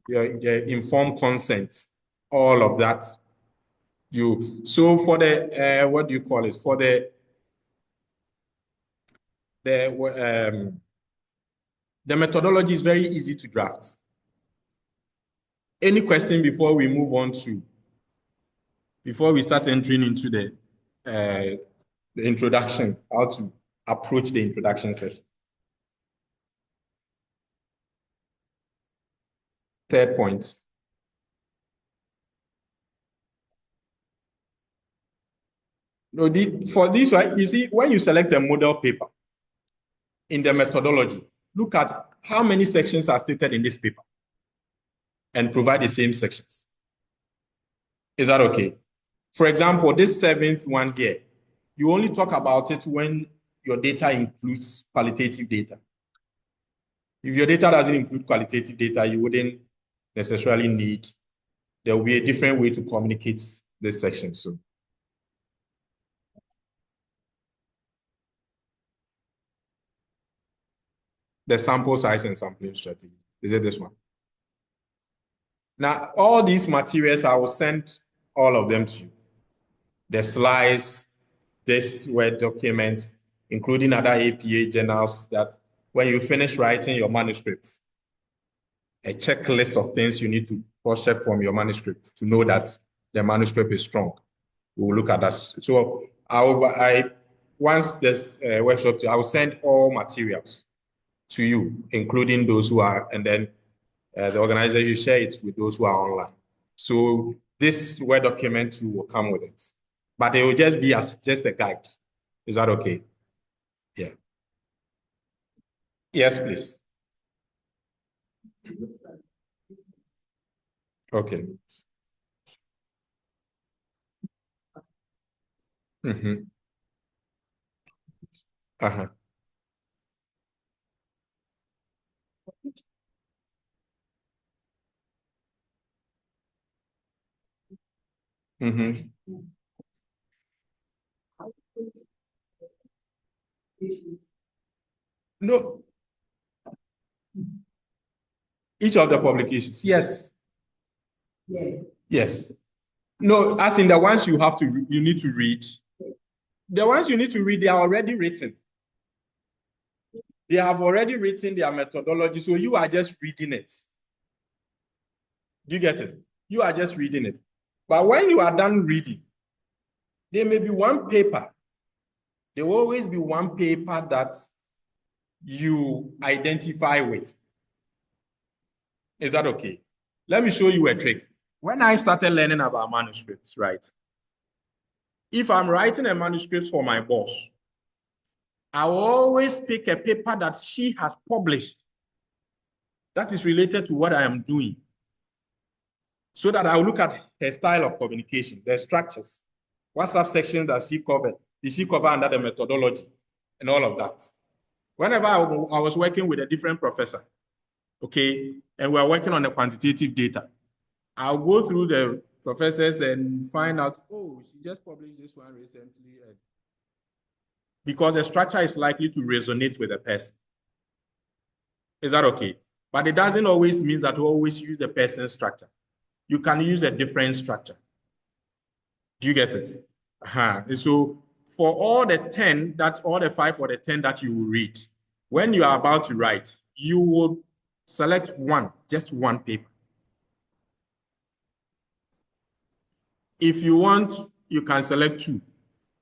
your informed consent, all of that. So for the what do you call it? For the methodology is very easy to draft. Any question before we move on to, before we start entering into the introduction, how to approach the introduction session? Third point. No, for this one, you see, when you select a model paper in the methodology, look at how many sections are stated in this paper and provide the same sections. Is that okay? For example, this 7th one here, you only talk about it when your data includes qualitative data. If your data doesn't include qualitative data, you wouldn't necessarily need, there will be a different way to communicate this section. So the sample size and sampling strategy. Is it this one? Now, all these materials, I will send all of them to you. The slides, this Word document, including other APA journals, that when you finish writing your manuscript, a checklist of things you need to cross-check from your manuscript to know that the manuscript is strong. We'll look at that. So once this workshop, I will send all materials to you, including those who are, and then the organizer, you share it with those who are online. So this Word document too will come with it, but it will just be as just a guide. Is that okay? Yeah. Yes, please. Okay. Mm-hmm. Uh-huh. Mm-hmm. No. Each of the publications, yes. Yes. Yes. No, as in the ones you need to read. The ones you need to read, they are already written. They have already written their methodology, so you are just reading it. Do you get it? You are just reading it. But when you are done reading, there may be one paper there will always be one paper that you identify with. Is that okay? Let me show you a trick. When I started learning about manuscripts, right? If I'm writing a manuscript for my boss, I will always pick a paper that she has published that is related to what I am doing, so that I will look at her style of communication, the structures, what subsection does she cover? Did she cover under the methodology and all of that? Whenever I was working with a different professor, okay, and we're working on the quantitative data, I'll go through the professors and find out, oh, she just published this one recently. Because the structure is likely to resonate with the person. Is that okay? But it doesn't always mean that you always use the person's structure. You can use a different structure. Do you get it? And so for all the 10, all the 5 or the 10 that you will read, when you are about to write, you will select one, just one paper. If you want, you can select 2,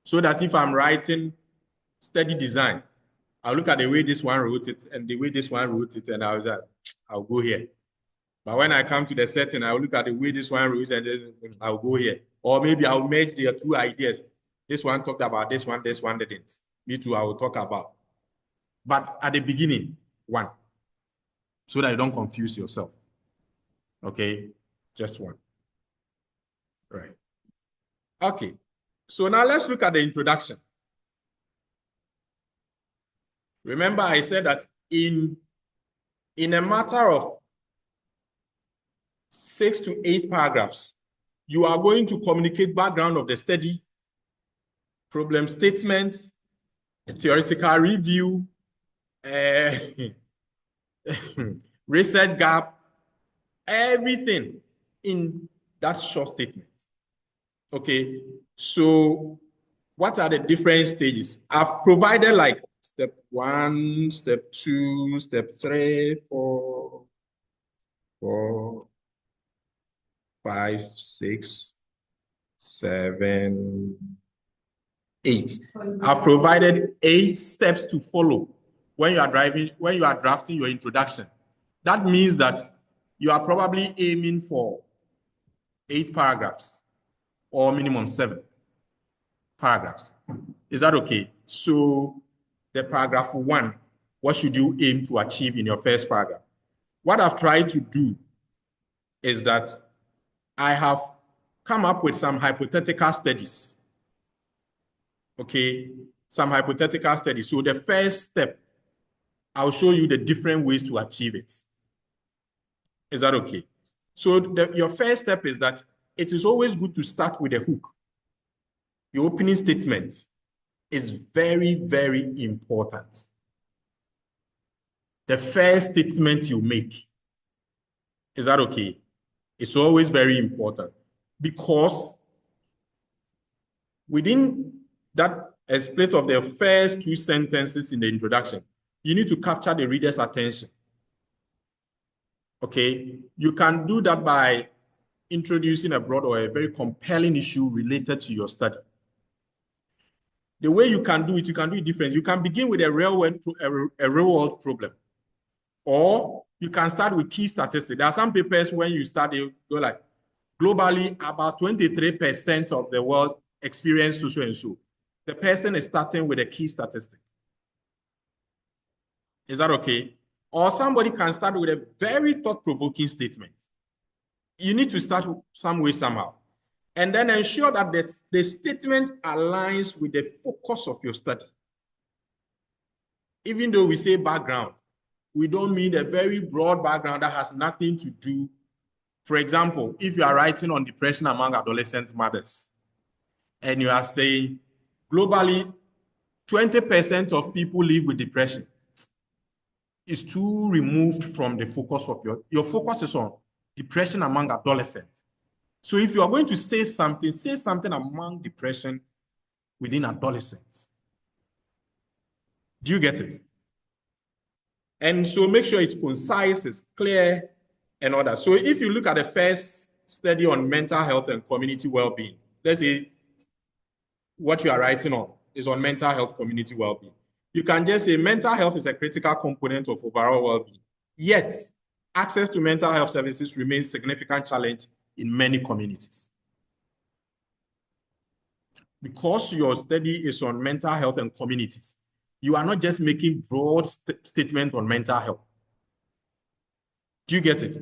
so that if I'm writing study design, I'll look at the way this one wrote it and the way this one wrote it, and I'll go here. But when I come to the setting, I'll look at the way this one wrote it and I'll go here. Or maybe I'll merge their 2 ideas. This one talked about this one didn't. Me too, I will talk about. But at the beginning, 1, so that you don't confuse yourself. Okay, just 1. Right. Okay, so now let's look at the introduction. Remember, I said that in a matter of 6 to 8 paragraphs, you are going to communicate background of the study, problem statements, a theoretical review, research gap, everything in that short statement. Okay, so what are the different stages? I've provided like step 1, step 2, step 3, 4, 5, 6, 7, 8. I've provided 8 steps to follow when you are drafting your introduction. That means that you are probably aiming for 8 paragraphs or minimum 7 paragraphs. Is that okay? So the paragraph 1, what should you aim to achieve in your first paragraph? What I've tried to do is that I have come up with some hypothetical studies. Okay, some hypothetical studies. So the first step, I'll show you the different ways to achieve it. Is that okay? So your first step is that it is always good to start with a hook. Your opening statement is very, very important. The first statement you make, is that okay? It's always very important, because within that split of the first 2 sentences in the introduction, you need to capture the reader's attention. Okay, you can do that by introducing a broad or a very compelling issue related to your study. The way you can do it different. You can begin with a real-world problem, or you can start with key statistics. There are some papers when you start, they go like, globally, about 23% of the world experience so and so. The person is starting with a key statistic. Is that okay? Or somebody can start with a very thought-provoking statement. You need to start some way, somehow. And then ensure that the statement aligns with the focus of your study. Even though we say background, we don't mean a very broad background that has nothing to do. For example, if you are writing on depression among adolescent mothers, and you are saying, globally, 20% of people live with depression, it's too removed from the focus of your focus is on depression among adolescents. So if you are going to say something among depression within adolescents. Do you get it? And so make sure it's concise, it's clear, and all that. So if you look at the first study on mental health and community well-being, let's say what you are writing on, is on mental health community well-being. You can just say mental health is a critical component of overall well-being, yet access to mental health services remains a significant challenge in many communities. Because your study is on mental health and communities, you are not just making broad statements on mental health. Do you get it?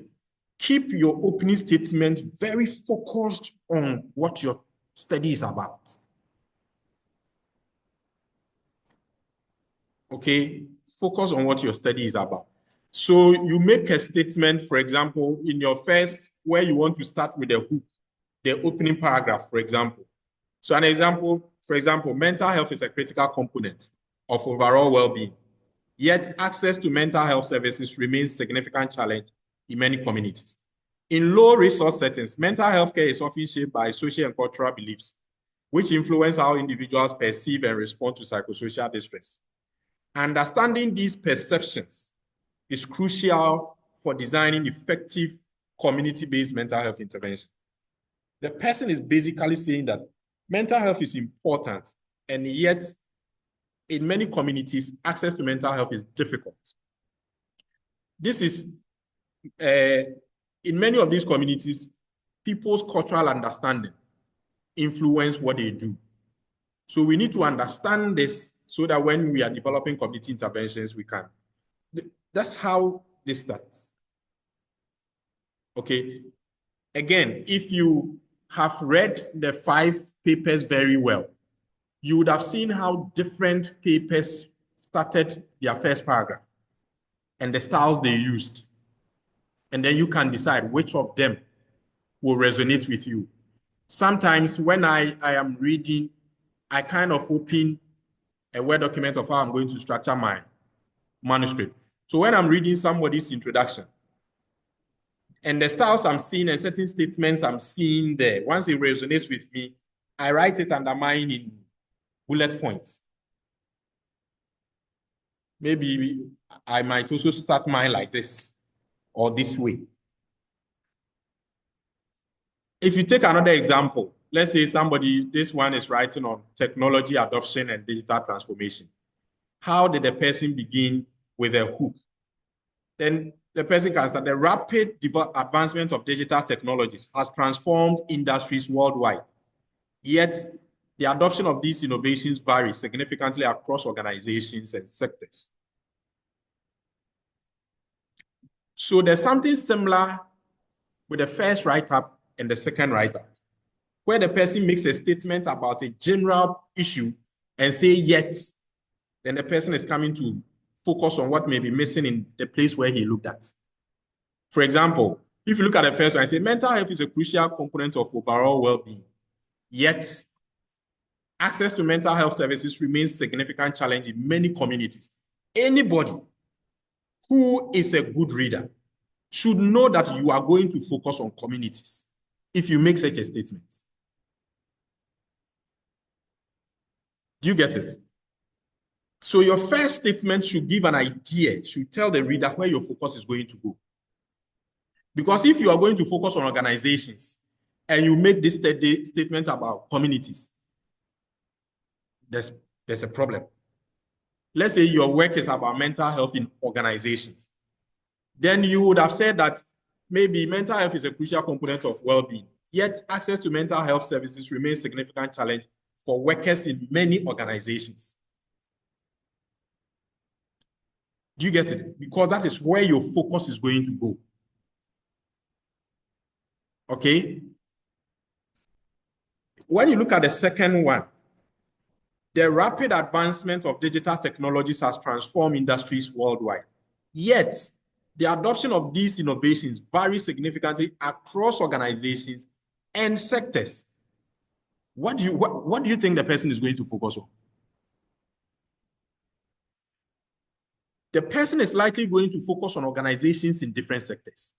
Keep your opening statement very focused on what your study is about. Okay, focus on what your study is about. So you make a statement, for example, in your first, where you want to start with the hook, the opening paragraph, for example. So an example, for example, mental health is a critical component of overall well-being, yet access to mental health services remains a significant challenge in many communities. In low resource settings, mental health care is often shaped by social and cultural beliefs, which influence how individuals perceive and respond to psychosocial distress. Understanding these perceptions is crucial for designing effective community-based mental health intervention. The person is basically saying that mental health is important, and yet in many communities, access to mental health is difficult. This is, in many of these communities, people's cultural understanding influence what they do. So we need to understand this so that when we are developing community interventions, we can. That's how this starts. Okay. Again, if you have read the 5 papers very well, you would have seen how different papers started their first paragraph and the styles they used. And then you can decide which of them will resonate with you. Sometimes when I am reading, I kind of open a Word document of how I'm going to structure my manuscript. So when I'm reading somebody's introduction, and the styles I'm seeing and certain statements I'm seeing there, once it resonates with me, I write it under mine in bullet points. Maybe I might also start mine like this or this way. If you take another example, let's say somebody, this one is writing on technology adoption and digital transformation. How did the person begin with a hook? Then the person can start, the rapid advancement of digital technologies has transformed industries worldwide. Yet, the adoption of these innovations varies significantly across organizations and sectors. So there's something similar with the first write-up and the second write-up, where the person makes a statement about a general issue and say yet, then the person is coming to focus on what may be missing in the place where he looked at. For example, if you look at the first one, I say mental health is a crucial component of overall well-being, yet access to mental health services remains a significant challenge in many communities. Anybody who is a good reader should know that you are going to focus on communities if you make such a statement. Do you get it? So your first statement should give an idea, should tell the reader where your focus is going to go. Because if you are going to focus on organizations and you make this statement about communities, there's a problem. Let's say your work is about mental health in organizations. Then you would have said that maybe mental health is a crucial component of well-being, yet access to mental health services remains a significant challenge for workers in many organizations. Do you get it? Because that is where your focus is going to go. Okay? When you look at the second one, the rapid advancement of digital technologies has transformed industries worldwide. Yet, the adoption of these innovations varies significantly across organizations and sectors. What do you think the person is going to focus on? The person is likely going to focus on organizations in different sectors.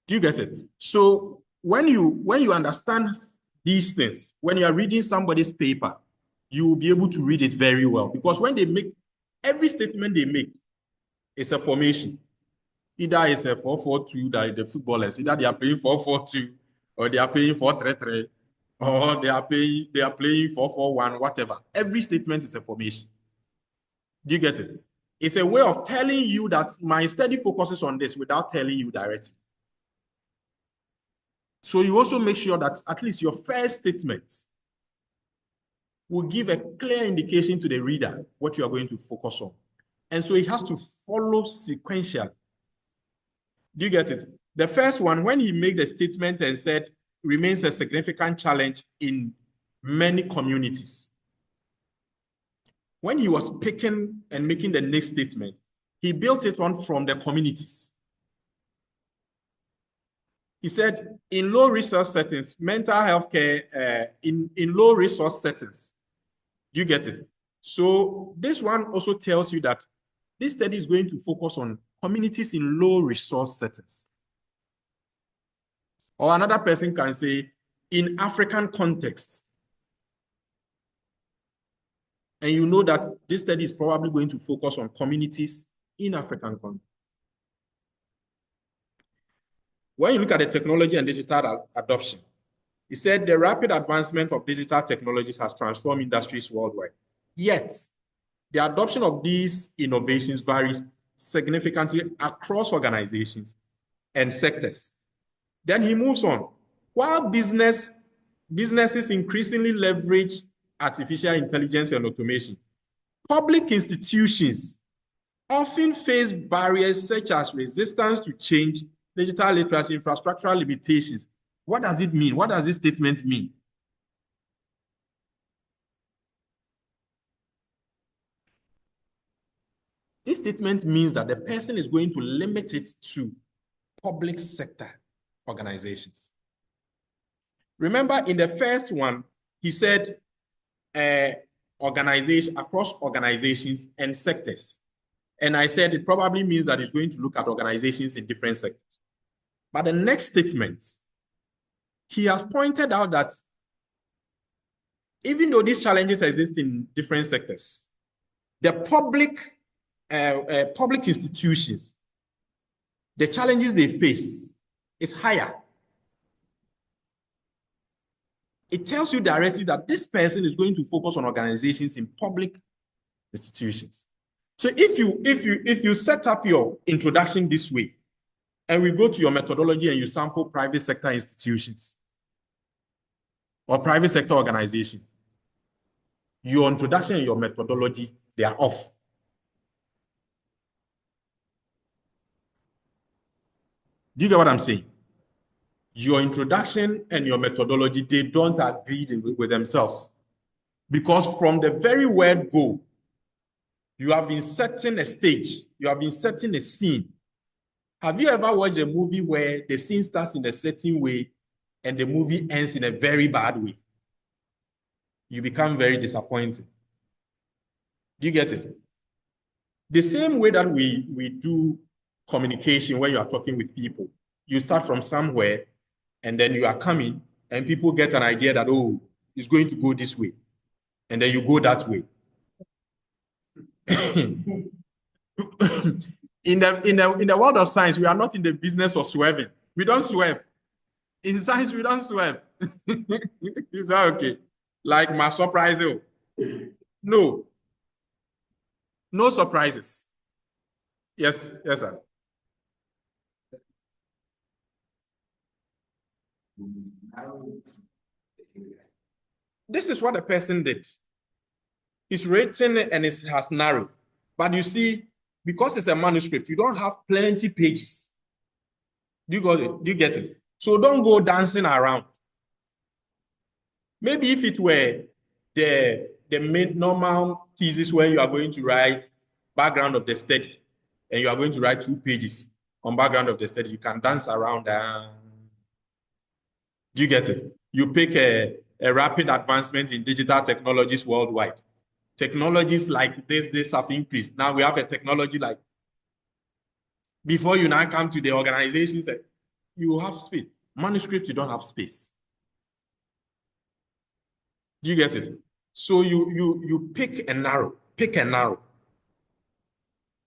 Do you get it? So when you understand these things, when you are reading somebody's paper, you will be able to read it very well. Because when they make, every statement they make is a formation. Either it's a 4-4-2, that the footballers, either they are playing 4-4-2, or they are paying 433, or they are playing 441, whatever. Every statement is a formation. Do you get it? It's a way of telling you that my study focuses on this without telling you directly. So you also make sure that at least your first statement will give a clear indication to the reader what you are going to focus on. And so it has to follow sequential. Do you get it? The first one, when he made the statement and said, remains a significant challenge in many communities. When he was picking and making the next statement, he built it on from the communities. He said, in low resource settings, mental health care, in low resource settings. Do you get it? So this one also tells you that this study is going to focus on communities in low resource settings. Or another person can say, in African context. And you know that this study is probably going to focus on communities in African context. When you look at the technology and digital adoption, he said the rapid advancement of digital technologies has transformed industries worldwide. Yet, the adoption of these innovations varies significantly across organizations and sectors. Then he moves on. While businesses increasingly leverage artificial intelligence and automation, public institutions often face barriers such as resistance to change, digital literacy, infrastructural limitations. What does it mean? What does this statement mean? This statement means that the person is going to limit it to public sector organizations. Remember, in the first one, he said organization across organizations and sectors. And I said it probably means that it's going to look at organizations in different sectors. But the next statement, he has pointed out that even though these challenges exist in different sectors, the public institutions, the challenges they face is higher. It tells you directly that this person is going to focus on organizations in public institutions. So if you set up your introduction this way, and we go to your methodology and you sample private sector institutions or private sector organization, your introduction and your methodology, they are off. Do you get what I'm saying? Your introduction and your methodology, they don't agree with themselves. Because from the very word go, you have been setting a stage, you have been setting a scene. Have you ever watched a movie where the scene starts in a certain way and the movie ends in a very bad way? You become very disappointed. Do you get it? The same way that we do communication when you are talking with people, you start from somewhere and then you are coming and people get an idea that, oh, it's going to go this way. And then you go that way. In the world of science, we are not in the business of swerving. We don't swerve. In science, we don't swerve. Is that okay? Like my surprise. No. No surprises. Yes, sir. This is what the person did. It's written and it has narrowed. But you see, because it's a manuscript, you don't have plenty pages. Do you get it? So don't go dancing around. Maybe if it were the normal thesis where you are going to write background of the study and you are going to write 2 pages on background of the study, you can dance around. Do you get it? You pick a rapid advancement in digital technologies worldwide. Technologies like this have increased. Now we have a technology like, before you now come to the organizations, you have space. Manuscript, you don't have space. Do you get it? So you pick a narrow.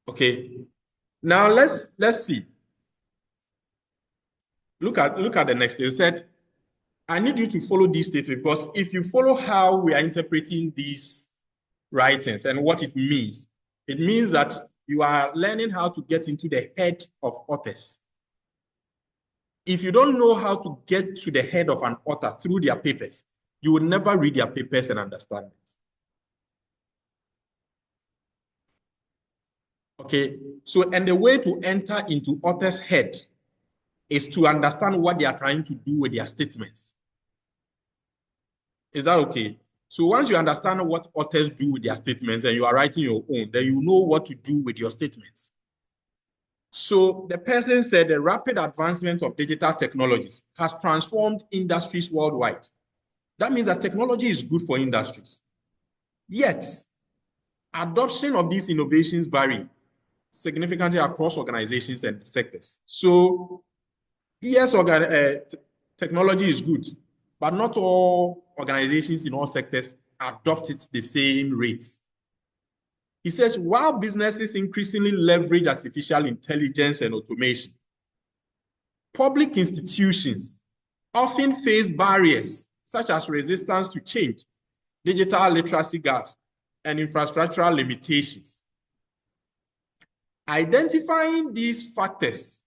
Okay. Now let's see. Look at the next. It said I need you to follow these statements, because if you follow how we are interpreting these writings and what it means that you are learning how to get into the head of authors. If you don't know how to get to the head of an author through their papers, you will never read their papers and understand it. Okay, so and the way to enter into author's head is to understand what they are trying to do with their statements. Is that okay? So once you understand what authors do with their statements and you are writing your own, then you know what to do with your statements. So the person said the rapid advancement of digital technologies has transformed industries worldwide. That means that technology is good for industries. Yet, adoption of these innovations vary significantly across organizations and sectors. So yes, technology is good, but not all organizations in all sectors adopt it the same rates. He says, while businesses increasingly leverage artificial intelligence and automation, public institutions often face barriers such as resistance to change, digital literacy gaps, and infrastructural limitations. Identifying these factors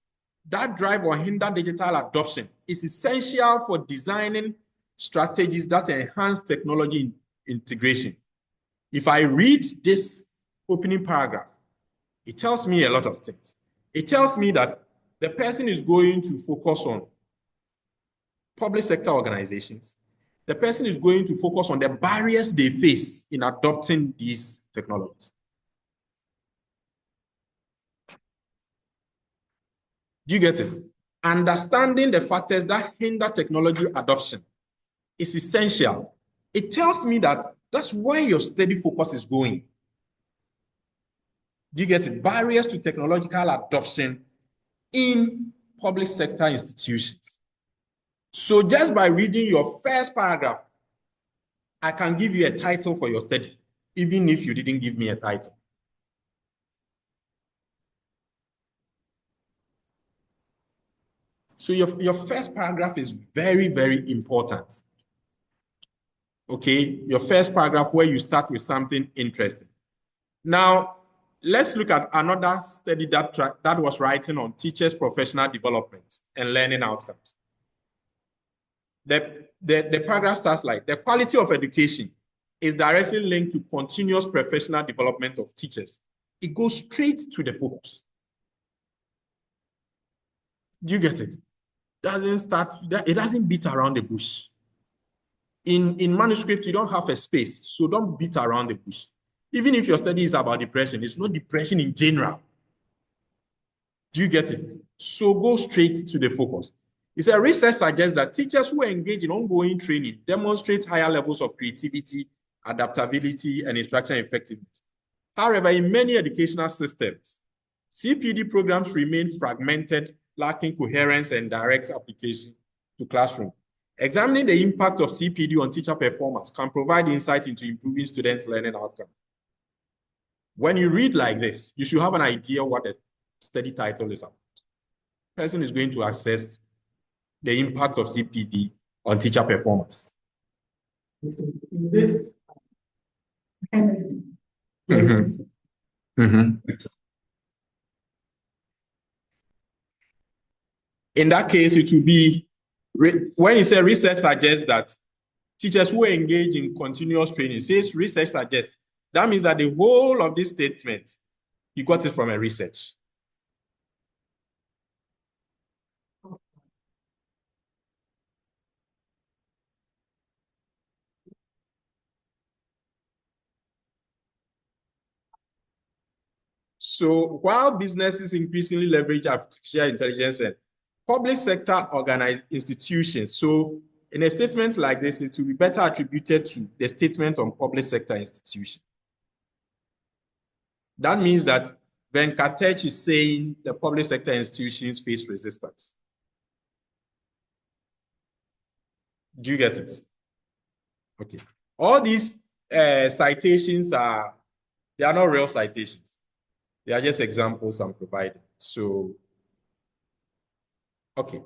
that drive or hinder digital adoption is essential for designing strategies that enhance technology integration. If I read this opening paragraph, it tells me a lot of things. It tells me that the person is going to focus on public sector organizations. The person is going to focus on the barriers they face in adopting these technologies. Do you get it? Understanding the factors that hinder technology adoption is essential. It tells me that that's where your study focus is going. Do you get it? Barriers to technological adoption in public sector institutions. So just by reading your first paragraph, I can give you a title for your study, even if you didn't give me a title. So your first paragraph is very, very important. Okay, your first paragraph where you start with something interesting. Now, let's look at another study that was writing on teachers' professional development and learning outcomes. The paragraph starts like, the quality of education is directly linked to continuous professional development of teachers. It goes straight to the focus. Do you get it? It doesn't beat around the bush. In manuscript, you don't have a space, so don't beat around the bush. Even if your study is about depression, it's not depression in general. Do you get it? So go straight to the focus. It's a research suggests that teachers who engage in ongoing training demonstrate higher levels of creativity, adaptability, and instruction effectiveness. However, in many educational systems, CPD programs remain fragmented, lacking coherence and direct application to classroom. Examining the impact of CPD on teacher performance can provide insight into improving students' learning outcomes. When you read like this, you should have an idea what the study title is about. The person is going to assess the impact of CPD on teacher performance. This In that case, it will be, when you say research suggests that teachers who engage in continuous training, says research suggests, that means that the whole of this statement, you got it from a research. So while businesses increasingly leverage artificial intelligence and public sector organized institutions, so in a statement like this, it will be better attributed to the statement on public sector institutions. That means that Venkatech is saying the public sector institutions face resistance. Do you get it? Okay. All these citations they are not real citations. They are just examples I'm providing. So, okay.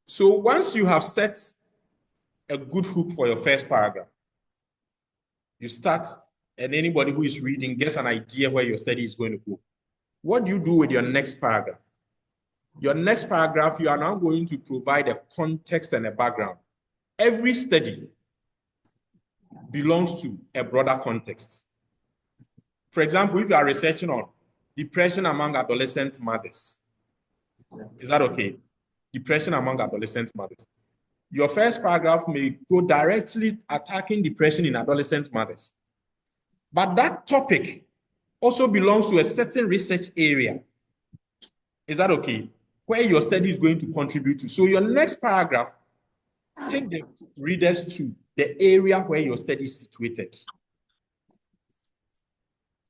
So once you have set a good hook for your first paragraph. You start, and anybody who is reading gets an idea where your study is going to go. What do you do with your next paragraph? Your next paragraph, you are now going to provide a context and a background. Every study belongs to a broader context. For example, if you are researching on depression among adolescent mothers, is that okay? Depression among adolescent mothers. Your first paragraph may go directly attacking depression in adolescent mothers. But that topic also belongs to a certain research area. Is that okay? Where your study is going to contribute to. So your next paragraph, take the readers to the area where your study is situated.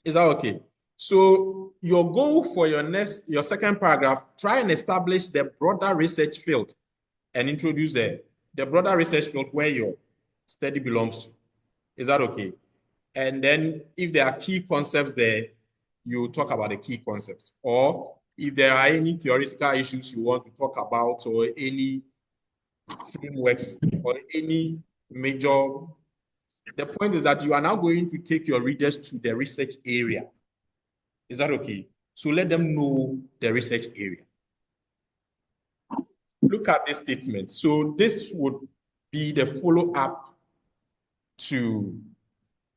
Is that okay? So your goal for your second paragraph, try and establish the broader research field and introduce the broader research field where your study belongs to. Is that okay? And then if there are key concepts there, you talk about the key concepts. Or if there are any theoretical issues you want to talk about, or any frameworks or any major, the point is that you are now going to take your readers to the research area. Is that okay? So let them know the research area. Look at this statement. So this would be the follow-up to,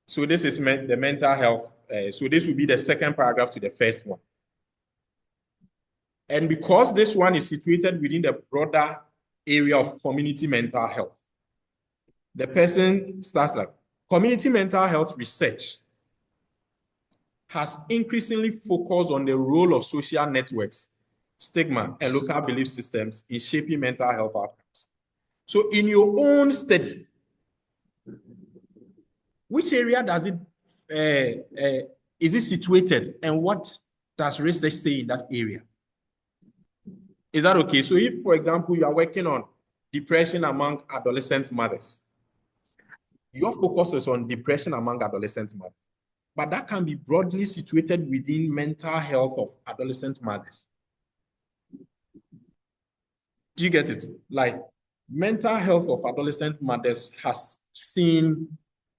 so this is the mental health. So this will be the second paragraph to the first one. And because this one is situated within the broader area of community mental health, the person starts like, community mental health research has increasingly focused on the role of social networks, stigma, and local belief systems in shaping mental health outcomes. So in your own study, which area does it, is it situated, and what does research say in that area? Is that okay? So if, for example, you are working on depression among adolescent mothers, your focus is on depression among adolescent mothers, but that can be broadly situated within mental health of adolescent mothers. Do you get it? Like, mental health of adolescent mothers has seen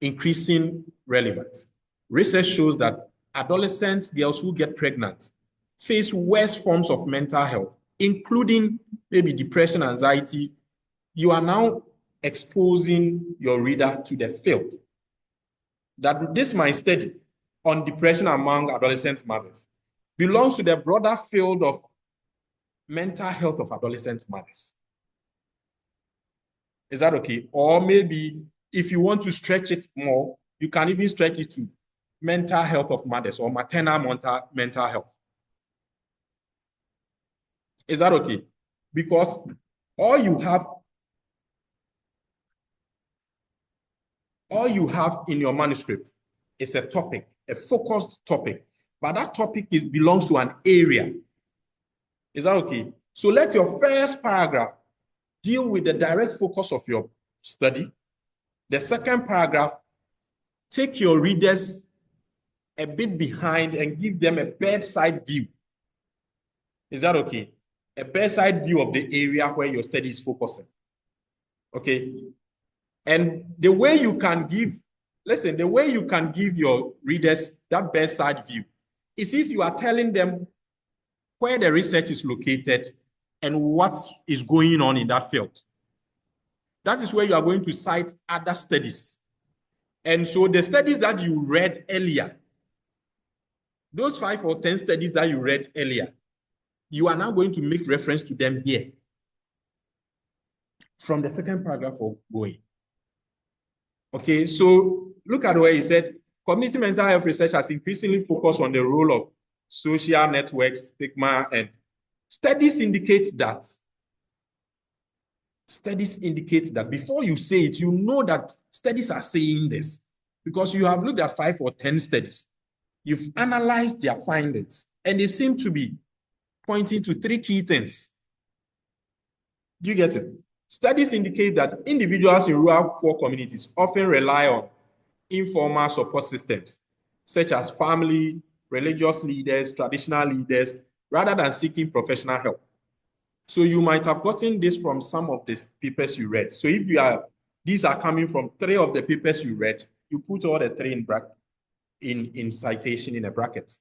increasing relevance. Research shows that adolescent girls who get pregnant face worse forms of mental health, including maybe depression, anxiety. You are now exposing your reader to the field that this my study on depression among adolescent mothers belongs to the broader field of mental health of adolescent mothers. Is that okay? Or maybe if you want to stretch it more, you can even stretch it to mental health of mothers or maternal mental health. Is that okay? Because all you have in your manuscript is a topic, a focused topic, but that topic belongs to an area. Is that okay? So let your first paragraph deal with the direct focus of your study. The second paragraph, take your readers a bit behind and give them a bedside view. Is that okay? A bedside view of the area where your study is focusing. Okay? And the way you can give, listen, the way you can give your readers that bedside view is if you are telling them where the research is located and what is going on in that field. That is where you are going to cite other studies. And so the studies that you read earlier, those 5 or 10 studies that you read earlier, you are now going to make reference to them here from the second paragraph of going. Okay, so look at where he said, community mental health research has increasingly focused on the role of social networks, stigma, and studies indicate that before you say it, you know that studies are saying this because you have looked at 5 or 10 studies. You've analyzed their findings, and they seem to be pointing to 3 key things. Do you get it? Studies indicate that individuals in rural poor communities often rely on informal support systems, such as family, religious leaders, traditional leaders, rather than seeking professional help. So you might have gotten this from some of the papers you read. So if you are These are coming from 3 of the papers you read. You put all the 3 in citation in a bracket.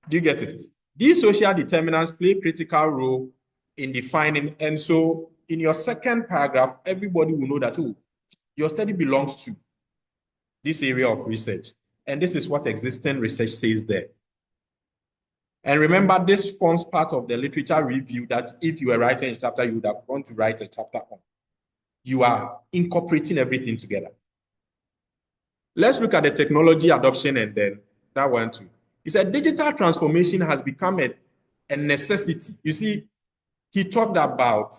Do you get it? These social determinants play a critical role in defining. And so in your second paragraph, everybody will know that, oh, your study belongs to this area of research. And this is what existing research says there. And remember, this forms part of the literature review that if you were writing a chapter, you would have gone to write a chapter on. You are incorporating everything together. Let's look at the technology adoption and then that one too. He said digital transformation has become a necessity. You see, he talked about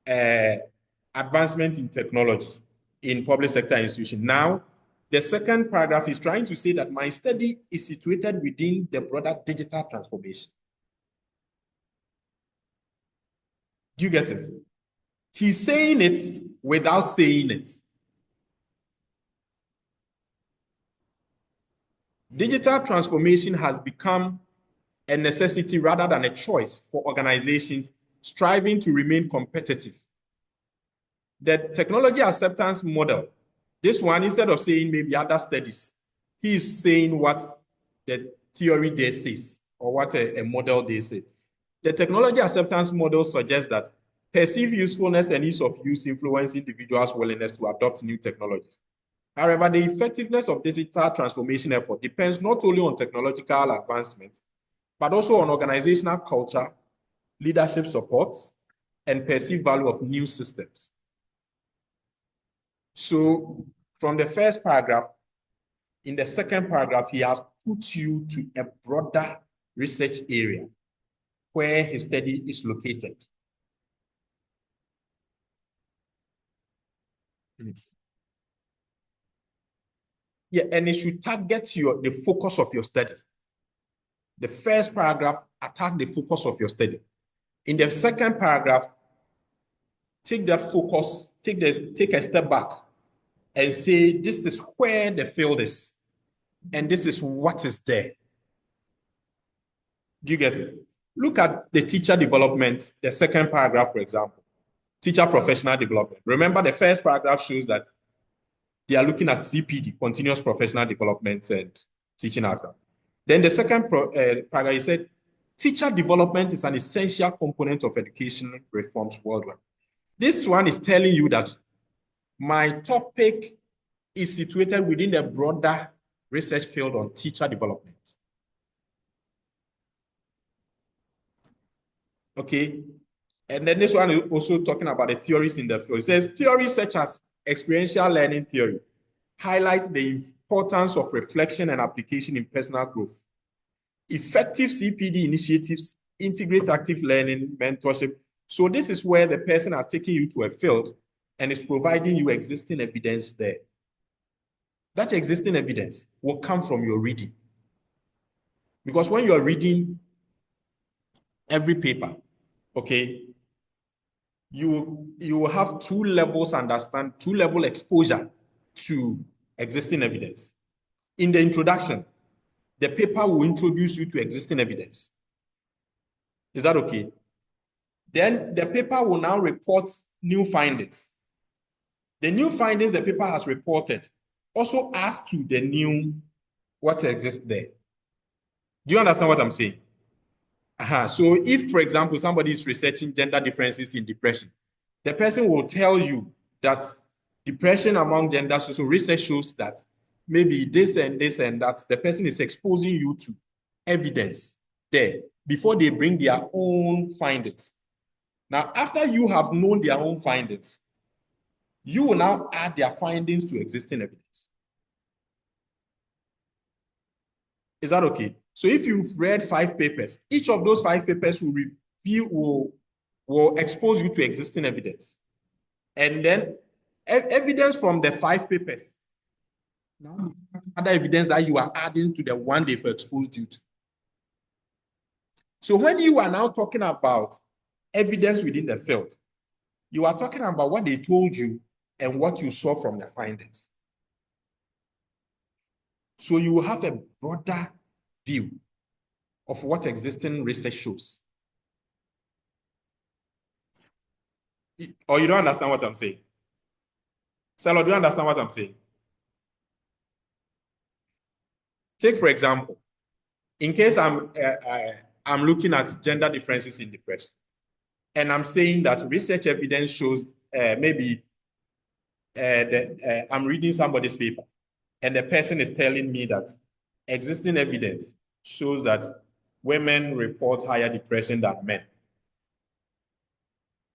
advancement in technology in public sector institutions. Now, the second paragraph is trying to say that my study is situated within the broader digital transformation. Do you get it? He's saying it without saying it. Digital transformation has become a necessity rather than a choice for organizations striving to remain competitive. The technology acceptance model, this one, instead of saying maybe other studies, he is saying what the theory there says or what a model they say. The technology acceptance model suggests that perceived usefulness and ease of use influence individuals' willingness to adopt new technologies. However, the effectiveness of digital transformation effort depends not only on technological advancement, but also on organizational culture, leadership support, and perceived value of new systems. So from the first paragraph, in the second paragraph, he has put you to a broader research area where his study is located. Yeah, and it should target the focus of your study. The first paragraph, attack the focus of your study. In the second paragraph, take that focus, take a step back and say, this is where the field is, and this is what is there. Do you get it? Look at the teacher development, the second paragraph, for example, teacher professional development. Remember, the first paragraph shows that they are looking at CPD, continuous professional development and teaching outcome. Then the second paragraph, he said, teacher development is an essential component of education reforms worldwide. This one is telling you that my topic is situated within the broader research field on teacher development. Okay. And then this one is also talking about the theories in the field. It says theories such as experiential learning theory highlights the importance of reflection and application in personal growth. Effective CPD initiatives integrate active learning, mentorship. So this is where the person has taken you to a field and is providing you existing evidence there. That existing evidence will come from your reading. Because when you are reading every paper, okay, you will have two level exposure to existing evidence. In the introduction, the paper will introduce you to existing evidence. Is that okay? Then the paper will now report new findings. The new findings the paper has reported also adds to the new what exists there. Do you understand what I'm saying? So if, for example, somebody is researching gender differences in depression, the person will tell you that depression among genders, so research shows that maybe this and that, the person is exposing you to evidence there before they bring their own findings. Now, after you have known their own findings, you will now add their findings to existing evidence. Is that okay? So if you've read 5 papers, each of those 5 papers will expose you to existing evidence. And then evidence from the 5 papers, now other evidence that you are adding to the one they've exposed you to. So when you are now talking about evidence within the field, you are talking about what they told you and what you saw from the findings. So you will have a broader view of what existing research shows. Or you don't understand what I'm saying? Salo, do you understand what I'm saying? Take, for example, in case I'm looking at gender differences in depression, and I'm saying that research evidence shows maybe I'm reading somebody's paper, and the person is telling me that existing evidence shows that women report higher depression than men.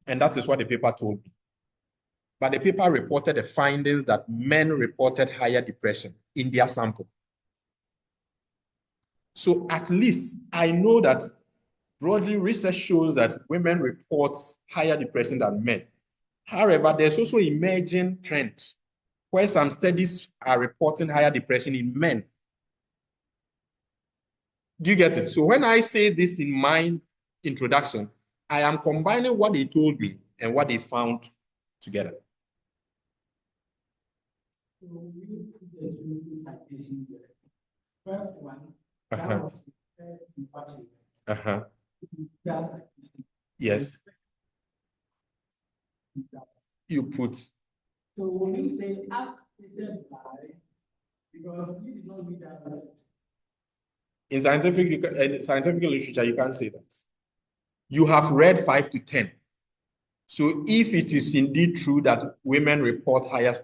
And that is what the paper told me. But the paper reported the findings that men reported higher depression in their sample. So at least I know that broadly research shows that women report higher depression than men. However, there's also an emerging trend where some studies are reporting higher depression in men. Do you get it? So when I say this in my introduction, I am combining what they told me and what they found together. So we need to get two citations there. First one, that was in Washington. Yes. You put. So when you say ask stated by, because you did not read that verse. In scientific literature, you can't say that. You have read 5 to 10. So if it is indeed true that women report higher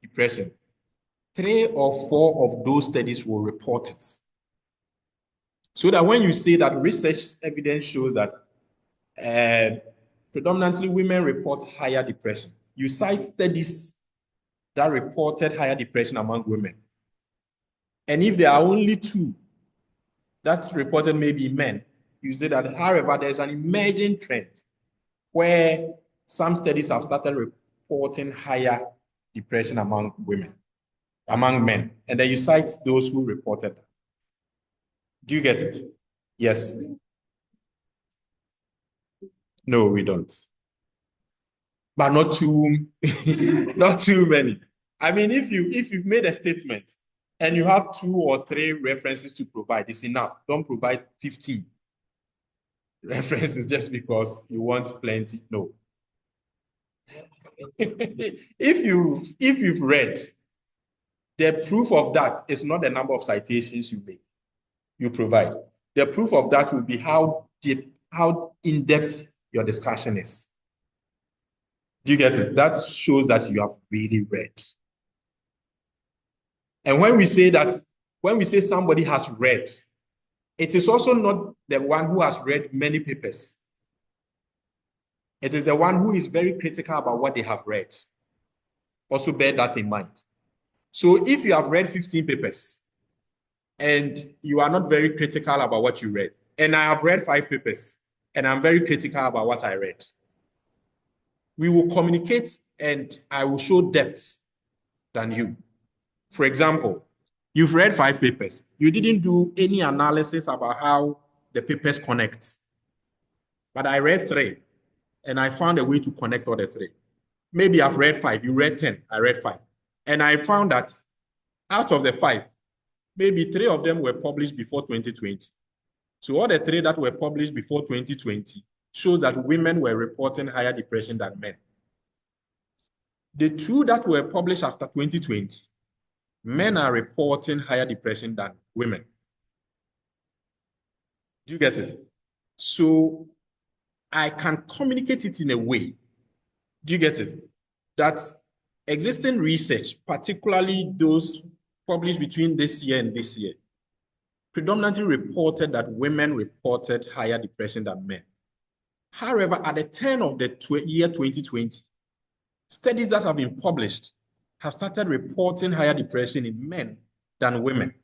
depression, 3 or 4 of those studies will report it. So that when you say that research evidence shows that predominantly women report higher depression, you cite studies that reported higher depression among women. And if there are only 2 that's reported maybe men, you say that, however, there's an emerging trend where some studies have started reporting higher depression among men. And then you cite those who reported that. Do you get it? Yes. No, we don't. But not too, not too many. I mean, if you've made a statement and you have 2 or 3 references to provide, it's enough. Don't provide 15 references just because you want plenty. No. If you've read, the proof of that is not the number of citations you provide. The proof of that will be how deep, how in-depth your discussion is. Do you get it? That shows that you have really read. And when we say somebody has read, it is also not the one who has read many papers. It is the one who is very critical about what they have read. Also bear that in mind. So if you have read 15 papers and you are not very critical about what you read, and I have read 5 papers and I'm very critical about what I read, we will communicate and I will show depth than you. For example, you've read 5 papers. You didn't do any analysis about how the papers connect. But I read 3 and I found a way to connect all the 3. Maybe I've read 5, you read 10, I read 5. And I found that out of the 5, maybe 3 of them were published before 2020. So all the 3 that were published before 2020 shows that women were reporting higher depression than men. The 2 that were published after 2020, men are reporting higher depression than women. Do you get it? So I can communicate it in a way. Do you get it? That existing research, particularly those published between this year and this year, predominantly reported that women reported higher depression than men. However, at the turn of the year 2020, studies that have been published have started reporting higher depression in men than women.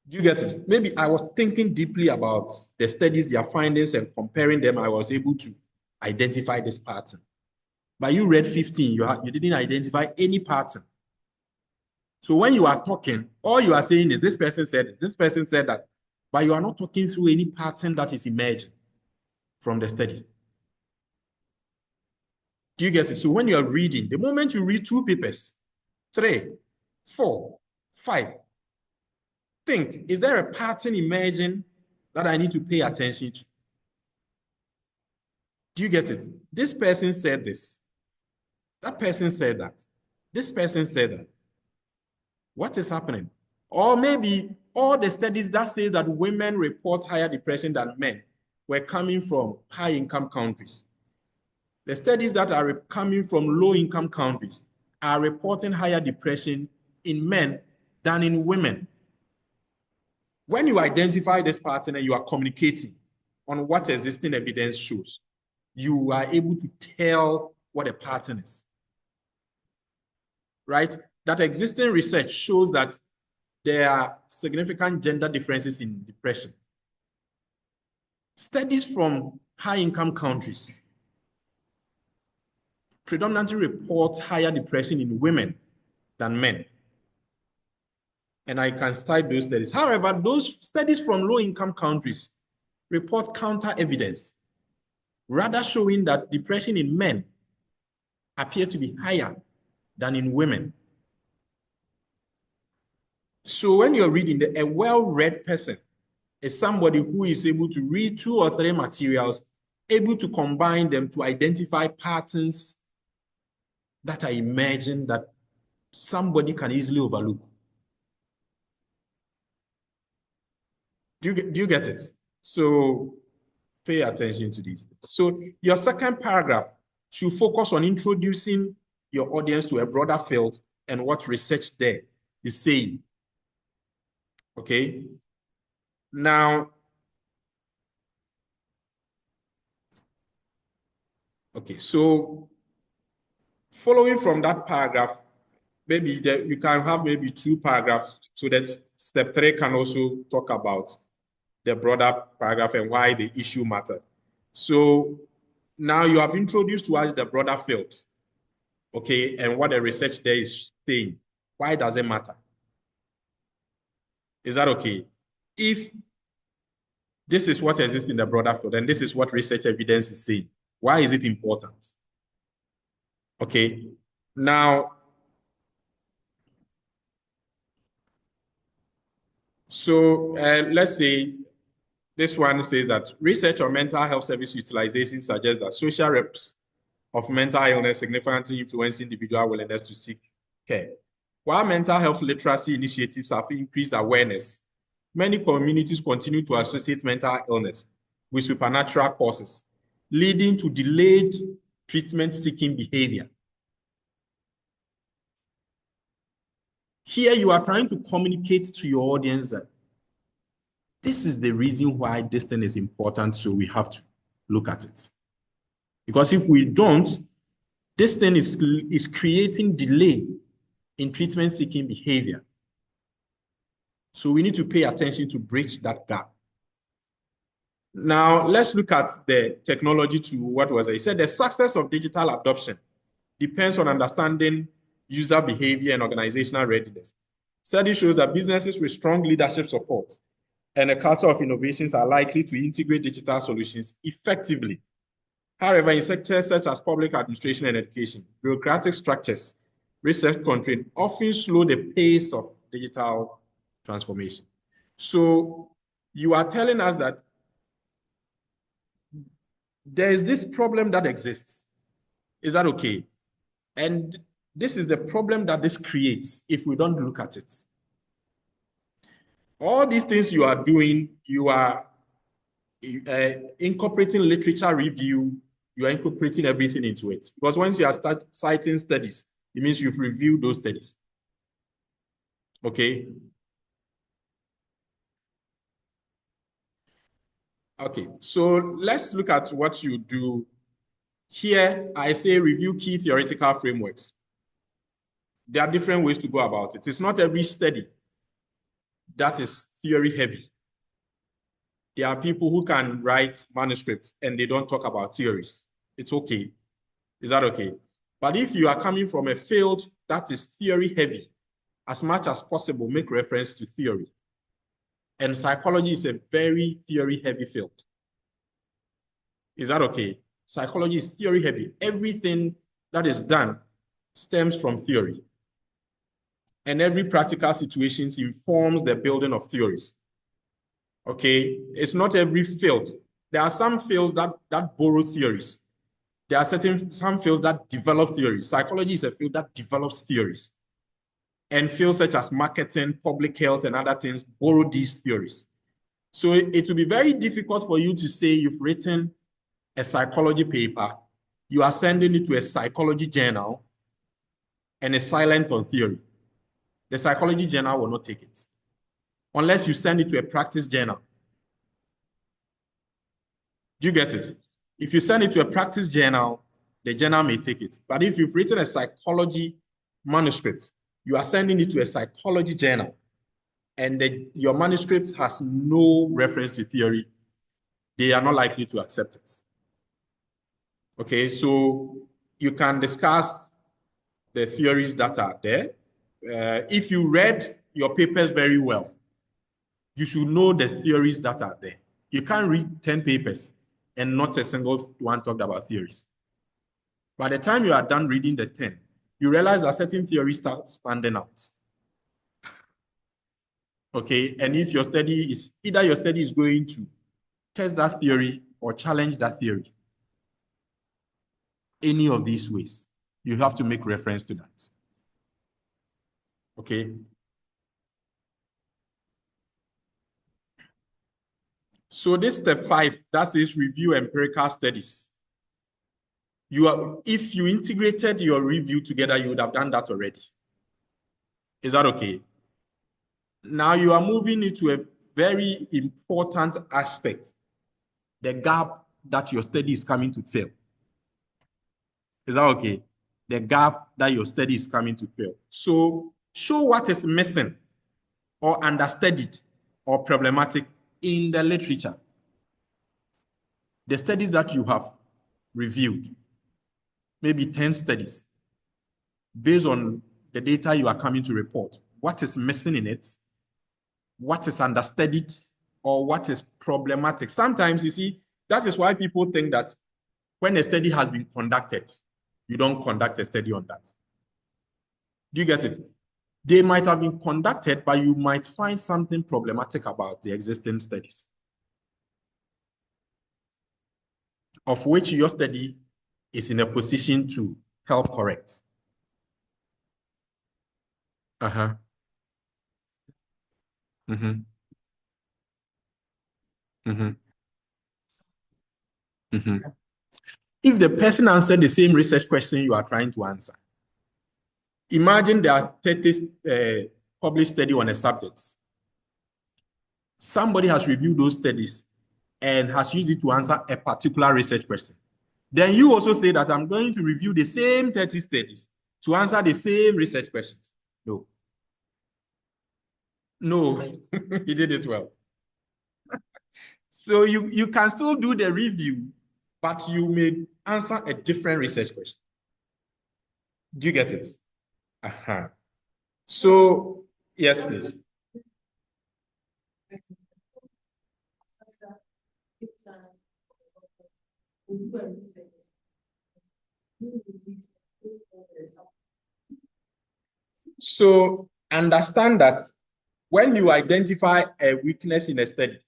Do you get it? Maybe I was thinking deeply about the studies, their findings, and comparing them. I was able to identify this pattern. But you read 15, you didn't identify any pattern. So when you are talking, all you are saying is this person said this, this person said that, but you are not talking through any pattern that is emerging from the study. Do you get it? So when you are reading, the moment you read 2 papers, 3, 4, 5, think, is there a pattern emerging that I need to pay attention to? Do you get it? This person said this. That person said that. This person said that. What is happening? Or maybe all the studies that say that women report higher depression than men were coming from high-income countries. The studies that are coming from low-income countries are reporting higher depression in men than in women. When you identify this pattern and you are communicating on what existing evidence shows, you are able to tell what a pattern is, right? That existing research shows that there are significant gender differences in depression. Studies from high-income countries predominantly report higher depression in women than men. And I can cite those studies. However, those studies from low-income countries report counter-evidence, rather showing that depression in men appear to be higher than in women. So when you're reading, a well-read person is somebody who is able to read 2 or 3 materials, able to combine them to identify patterns that are emerging that somebody can easily overlook. Do you get it? So pay attention to these things. So your second paragraph should focus on introducing your audience to a broader field and what research there is saying. Okay. Now, okay, so following from that paragraph, maybe you can have maybe 2 paragraphs so that step 3 can also talk about the broader paragraph and why the issue matters. So now you have introduced to us the broader field, okay, and what the research there is saying. Why does it matter? Is that okay? If this is what exists in the broader field and this is what research evidence is saying, why is it important? Okay, now, so let's say this one says that research on mental health service utilization suggests that social reps of mental illness significantly influence individual willingness to seek care. While mental health literacy initiatives have increased awareness, many communities continue to associate mental illness with supernatural causes, leading to delayed treatment-seeking behavior. Here you are trying to communicate to your audience that this is the reason why this thing is important, so we have to look at it. Because if we don't, this thing is creating delay in treatment-seeking behavior. So we need to pay attention to bridge that gap. Now, let's look at the technology to what was it? He said the success of digital adoption depends on understanding user behavior and organizational readiness. Study shows that businesses with strong leadership support and a culture of innovations are likely to integrate digital solutions effectively. However, in sectors such as public administration and education, bureaucratic structures, research constraints often slow the pace of digital transformation. So you are telling us that there is this problem that exists. Is that okay? And this is the problem that this creates if we don't look at it. All these things you are doing, you are incorporating literature review, you are incorporating everything into it. Because once you are citing studies, it means you've reviewed those studies. Okay? Okay, so let's look at what you do. Here, I say review key theoretical frameworks. There are different ways to go about it. It's not every study that is theory heavy. There are people who can write manuscripts and they don't talk about theories. It's okay. Is that okay? But if you are coming from a field that is theory heavy, as much as possible, make reference to theory. And psychology is a very theory heavy field. Is that okay? Psychology is theory heavy. Everything that is done stems from theory. And every practical situation informs the building of theories. Okay, it's not every field. There are some fields that borrow theories. There are some fields that develop theories. Psychology is a field that develops theories. And fields such as marketing, public health, and other things borrow these theories. So it will be very difficult for you to say you've written a psychology paper, you are sending it to a psychology journal, and it's silent on theory. The psychology journal will not take it unless you send it to a practice journal. Do you get it? If you send it to a practice journal, the journal may take it. But if you've written a psychology manuscript, you are sending it to a psychology journal, and your manuscript has no reference to theory, they are not likely to accept it. Okay, so you can discuss the theories that are there. If you read your papers very well, you should know the theories that are there. You can't read 10 papers and not a single one talked about theories. By the time you are done reading the 10, you realize that certain theories start standing out. Okay, and if your study is, either your study is going to test that theory or challenge that theory, any of these ways, you have to make reference to that. Okay. So this step 5, that says review empirical studies. If you integrated your review together, you would have done that already. Is that okay? Now you are moving into a very important aspect, the gap that your study is coming to fill. Is that okay? The gap that your study is coming to fill. So show what is missing or understudied or problematic in the literature. The studies that you have reviewed, maybe 10 studies, based on the data you are coming to report, what is missing in it, what is understudied, or what is problematic. Sometimes, you see, that is why people think that when a study has been conducted, you don't conduct a study on that. Do you get it? They might have been conducted, but you might find something problematic about the existing studies, of which your study is in a position to help correct. Mm-hmm. Mm-hmm. Mm-hmm. If the person answered the same research question you are trying to answer, imagine there are 30 published studies on a subject. Somebody has reviewed those studies and has used it to answer a particular research question. Then you also say that I'm going to review the same 30 studies to answer the same research questions. No. No, he did it well. So you can still do the review, but you may answer a different research question. Do you get it? So, yes, please. So understand that when you identify a weakness in a study,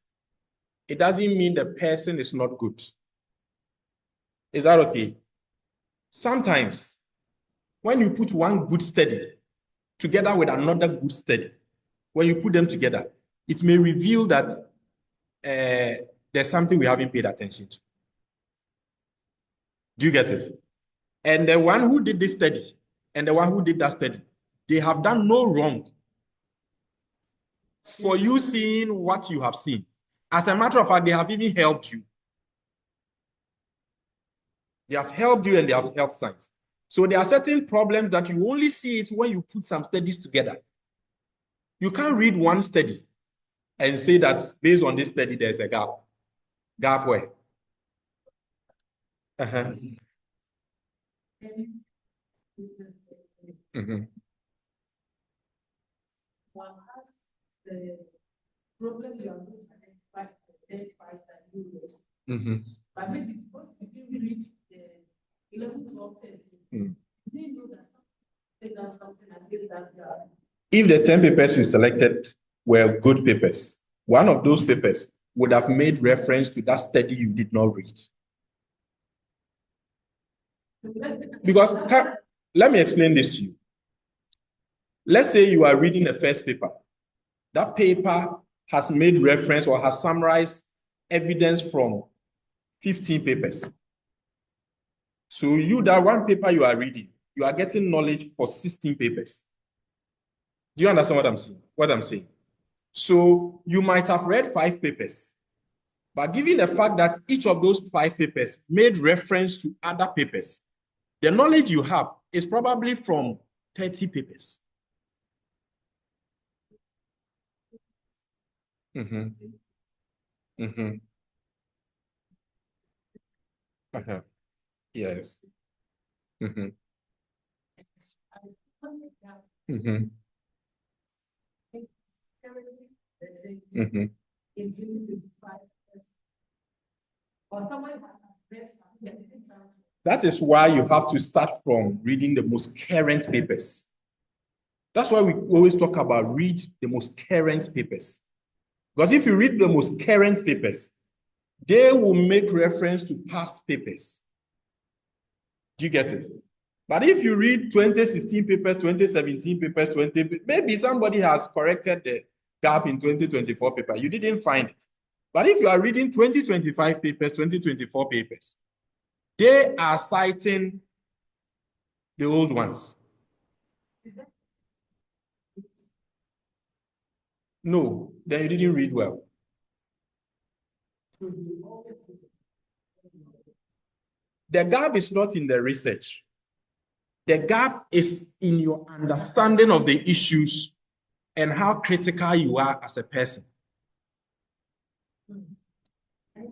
it doesn't mean the person is not good. Is that okay? Sometimes when you put one good study together with another good study, when you put them together, it may reveal that there's something we haven't paid attention to. Do you get it? And the one who did this study and the one who did that study, they have done no wrong for you seeing what you have seen. As a matter of fact, they have even helped you. They have helped you and they have helped science. So there are certain problems that you only see it when you put some studies together. You can't read one study and say that based on this study, there's a gap. Gap where? One has the problem you are going to identify that you know. But maybe because you didn't reach the level of testing, you didn't know that something against that. If the 10 papers you selected were good papers, one of those papers would have made reference to that study you did not read. Because let me explain this to you. Let's say you are reading the first paper. That paper has made reference or has summarized evidence from 15 papers. So that one paper you are reading, you are getting knowledge for 16 papers. Do you understand what I'm saying? So you might have read 5 papers, but given the fact that each of those 5 papers made reference to other papers, the knowledge you have is probably from 30 papers. Mm-hmm. Mm-hmm. Uh-huh. Yes. Mm-hmm. Mm-hmm. Mm-hmm. That is why you have to start from reading the most current papers. That's why we always talk about read the most current papers. Because if you read the most current papers, they will make reference to past papers. Do you get it? But if you read 2016 papers, 2017 papers, maybe somebody has corrected the gap in 2024 paper. You didn't find it. But if you are reading 2025 papers, 2024 papers, they are citing the old ones. No, then you didn't read well. The gap is not in the research. The gap is in your understanding of the issues and how critical you are as a person.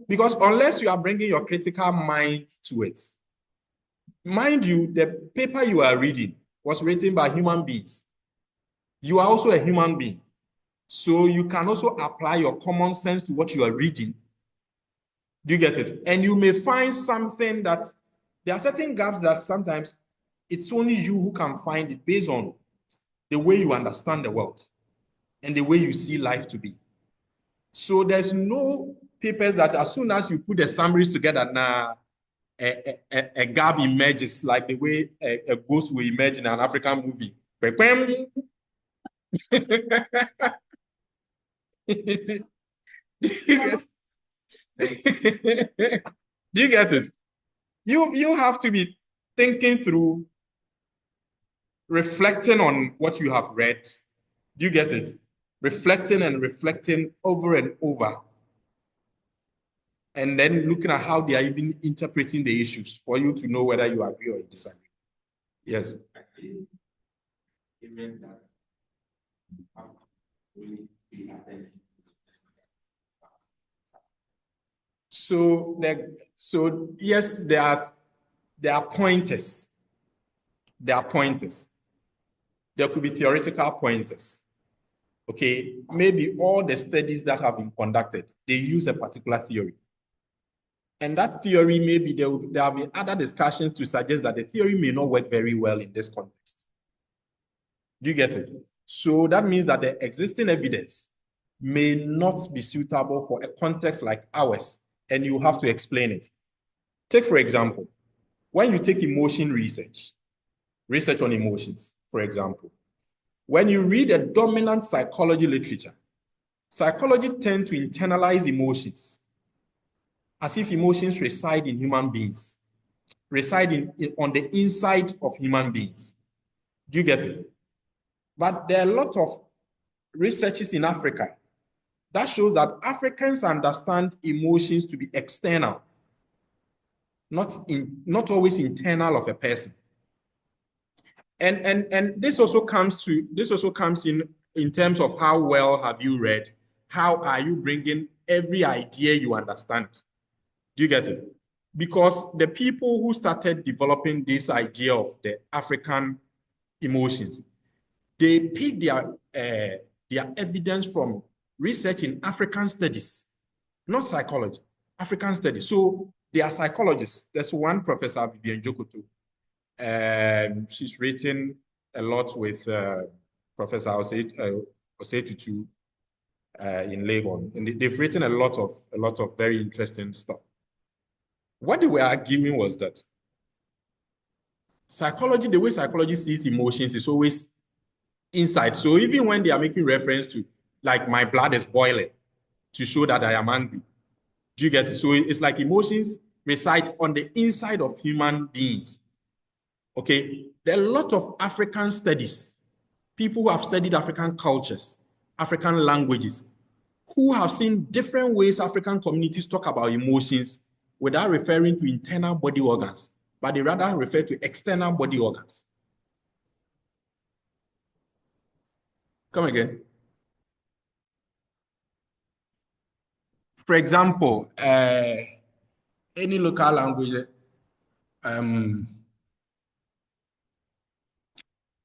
Because unless you are bringing your critical mind to it, mind you, the paper you are reading was written by human beings. You are also a human being. So you can also apply your common sense to what you are reading. Do you get it? And you may find something that there are certain gaps that sometimes it's only you who can find it based on the way you understand the world and the way you see life to be. So there's no papers that as soon as you put the summaries together, now a gap emerges like the way a ghost will emerge in an African movie. Do you get it? You have to be thinking through, reflecting on what you have read. Do you get it? Reflecting and reflecting over and over. And then looking at how they are even interpreting the issues for you to know whether you agree or disagree. Yes. So yes, there are pointers. There are pointers. There could be theoretical pointers. Okay, maybe all the studies that have been conducted, they use a particular theory. And that theory, maybe there have been other discussions to suggest that the theory may not work very well in this context. Do you get it? So that means that the existing evidence may not be suitable for a context like ours, and you have to explain it. Take, for example, when you take emotion research on emotions, for example, when you read a dominant psychology literature, psychology tends to internalize emotions as if emotions reside in human beings, reside on the inside of human beings. Do you get it? But there are a lot of researches in Africa that shows that Africans understand emotions to be external, not always internal of a person. And this also comes in terms of how well have you read, how are you bringing every idea you understand. Do you get it? Because the people who started developing this idea of the African emotions, they pick their evidence from research in African studies, not psychology, African studies. So they are psychologists. There's one professor, Vivian Jokoto. She's written a lot with Professor Osetutu in Legon, and they've written a lot of very interesting stuff. What they were arguing was that Psychology, the way psychology sees emotions is always inside. So even when they are making reference to, like, my blood is boiling to show that I am angry, do you get it? So it's like emotions reside on the inside of human beings. Okay, there are a lot of African studies, people who have studied African cultures, African languages, who have seen different ways African communities talk about emotions without referring to internal body organs, but they rather refer to external body organs. Come again. For example, any local language,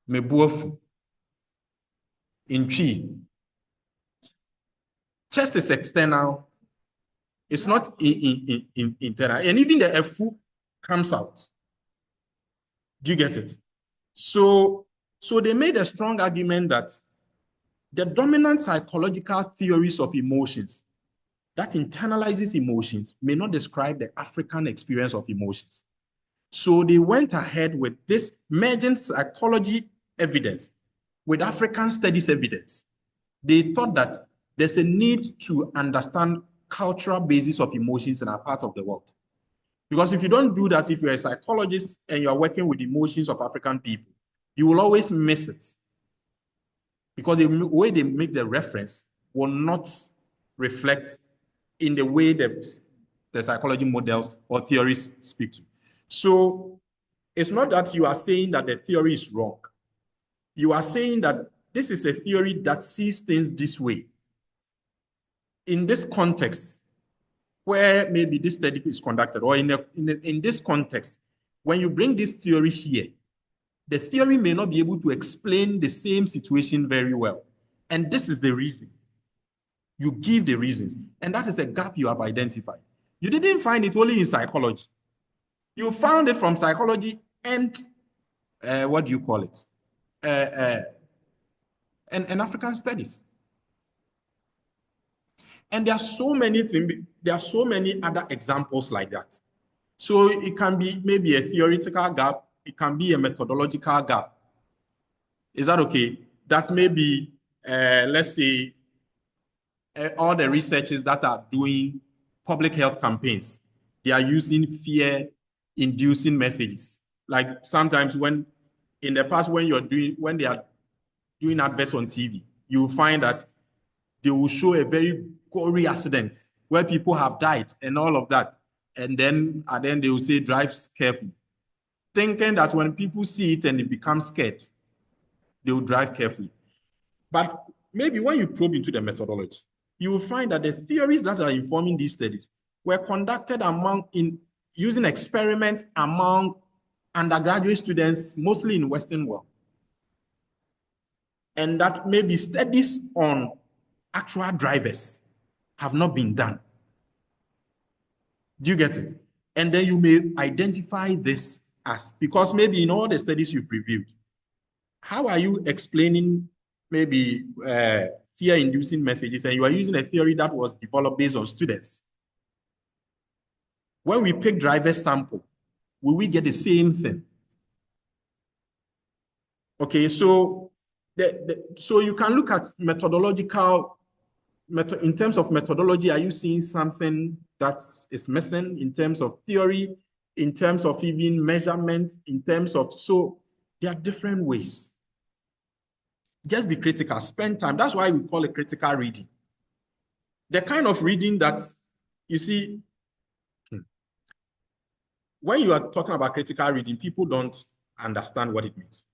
mebuofu, in Chi, chest is external, it's not internal, and even the efu comes out. Do you get it? So they made a strong argument that the dominant psychological theories of emotions that internalizes emotions may not describe the African experience of emotions. So they went ahead with this merging psychology evidence with African studies evidence. They thought that there's a need to understand cultural basis of emotions in our part of the world. Because if you don't do that, if you're a psychologist and you're working with emotions of African people, you will always miss it. Because the way they make the reference will not reflect in the way the psychology models or theories speak to. So it's not that you are saying that the theory is wrong. You are saying that this is a theory that sees things this way. In this context, where maybe this study is conducted, or in this context, when you bring this theory here, the theory may not be able to explain the same situation very well. And this is the reason. You give the reasons. And that is a gap you have identified. You didn't find it only in psychology. You found it from psychology and, what do you call it? And African studies. And there are so many things, there are so many other examples like that. So it can be maybe a theoretical gap, it can be a methodological gap. Is that okay? That may be, let's say, all the researchers that are doing public health campaigns, they are using fear-inducing messages. Like sometimes when, in the past, when they are doing adverts on TV, you will find that they will show a very gory accident where people have died and all of that. And then they will say, drive carefully. Thinking that when people see it and they become scared, they will drive carefully. But maybe when you probe into the methodology, you will find that the theories that are informing these studies were conducted using experiments among undergraduate students, mostly in Western world. And that maybe studies on actual drivers have not been done. Do you get it? And then you may identify this as, because maybe in all the studies you've reviewed, how are you explaining maybe fear-inducing messages, and you are using a theory that was developed based on students? When we pick driver sample, will we get the same thing? Okay, so so you can look at methodological, in terms of methodology, are you seeing something that is missing in terms of theory, in terms of even measurement, in terms of, so there are different ways. Just be critical, spend time. That's why we call it critical reading. The kind of reading that, you see, when you are talking about critical reading, people don't understand what it means.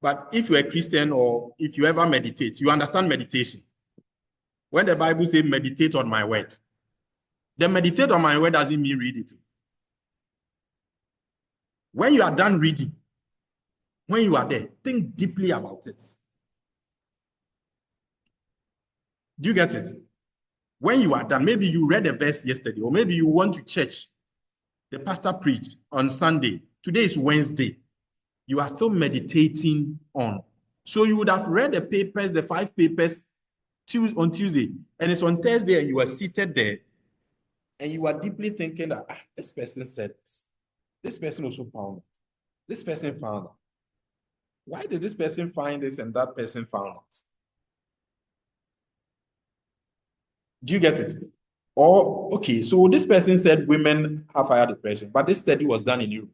But if you're a Christian or if you ever meditate, you understand meditation. When the Bible says meditate on my word, the meditate on my word doesn't mean read it. When you are done reading, when you are there, think deeply about it. Do you get it? When you are done, maybe you read a verse yesterday, or maybe you went to church, the pastor preached on Sunday. Today is Wednesday. You are still meditating on. So you would have read the papers, the 5 papers on Tuesday, and it's on Thursday, and you are seated there, and you are deeply thinking that this person said this. This person also found it. This person found it. Why did this person find this and that person found it? Do you get it? Or, okay, so this person said women have higher depression, but this study was done in Europe.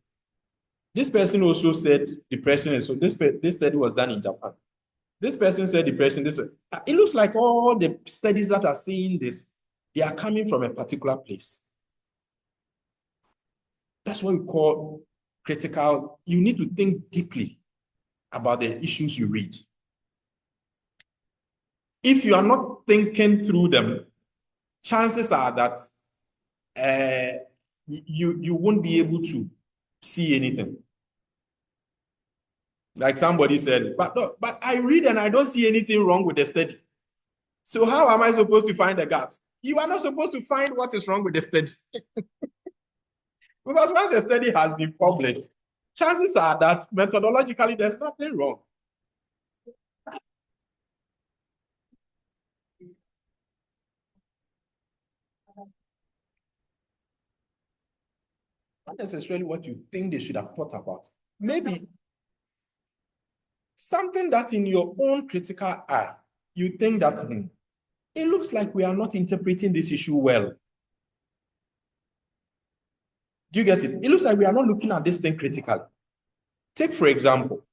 This person also said depression is, so this study was done in Japan. This person said depression this way. It looks like all the studies that are saying this, they are coming from a particular place. That's what we call critical. You need to think deeply about the issues you read. If you are not thinking through them, chances are that you won't be able to see anything. Like somebody said, but I read and I don't see anything wrong with the study. So how am I supposed to find the gaps? You are not supposed to find what is wrong with the study. Because once a study has been published, chances are that methodologically there's nothing wrong. Not necessarily what you think they should have thought about. Maybe something that in your own critical eye, you think that it looks like we are not interpreting this issue well. Do you get it? It looks like we are not looking at this thing critically. Take, for example,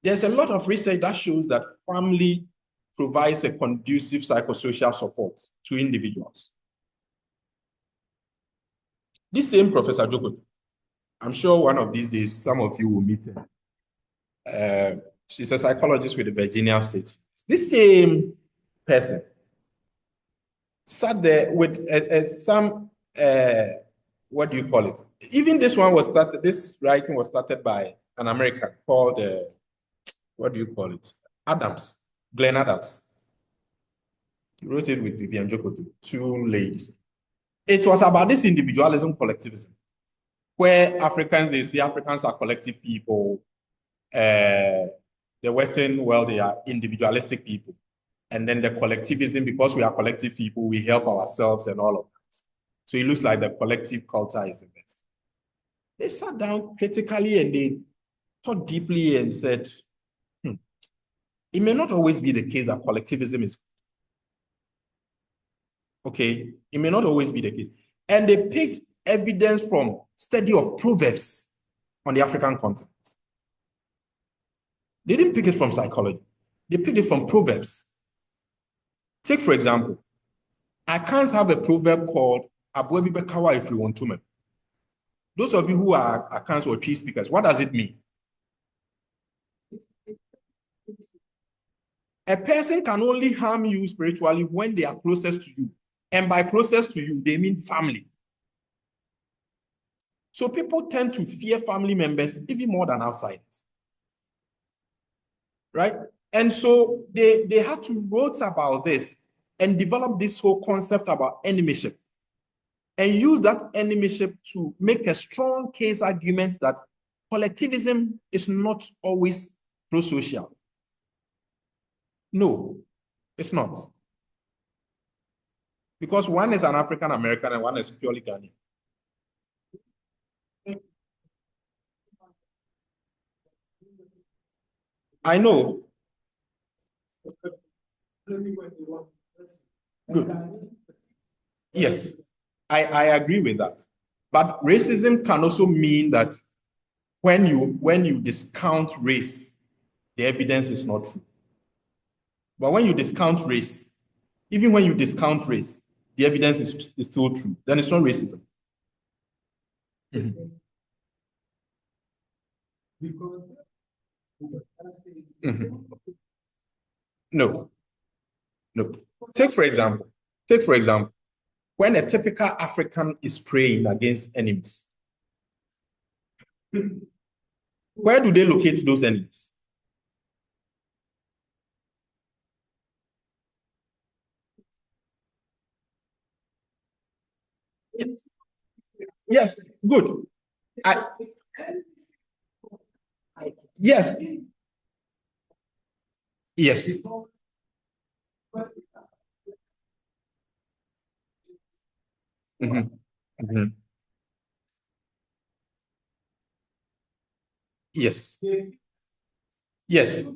there's a lot of research that shows that family provides a conducive psychosocial support to individuals. This same Professor Jokoto, I'm sure one of these days, some of you will meet her. She's a psychologist with the Virginia State. This same person sat there with some, what do you call it? Even this one was started, this writing was started by an American called, what do you call it? Adams, Glenn Adams. He wrote it with Vivian Jokoto, two ladies. It was about this individualism, collectivism, where Africans, they say Africans are collective people. The Western world, they are individualistic people. And then the collectivism, because we are collective people, we help ourselves and all of that. So it looks like the collective culture is the best. They sat down critically and they thought deeply and said, it may not always be the case that collectivism is okay. It may not always be the case. And they picked evidence from study of proverbs on the African continent. They didn't pick it from psychology. They picked it from proverbs. Take, for example, I can't have a proverb called Abwebi Bekawa if you want to. Those of you who are Akans or Tree speakers, what does it mean? A person can only harm you spiritually when they are closest to you. And by closest to you, they mean family. So people tend to fear family members even more than outsiders. Right? And so they had to write about this and develop this whole concept about enemyship and use that enemyship to make a strong case argument that collectivism is not always pro-social. No, it's not. Because one is an African American and one is purely Ghanaian. I know. Good. Yes, I agree with that. But racism can also mean that when you discount race, the evidence is not true. But when you discount race, even when you discount race, the evidence is still true. Then it's not racism. Mm-hmm. Mm-hmm. No. Take for example, when a typical African is praying against enemies, where do they locate those enemies? Yes, good. Yes. Yes. Mm-hmm. Mm-hmm. Yes. Yes.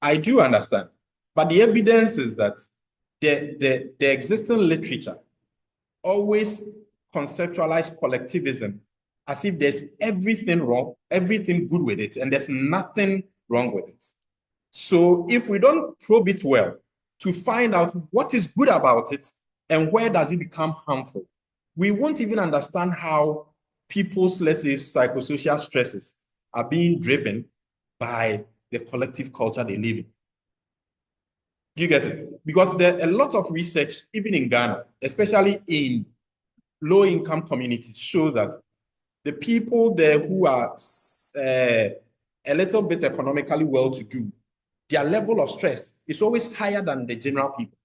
I do understand. But the evidence is that the existing literature always conceptualize collectivism as if there's everything wrong, everything good with it, and there's nothing wrong with it. So if we don't probe it well to find out what is good about it and where does it become harmful, we won't even understand how people's, let's say, psychosocial stresses are being driven by the collective culture they live in. Do you get it? Because there are a lot of research, even in Ghana, especially in low-income communities, shows that the people there who are a little bit economically well-to-do, their level of stress is always higher than the general people.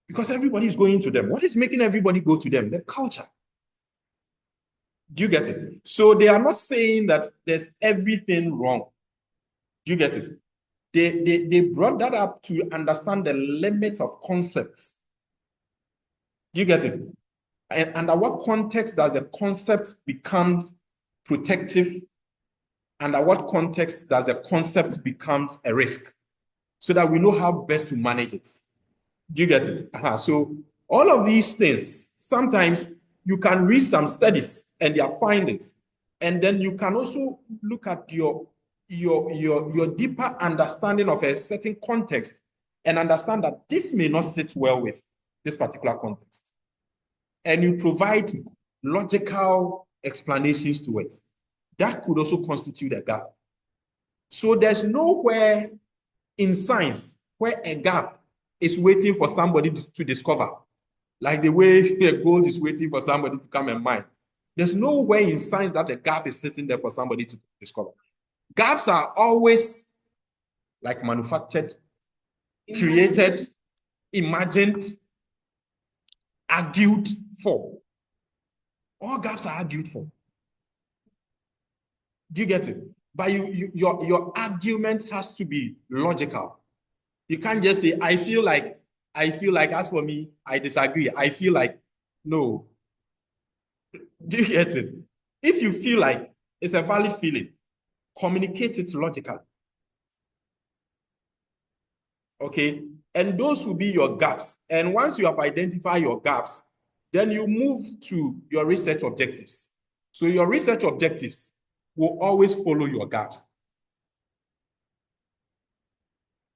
Because everybody is going to them. What is making everybody go to them? The culture. Do you get it? So they are not saying that there's everything wrong. Do you get it? They brought that up to understand the limits of concepts. Do you get it? And under what context does a concept become protective? Under what context does a concept become a risk? So that we know how best to manage it. Do you get it? So all of these things, sometimes you can read some studies and their findings, and then you can also look at your deeper understanding of a certain context and understand that this may not sit well with this particular context. And you provide logical explanations to it. That could also constitute a gap. So there's nowhere in science where a gap is waiting for somebody to discover, like the way gold is waiting for somebody to come and mine. There's no way in science that a gap is sitting there for somebody to discover. Gaps are always like manufactured, created, imagined, argued for. All gaps are argued for. Do you get it? But your argument has to be logical. You can't just say, I feel like, as for me, I disagree. I feel like, no. Do you get it? If you feel like it's a valid feeling, communicate it logically. Okay? And those will be your gaps. And once you have identified your gaps, then you move to your research objectives. So your research objectives will always follow your gaps.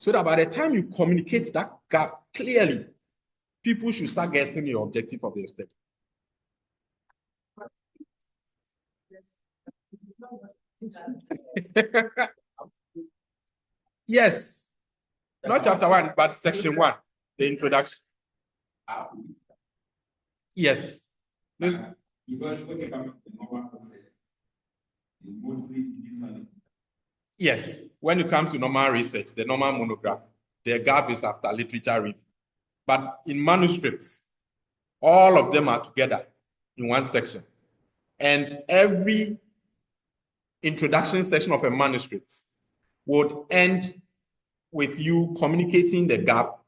So that by the time you communicate that gap clearly, people should start guessing your objective of your study. Yes. Not chapter 1, but section 1, the introduction. Yes. Because when it comes to the normal process, it mostly is. Yes, when it comes to normal research, the normal monograph, the gap is after literature review. But in manuscripts, all of them are together in one section. And every introduction section of a manuscript would end with you communicating the gap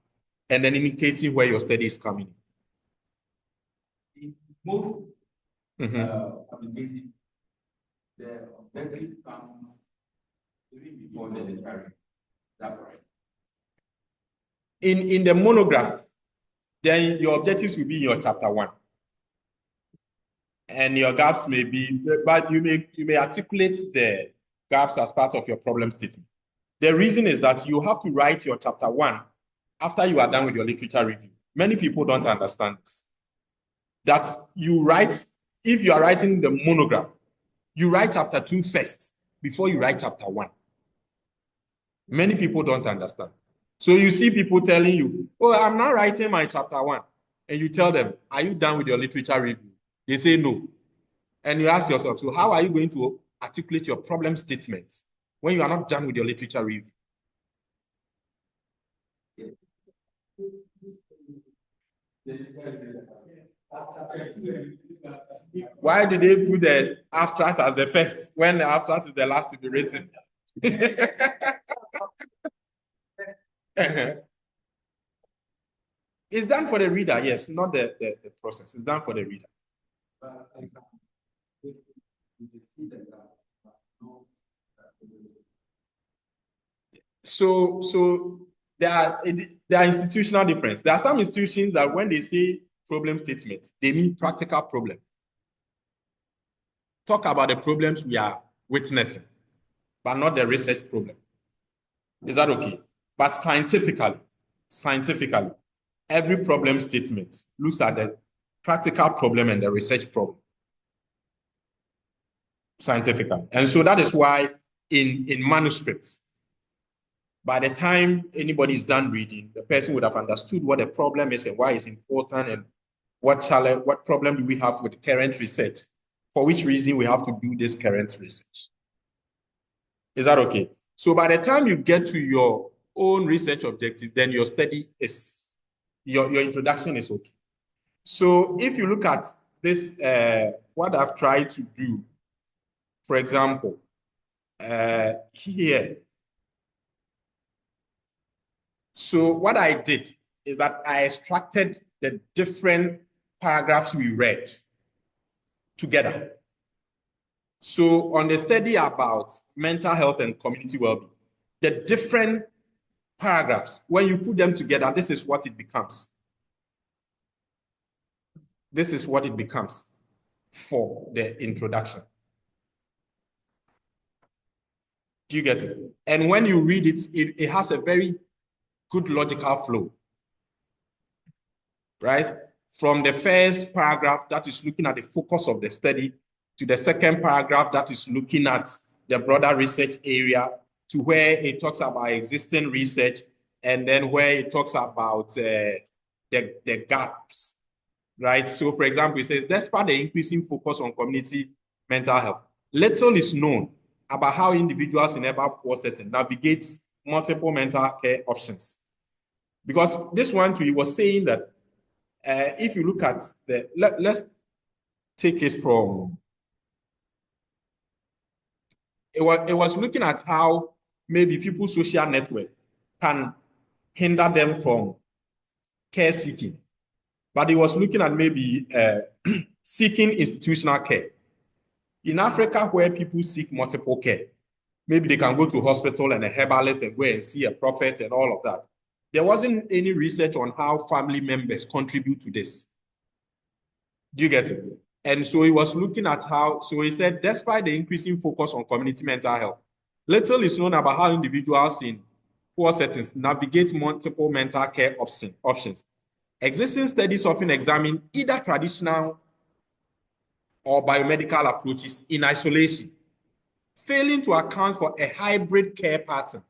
and then indicating where your study is coming in. Most applications, the objective comes even before the literary. Is that right? In the monograph, then your objectives will be in your chapter 1. And your gaps may be, but you may articulate the gaps as part of your problem statement. The reason is that you have to write your chapter 1 after you are done with your literature review. Many people don't understand this. That you write, if you are writing the monograph, you write chapter 2 first before you write chapter 1. Many people don't understand. So you see people telling you, oh, I'm not writing my chapter 1. And you tell them, are you done with your literature review? They say no. And you ask yourself, so how are you going to articulate your problem statements when you are not done with your literature review? Why did they put the abstract as the first when the abstract is the last to be written? It's done for the reader, yes, not the process. It's done for the reader. So there are institutional difference. There are some institutions that when they say problem statement, they mean practical problem. Talk about the problems we are witnessing, but not the research problem. Is that okay? But scientifically, every problem statement looks at the practical problem and the research problem. Scientifically. And so that is why in manuscripts, by the time anybody is done reading, the person would have understood what the problem is and why it's important and what problem do we have with current research, for which reason we have to do this current research. Is that okay? So by the time you get to your own research objective, then your study is, your introduction is okay. So if you look at this, what I've tried to do, for example, here. So what I did is that I extracted the different paragraphs we read together. So on the study about mental health and community well-being, the different paragraphs, when you put them together, this is what it becomes. This is what it becomes for the introduction. Do you get it? And when you read it, it has a very good logical flow, right? From the first paragraph that is looking at the focus of the study to the second paragraph that is looking at the broader research area to where it talks about existing research and then where it talks about the gaps, right? So for example, it says, despite the increasing focus on community mental health, little is known about how individuals in urban poor settings navigate multiple mental care options. Because this one too, he was saying that if you look at the, let's take it from, it was looking at how maybe people's social network can hinder them from care seeking. But he was looking at maybe seeking institutional care. In Africa, where people seek multiple care, maybe they can go to hospital and a herbalist and go and see a prophet and all of that. There wasn't any research on how family members contribute to this. Do you get it? And so he was looking at how, so he said, despite the increasing focus on community mental health, little is known about how individuals in poor settings navigate multiple mental care options. Existing studies often examine either traditional or biomedical approaches in isolation, failing to account for a hybrid care pattern.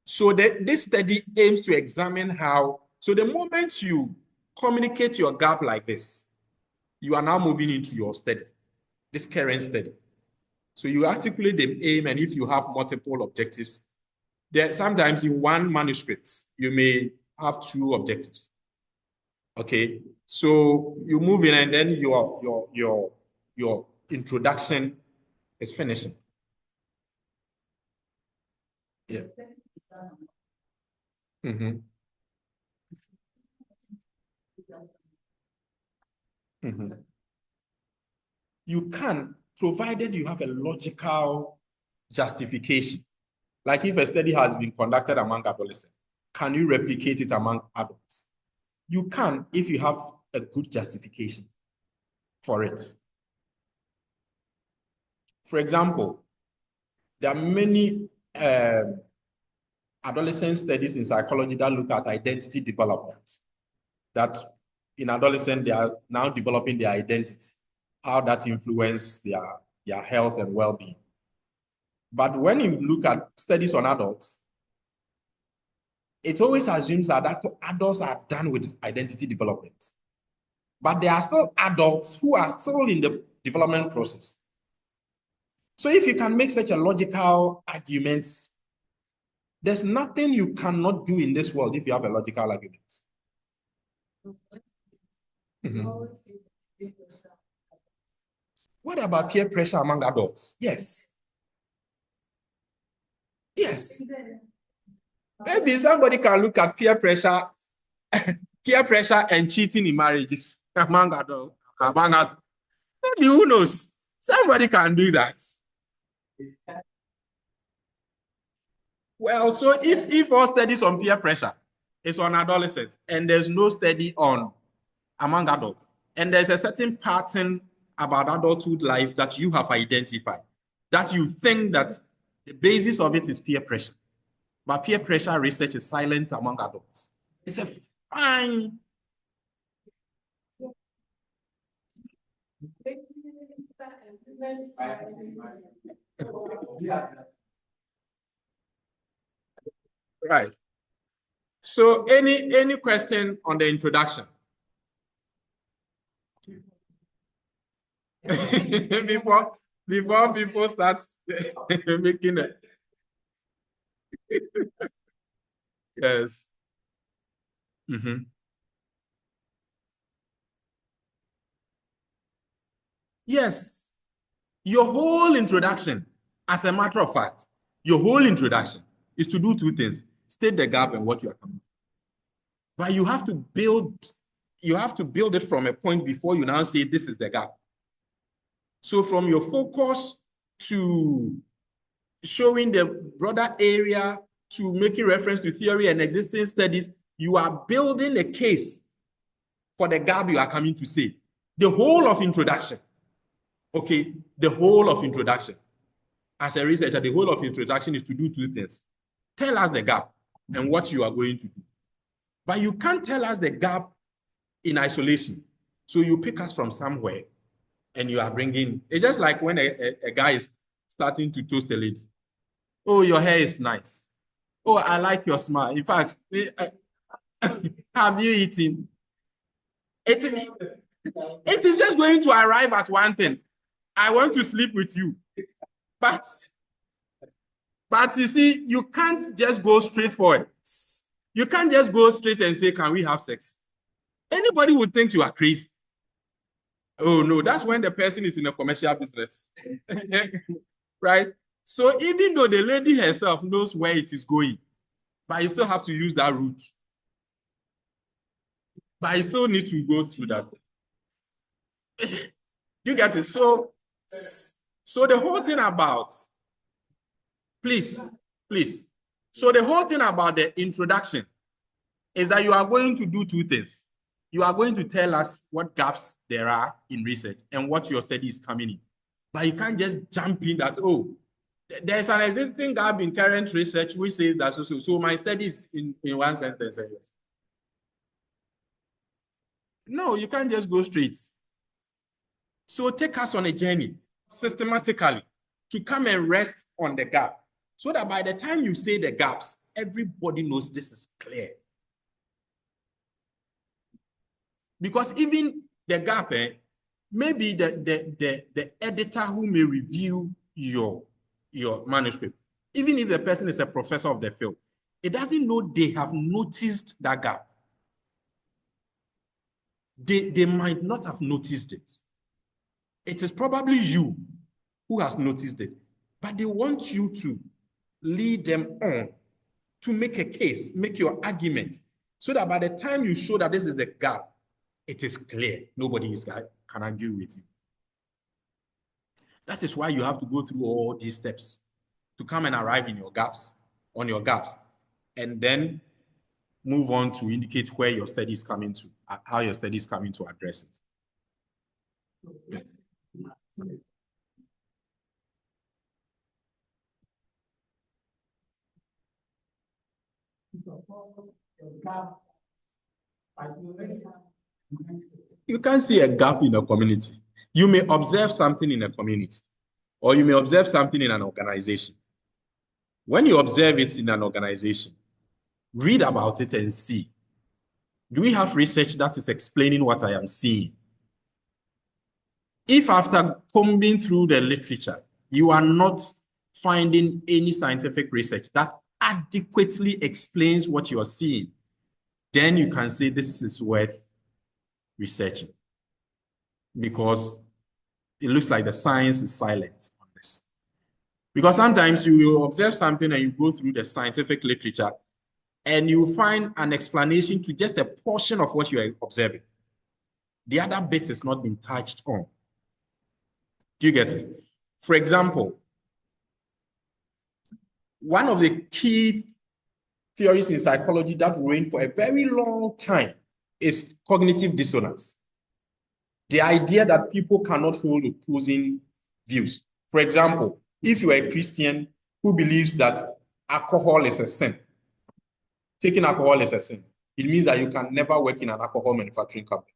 So this study aims to examine how, so the moment you communicate your gap like this, you are now moving into your study, this current study. So you articulate the aim, and if you have multiple objectives, there sometimes in one manuscript, you may have two objectives. Okay, so you move in and then your introduction is finishing. Yeah. Mm-hmm. Mm-hmm. You can, provided you have a logical justification. Like if a study has been conducted among adolescents, can you replicate it among adults? You can if you have a good justification for it. For example, there are many adolescent studies in psychology that look at identity development. That in adolescents, they are now developing their identity, how that influences their health and well-being. But when you look at studies on adults, it always assumes that adults are done with identity development. But there are still adults who are still in the development process. So if you can make such a logical argument, there's nothing you cannot do in this world if you have a logical argument. Mm-hmm. What about peer pressure among adults? Yes. Yes. Maybe somebody can look at peer pressure and cheating in marriages among adults. Maybe, who knows? Somebody can do that. Well, so if all studies on peer pressure is on adolescents and there's no study on among adults, and there's a certain pattern about adulthood life that you have identified, that you think that the basis of it is peer pressure, but peer pressure research is silent among adults. It's a fine. Right. So any question on the introduction? before people start making it. Yes. Mm-hmm. Yes. Your whole introduction, as a matter of fact, your whole introduction is to do two things: state the gap and what you are coming. But you have to build it from a point before you now say this is the gap. So from your focus to showing the broader area to making reference to theory and existing studies, you are building a case for the gap you are coming to say. The whole of introduction. Okay, the whole of introduction. As a researcher, the whole of introduction is to do two things: tell us the gap and what you are going to do. But you can't tell us the gap in isolation. So you pick us from somewhere and you are bringing, it's just like when a guy is starting to toast a lady. Oh, your hair is nice. Oh, I like your smile. In fact, have you eaten? It is just going to arrive at one thing: I want to sleep with you. But you see, you can't just go straight forward. You can't just go straight and say, can we have sex? Anybody would think you are crazy. Oh no, that's when the person is in a commercial business. Right? So even though the lady herself knows where it is going, but you still have to use that route. But you still need to go through that. You get it? So the whole thing about, please. So the whole thing about the introduction is that you are going to do two things. You are going to tell us what gaps there are in research and what your study is coming in. But you can't just jump in that, oh, there's an existing gap in current research which says that so my study is in one sentence. No, you can't just go straight. So take us on a journey systematically to come and rest on the gap, so that by the time you say the gaps, everybody knows this is clear. Because even the gap, maybe the editor who may review your manuscript, even if the person is a professor of the field, it doesn't know they have noticed that gap. They might not have noticed it. It is probably you who has noticed it, but they want you to lead them on to make a case, make your argument, so that by the time you show that this is a gap, it is clear. Nobody can argue with you. That is why you have to go through all these steps to come and arrive in your gaps, and then move on to indicate where your study is coming to, how your study is coming to address it. Yeah. You can't see a gap in a community. You may observe something in a community, or you may observe something in an organization. When you observe it in an organization, read about it and see, do we have research that is explaining what I am seeing? If after combing through the literature, you are not finding any scientific research that adequately explains what you are seeing, then you can say this is worth researching, because it looks like the science is silent on this. Because sometimes you will observe something and you go through the scientific literature and you find an explanation to just a portion of what you are observing. The other bit is not being touched on. Do you get it? For example, one of the key theories in psychology that reigned for a very long time is cognitive dissonance. The idea that people cannot hold opposing views. For example, if you are a Christian who believes that alcohol is a sin, taking alcohol is a sin, it means that you can never work in an alcohol manufacturing company,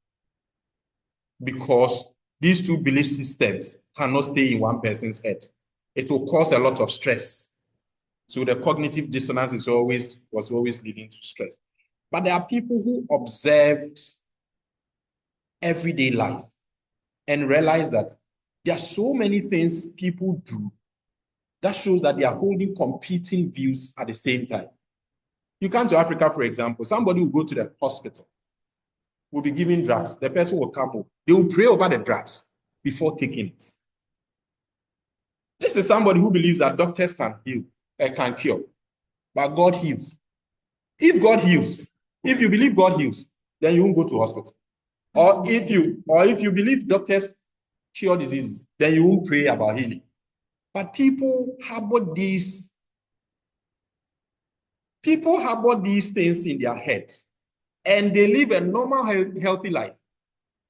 because these two belief systems cannot stay in one person's head. It will cause a lot of stress. So the cognitive dissonance was always leading to stress. But there are people who observed everyday life and realized that there are so many things people do that shows that they are holding competing views at the same time. You come to Africa, for example, somebody will go to the hospital, will be given drugs. The person will come home. They will pray over the drugs before taking it. This is somebody who believes that doctors can heal, can cure, but God heals. If God heals, if you believe God heals, then you won't go to hospital. Or if you believe doctors cure diseases, then you won't pray about healing. But people harbor these things in their head, and they live a normal, healthy life.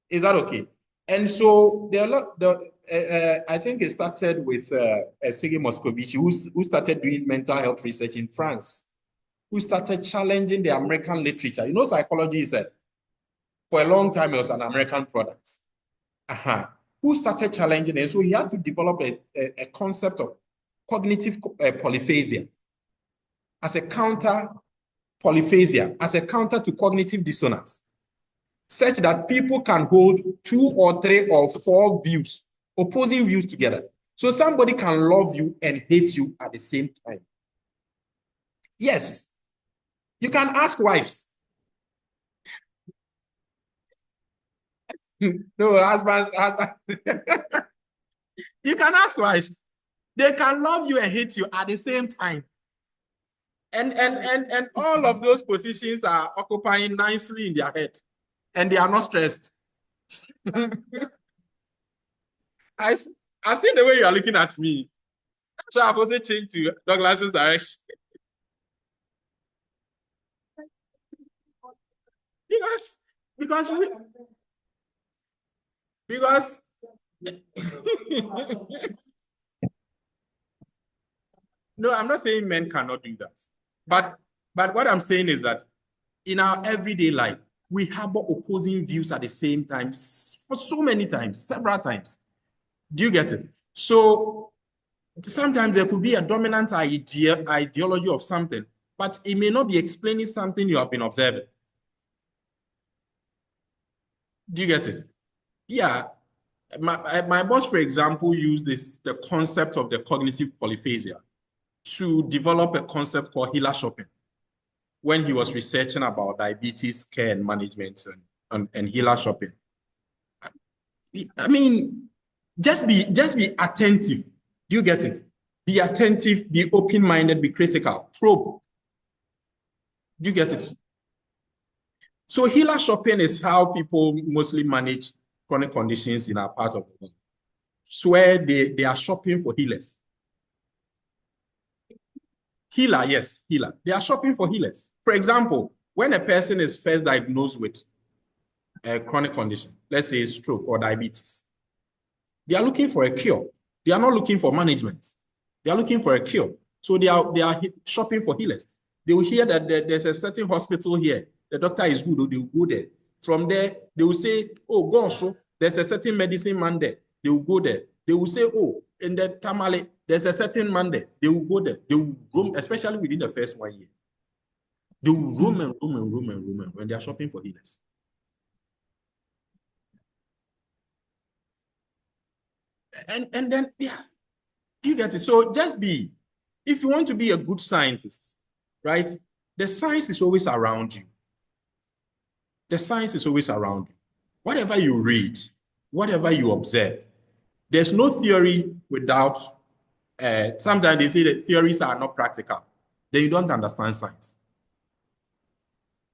Is that okay? And so I think it started with Sergei Moscovici, who started doing mental health research in France, who started challenging the American literature. You know, psychology is for a long time, it was an American product. Who started challenging it? So he had to develop a concept of cognitive polyphasia as a counter to cognitive dissonance, such that people can hold 2 or 3 or 4 views, opposing views together. So somebody can love you and hate you at the same time. Yes, you can ask wives. No, husbands. You can ask wives. They can love you and hate you at the same time. And all of those positions are occupying nicely in their head, and they are not stressed. I've seen the way you are looking at me. So I've also changed to Douglas's direction. Because no, I'm not saying men cannot do that. But what I'm saying is that in our everyday life, we harbor opposing views at the same time for so many times, several times. Do you get it? So sometimes there could be a dominant ideology of something, but it may not be explaining something you have been observing. Do you get it? Yeah. My boss, for example, used the concept of the cognitive polyphasia to develop a concept called healer shopping when he was researching about diabetes care and management and healer shopping. I mean, just be attentive. Do you get it? Be attentive, be open-minded, be critical, probe. Do you get it? So healer shopping is how people mostly manage chronic conditions in our part of the world. So where they are shopping for healers. Healer, yes, healer. They are shopping for healers. For example, when a person is first diagnosed with a chronic condition, let's say stroke or diabetes, they are looking for a cure. They are not looking for management. They are looking for a cure. So they are shopping for healers. They will hear that there's a certain hospital here. The doctor is good, they will go there. From there, they will say, oh gosh, there's a certain medicine man there. They will go there. They will say, oh, in the Tamale, there's a certain man there. They will go there. They will roam, especially within the first 1 year. They will roam and roam and roam and roam when they are shopping for healers. And then, yeah, you get it. So just if you want to be a good scientist, right? The science is always around you. The science is always around you. Whatever you read, whatever you observe, there's no theory without, sometimes they say that theories are not practical. Then you don't understand science.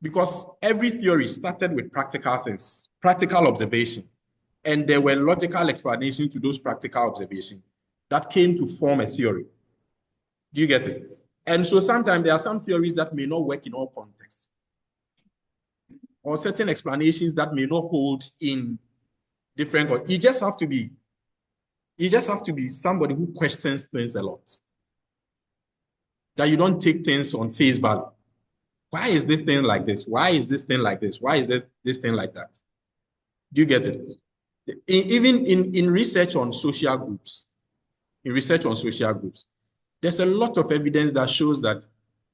Because every theory started with practical things, practical observation. And there were logical explanations to those practical observations that came to form a theory. Do you get it? And so sometimes there are some theories that may not work in all contexts, or certain explanations that may not hold in different. You just have to be somebody who questions things a lot. That you don't take things on face value. Why is this thing like this? Why is this thing like this? Why is this thing like that? Do you get it? Even in research on social groups, there's a lot of evidence that shows that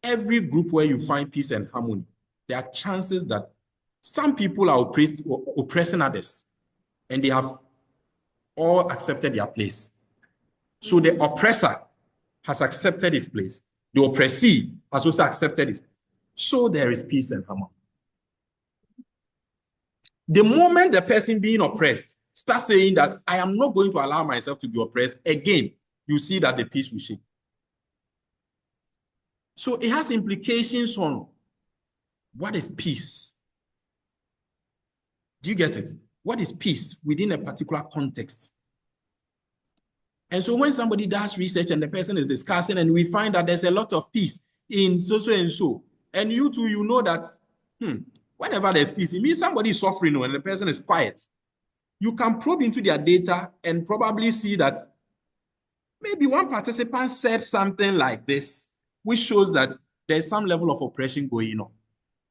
every group where you find peace and harmony, there are chances that some people are oppressing others, and they have all accepted their place. So the oppressor has accepted his place. The oppressee has also accepted it. So there is peace and harmony. The moment the person being oppressed starts saying that I am not going to allow myself to be oppressed again, you see that the peace will shake. So it has implications on what is peace. Do you get it? What is peace within a particular context? And so when somebody does research and the person is discussing and we find that there's a lot of peace in so and so, and you too, you know that whenever there's peace, it means somebody is suffering and the person is quiet. You can probe into their data and probably see that maybe one participant said something like this, which shows that there's some level of oppression going on.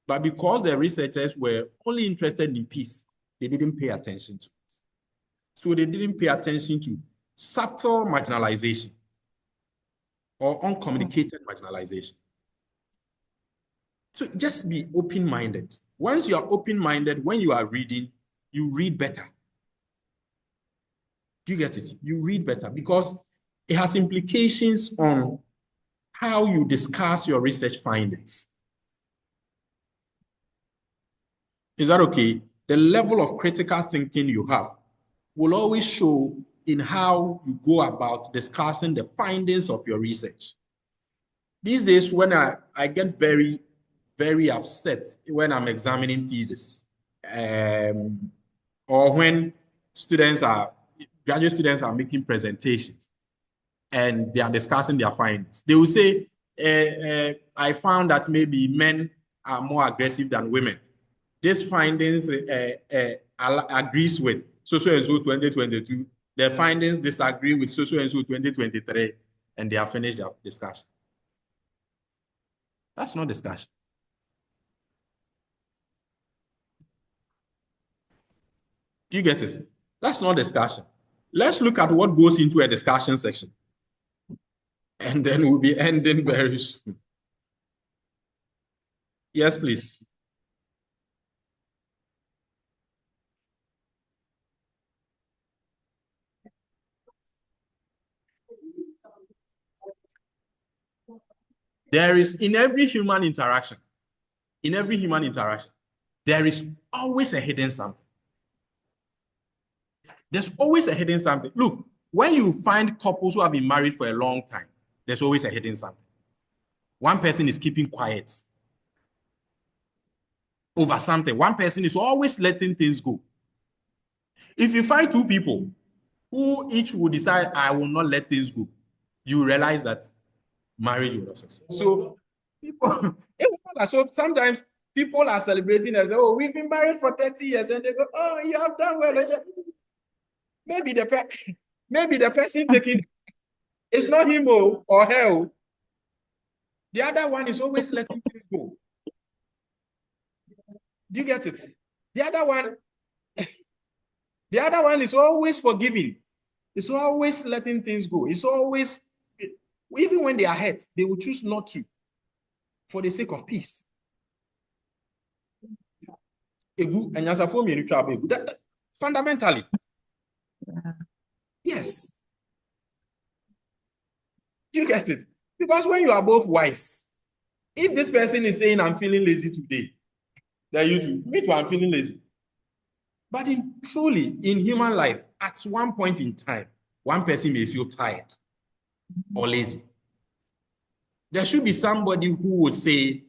But because the researchers were only interested in peace, they didn't pay attention to it. So they didn't pay attention to subtle marginalization or uncommunicated marginalization. So just be open-minded. Once you are open-minded, when you are reading, you read better. Do you get it? You read better because it has implications on how you discuss your research findings. Is that okay? The level of critical thinking you have will always show in how you go about discussing the findings of your research. These days, when I get very, very upset when I'm examining thesis, or when graduate students are making presentations and they are discussing their findings. They will say, I found that maybe men are more aggressive than women. These findings agrees with so-and-so 2022. Their findings disagree with so-and-so 2023, and they have finished their discussion. That's not discussion. Do you get it? That's not discussion. Let's look at what goes into a discussion section. And then we'll be ending very soon. Yes, please. There is, in every human interaction, there is always a hidden something. There's always a hidden something. Look, when you find couples who have been married for a long time, there's always a hidden something. One person is keeping quiet over something. One person is always letting things go. If you find two people who each will decide, I will not let things go, you realize that marriage will not succeed. So so sometimes people are celebrating and say, oh, we've been married for 30 years, and they go, oh, you have done well. Maybe the person taking it's not him or her. The other one is always letting things go. Do you get it? The other one is always forgiving. It's always letting things go. It's always, even when they are hurt, they will choose not to for the sake of peace. Fundamentally. Yes. You get it? Because when you are both wise, if this person is saying, I'm feeling lazy today, then you too, me too, I'm feeling lazy. But truly, in human life, at one point in time, one person may feel tired or lazy. There should be somebody who would say,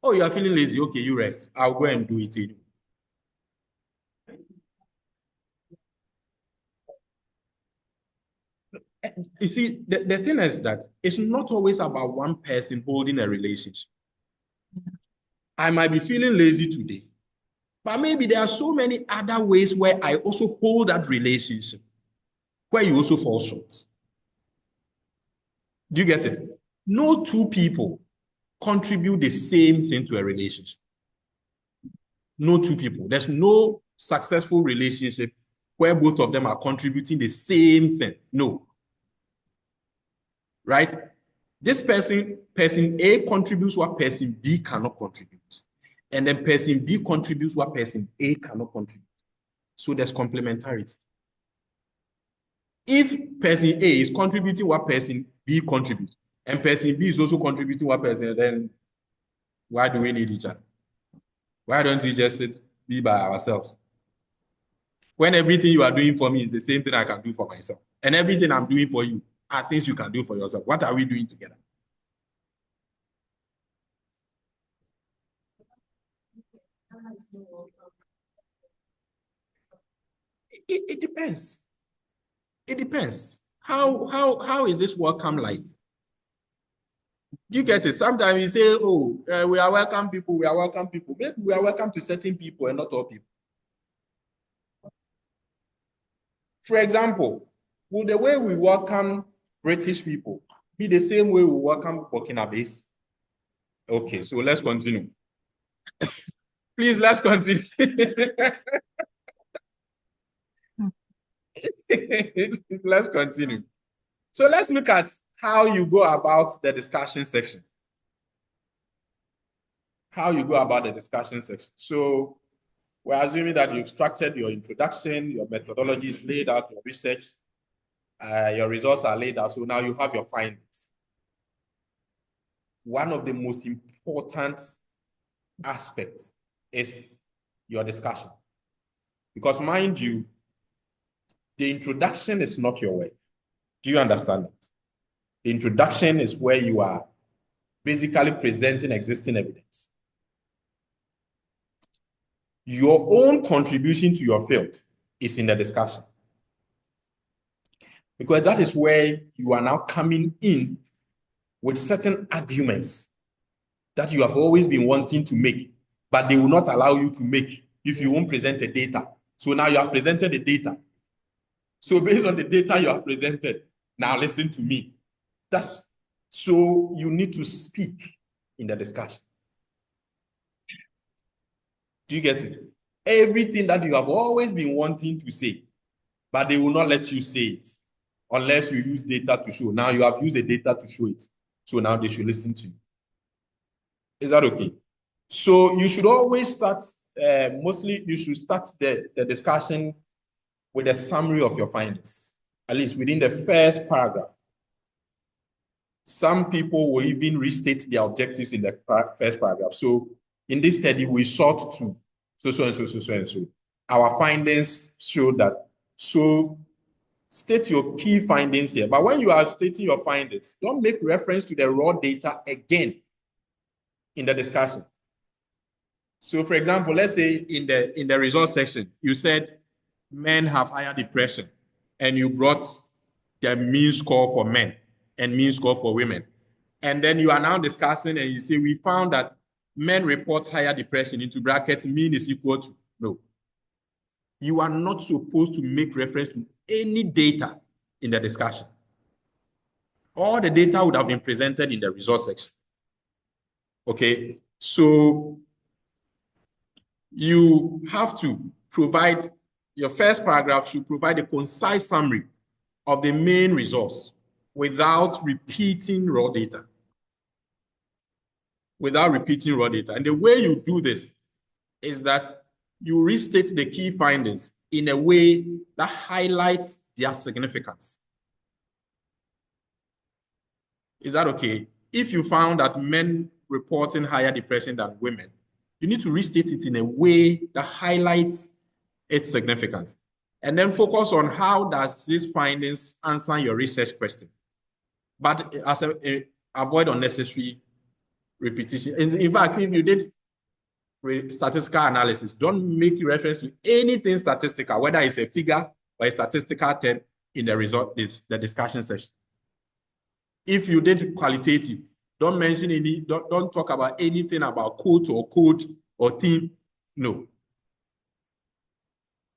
oh, you are feeling lazy. Okay, you rest. I'll go and do it anyway. You see, the thing is that it's not always about one person holding a relationship. I might be feeling lazy today, but maybe there are so many other ways where I also hold that relationship, where you also fall short. Do you get it? No two people contribute the same thing to a relationship. No two people. There's no successful relationship where both of them are contributing the same thing. No. Right? This person A contributes what person B cannot contribute. And then person B contributes what person A cannot contribute. So there's complementarity. If person A is contributing what person B contributes, and person B is also contributing what person, then why do we need each other? Why don't we just be by ourselves? When everything you are doing for me is the same thing I can do for myself, and everything I'm doing for you are things you can do for yourself. What are we doing together? It depends. It depends. How is this work come like? You get it? Sometimes you say, oh, we are welcome people, we are welcome people. Maybe we are welcome to certain people and not all people. For example, will the way we welcome British people be the same way we welcome Burkinabes? Okay, so let's continue. Please, let's continue. Let's continue. So let's look at how you go about the discussion section. How you go about the discussion section. So we're assuming that you've structured your introduction, your methodology is laid out, your research, your results are laid out. So now you have your findings. One of the most important aspects is your discussion. Because mind you, the introduction is not your work. Do you understand that? The introduction is where you are basically presenting existing evidence. Your own contribution to your field is in the discussion. Because that is where you are now coming in with certain arguments that you have always been wanting to make, but they will not allow you to make if you won't present the data. So now you have presented the data. So based on the data you have presented, now listen to me. So you need to speak in the discussion. Do you get it? Everything that you have always been wanting to say, but they will not let you say it unless you use data to show. Now you have used the data to show it. So now they should listen to you. Is that okay? So you should always start, mostly you should start the discussion with a summary of your findings, at least within the first paragraph. Some people will even restate their objectives in the first paragraph. So in this study, we sought to so and so. Our findings show that. So state your key findings here. But when you are stating your findings, don't make reference to the raw data again in the discussion. So for example, let's say in the results section, you said men have higher depression, and you brought the mean score for men and mean score for women. And then you are now discussing and you say, we found that men report higher depression, into brackets, mean is equal to. No. You are not supposed to make reference to any data in the discussion. All the data would have been presented in the results section. Okay, so you have to provide, your first paragraph should provide a concise summary of the main results without repeating raw data. Without repeating raw data. And the way you do this is that you restate the key findings in a way that highlights their significance. Is that okay? If you found that men reporting higher depression than women, you need to restate it in a way that highlights its significance. And then focus on how does these findings answer your research question. But as avoid unnecessary repetition. In fact, if you did statistical analysis, don't make reference to anything statistical, whether it's a figure or a statistical term, in the result, the discussion session. If you did qualitative, don't mention any, don't talk about anything about code or theme. No.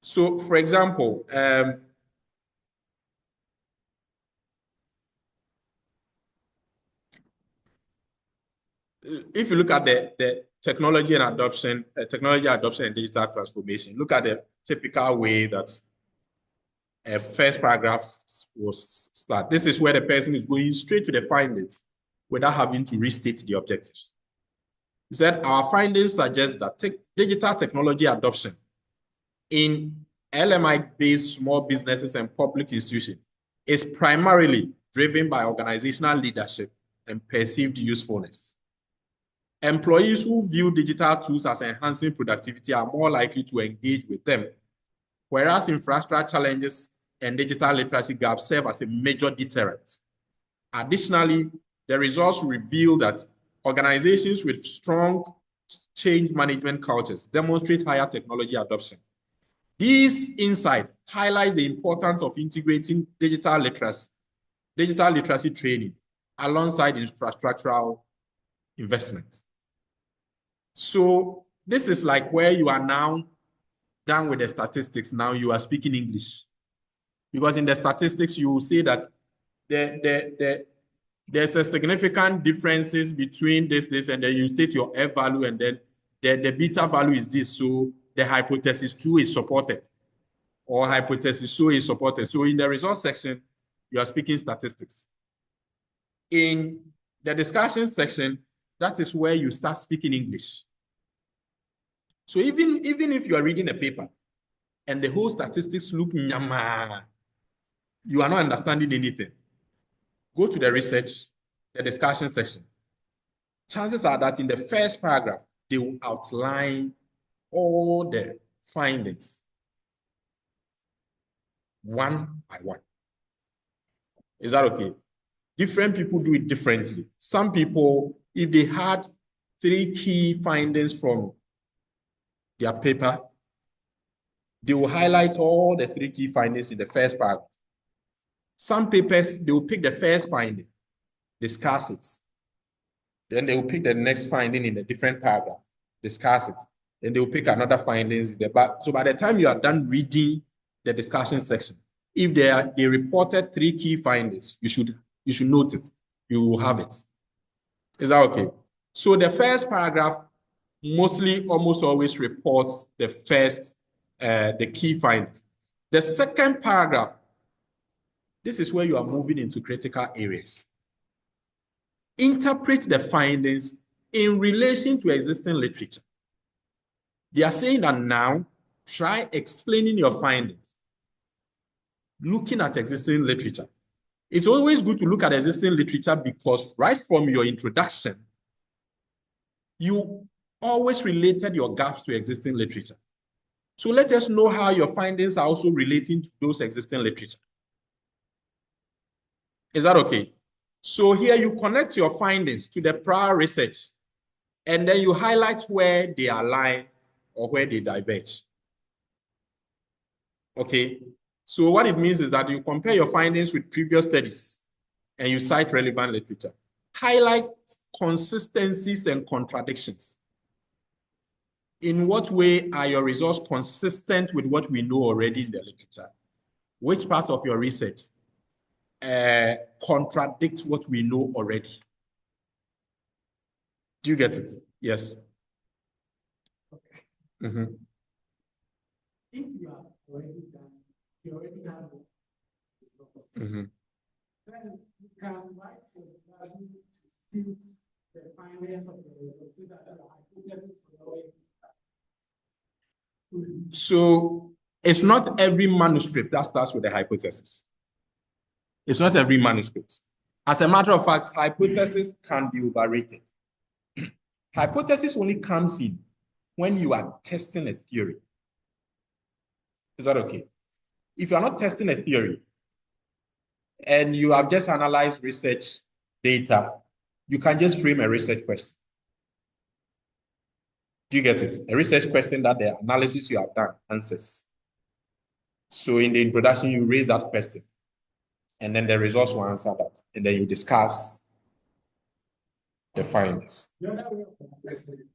So, for example, if you look at the technology adoption and digital transformation, look at the typical way that a first paragraph was start. This is where the person is going straight to the findings without having to restate the objectives. He said, our findings suggest that digital technology adoption in LMI-based small businesses and public institutions is primarily driven by organizational leadership and perceived usefulness. Employees who view digital tools as enhancing productivity are more likely to engage with them, whereas infrastructure challenges and digital literacy gaps serve as a major deterrent. Additionally, the results reveal that organizations with strong change management cultures demonstrate higher technology adoption. These insights highlight the importance of integrating digital literacy training alongside infrastructural investment. So this is like where you are now done with the statistics. Now you are speaking English. Because in the statistics, you will see that there's a significant differences between this, and then you state your F value, and then the beta value is this. So the hypothesis 2 is supported, or hypothesis so is supported. So in the results section, you are speaking statistics. In the discussion section, that is where you start speaking English. So even if you are reading a paper and the whole statistics look nyama, you are not understanding anything, go to the research, the discussion section. Chances are that in the first paragraph, they will outline all the findings one by one. Is that okay? Different people do it differently. Some people, if they had 3 key findings from their paper, they will highlight all the 3 key findings in the first paragraph. Some papers, they will pick the first finding, discuss it. Then they will pick the next finding in a different paragraph, discuss it. Then they will pick another findings in the back. So by the time you are done reading the discussion section, if they reported 3 key findings, you should note it. You will have it. Is that okay? So the first paragraph mostly, almost always reports the key findings. The second paragraph, this is where you are moving into critical areas. Interpret the findings in relation to existing literature. They are saying that now, try explaining your findings, looking at existing literature. It's always good to look at existing literature because right from your introduction, you always related your gaps to existing literature. So let us know how your findings are also relating to those existing literature. Is that okay? So here you connect your findings to the prior research, and then you highlight where they align or where they diverge. Okay? So what it means is that you compare your findings with previous studies and you cite relevant literature. Highlight consistencies and contradictions. In what way are your results consistent with what we know already in the literature? Which part of your research contradict what we know already? Do you get it? Yes. Okay. Mm-hmm. If you have already done, you already have the results, Mm-hmm. then you can write your value to suit the findings of the results so that the hypothesis will always. So it's not every manuscript that starts with a hypothesis. It's not every manuscript. As a matter of fact, hypothesis can be overrated. Hypothesis only comes in when you are testing a theory. Is that okay? If you are not testing a theory and you have just analyzed research data, you can just frame a research question. Do you get it? A research question that the analysis you have done answers. So in the introduction, you raise that question. And then the results will answer that. And then you discuss the findings. The other way of addressing it,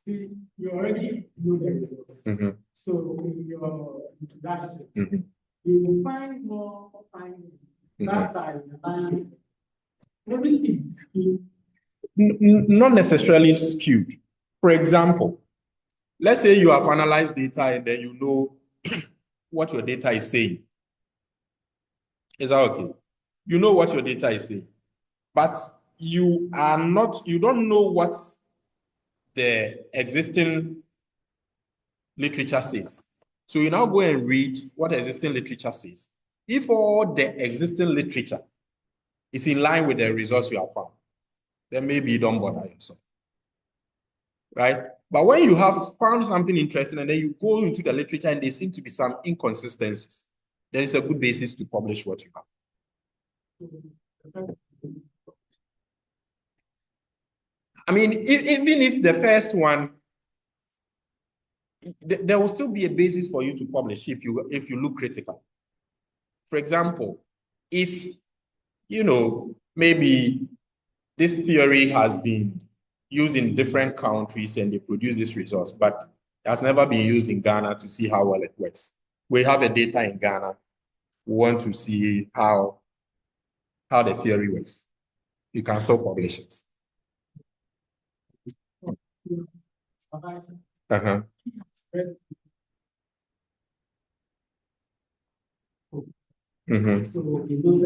see, you already know the results. So in your introduction, you will find more findings that are in line. Everything is skewed. Not necessarily skewed. For example, let's say you have analyzed data and then you know what your data is saying. Is that okay? You know what your data is saying, but you don't know what the existing literature says. So you now go and read what existing literature says. If all the existing literature is in line with the results you have found, then maybe you don't bother yourself, right? But when you have found something interesting and then you go into the literature and there seem to be some inconsistencies, then it's a good basis to publish what you have. I mean, even if the first one, there will still be a basis for you to publish if you look critical. For example, if, maybe this theory has been used in different countries and they produce these results, but it has never been used in Ghana to see how well it works. We have a data in Ghana. We want to see how the theory works. You can still publish it. So in those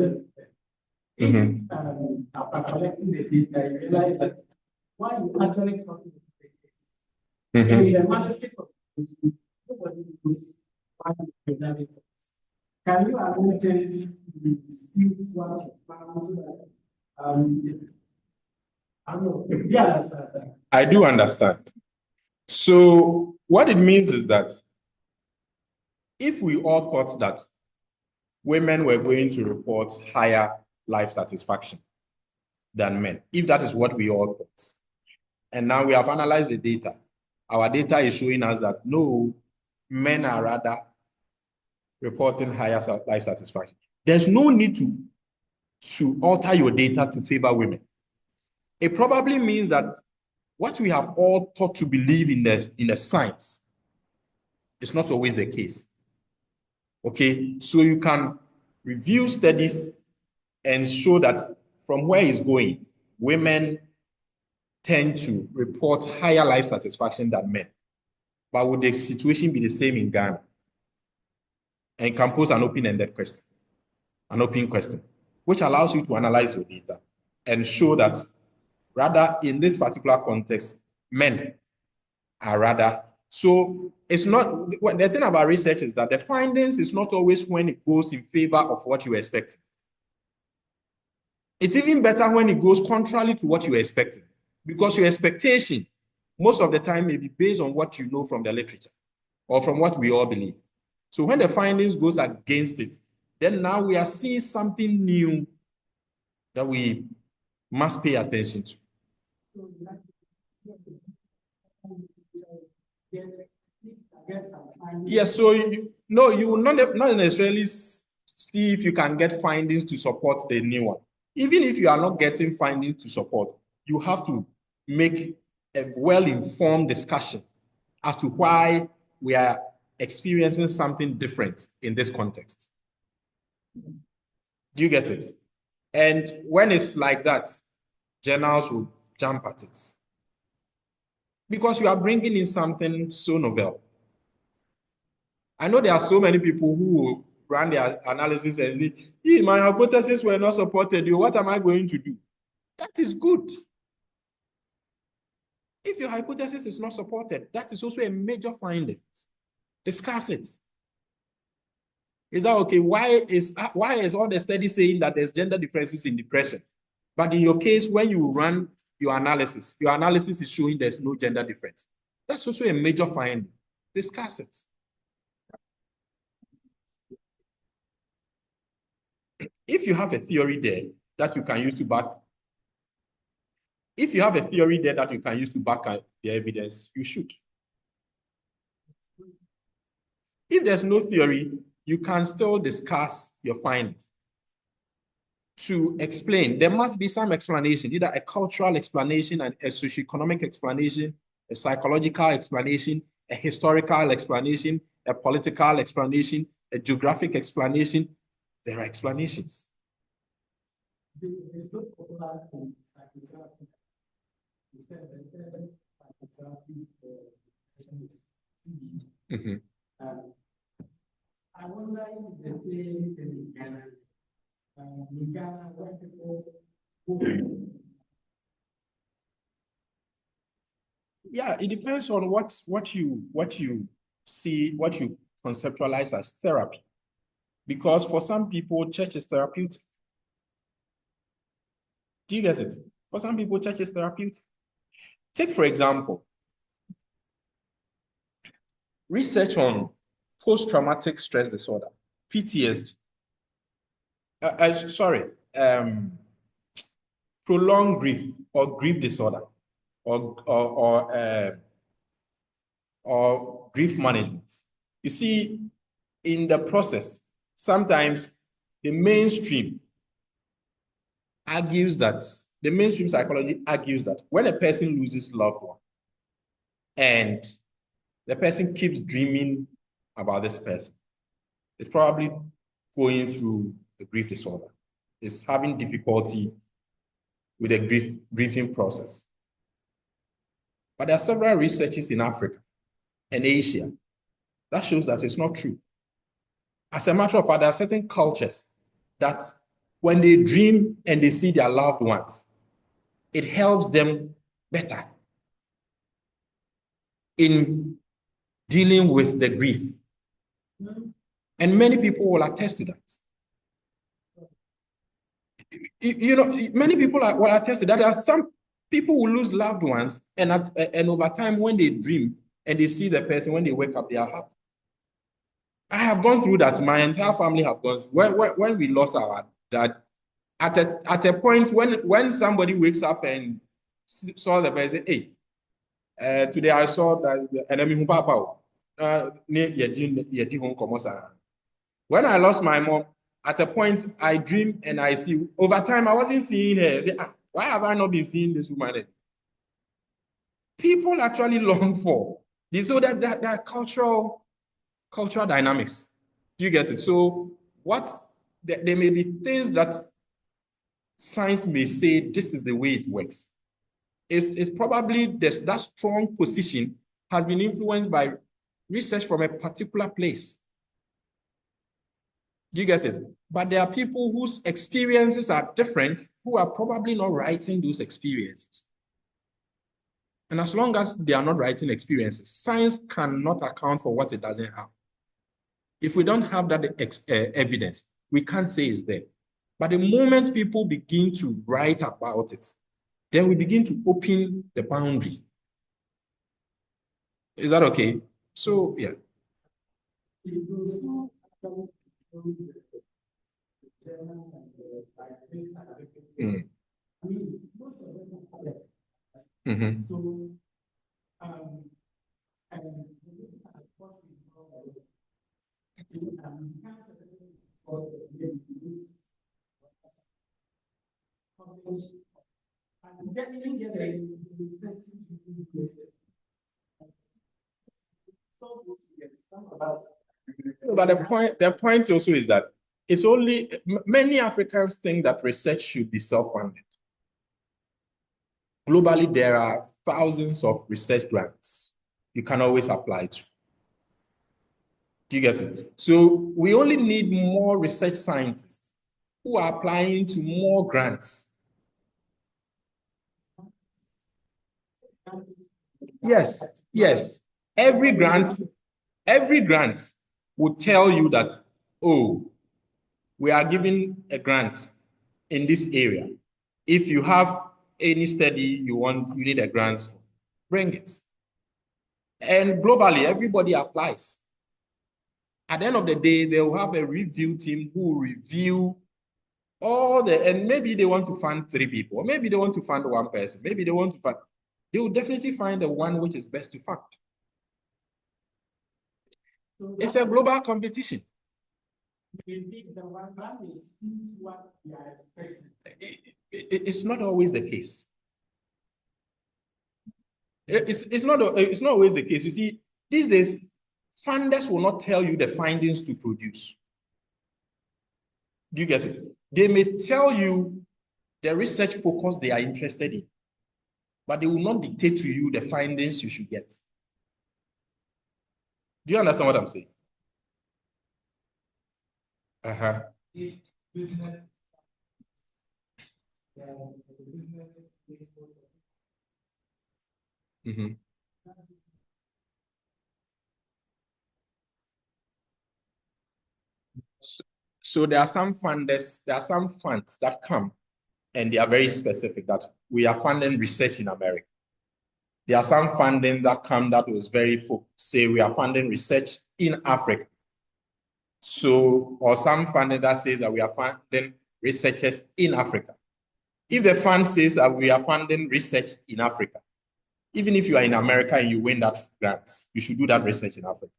after collecting the data, you realize that why you actually talking about the in the manuscript of nobody knows why you done it. Can you annotate the seeds what you found so that I don't know if you understand that? I do understand. So what it means is that if we all thought that women were going to report higher life satisfaction than men, if that is what we all thought, and now we have analyzed the data, our data is showing us that no, men are rather reporting higher life satisfaction. There's no need to alter your data to favor women. It probably means that what we have all thought to believe in the science is not always the case. Okay, so you can review studies and show that from where it's going, women tend to report higher life satisfaction than men. But would the situation be the same in Ghana? And can pose an open-ended question, an open question, which allows you to analyze your data and show that rather in this particular context, men are rather. So it's not, the thing about research is that the findings is not always when it goes in favor of what you expect. It's even better when it goes contrary to what you expected, because your expectation most of the time may be based on what you know from the literature or from what we all believe. So when the findings goes against it, then now we are seeing something new that we must pay attention to. Yes, so you will not necessarily see if you can get findings to support the new one. Even if you are not getting findings to support, you have to make a well-informed discussion as to why we are experiencing something different in this context. Do you get it? And when it's like that, journals will jump at it, because you are bringing in something so novel. I know there are so many people who will run their analysis and say, hey, my hypotheses were not supported. What am I going to do? That is good. If your hypothesis is not supported, that is also a major finding. Discuss it. Is that okay? Why is all the studies saying that there's gender differences in depression? But in your case, when you run your analysis is showing there's no gender difference. That's also a major finding. Discuss it. If you have a theory there that you can use to back, the evidence, you should. If there's no theory, you can still discuss your findings. to explain. There must be some explanation, either a cultural explanation, and a socioeconomic explanation, a psychological explanation, a historical explanation, a political explanation, a geographic explanation. There are explanations. Mm-hmm. I wonder if the same in Ghana. In Ghana, where people yeah, it depends on what you see, what you conceptualize as therapy. Because for some people, church is therapeutic. Do you get it? For some people, church is therapeutic. Take, for example, research on post-traumatic stress disorder, PTSD. Prolonged grief or grief disorder, or grief management. You see, in the process, sometimes the mainstream psychology argues that when a person loses loved one and the person keeps dreaming about this person, it's probably going through a grief disorder. It's having difficulty with the grieving process. But there are several researches in Africa and Asia that shows that it's not true. As a matter of fact, there are certain cultures that when they dream and they see their loved ones, it helps them better in dealing with the grief. And many people will attest to that. You know, many people will attest to that. There are some people who lose loved ones, and over time, when they dream and they see the person, when they wake up, they are happy. I have gone through that. My entire family have gone through. When we lost our dad, at a point when somebody wakes up and saw the person, hey, today I saw that enemy who papa. When I lost my mom, at a point I dream and I see, over time I wasn't seeing her. I say, why have I not been seeing this woman? People actually long for this, so that cultural dynamics. Do you get it? So there may be things that science may say this is the way it works. It's probably that strong position has been influenced by research from a particular place. Do you get it? But there are people whose experiences are different who are probably not writing those experiences. And as long as they are not writing experiences, science cannot account for what it doesn't have. If we don't have that evidence, we can't say it's there. But the moment people begin to write about it, then we begin to open the boundary. Is that okay? So, yeah. Mm-hmm. But the point also is that it's only many Africans think that research should be self-funded. Globally, there are thousands of research grants you can always apply to. Do you get it? So we only need more research scientists who are applying to more grants. Yes. Every grant will tell you that, oh, we are giving a grant in this area. If you have any study you need a grant for, bring it. And globally, everybody applies. At the end of the day, they will have a review team who will review and maybe they want to fund 3 people, or maybe they want to fund 1 person, maybe they want to fund, they will definitely find the one which is best to fund. It's a global competition. maybe the one that may see what they are expecting. It's not always the case. It's not always the case. You see, these days, funders will not tell you the findings to produce. Do you get it? They may tell you the research focus they are interested in, but they will not dictate to you the findings you should get. Do you understand what I'm saying? Uh-huh. Mm-hmm. So there are some funders, there are some funds that come and they are very specific that we are funding research in America. There are some funding that come that was very focused, say we are funding research in Africa. So, or some funding that says that we are funding researchers in Africa. If the fund says that we are funding research in Africa, even if you are in America and you win that grant, you should do that research in Africa.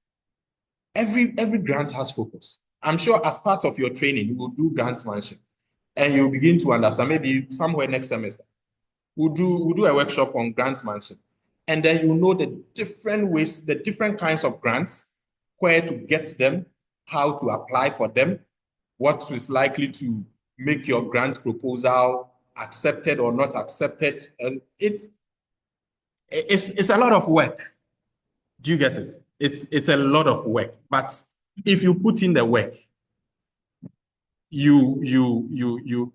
Every grant has focus. I'm sure as part of your training, you will do grantsmanship and you'll begin to understand, maybe somewhere next semester, we'll do a workshop on grantsmanship. And then you know the different ways, the different kinds of grants, where to get them, how to apply for them, what is likely to make your grant proposal accepted or not accepted. And it's a lot of work. Do you get it? It's a lot of work. But if you put in the work,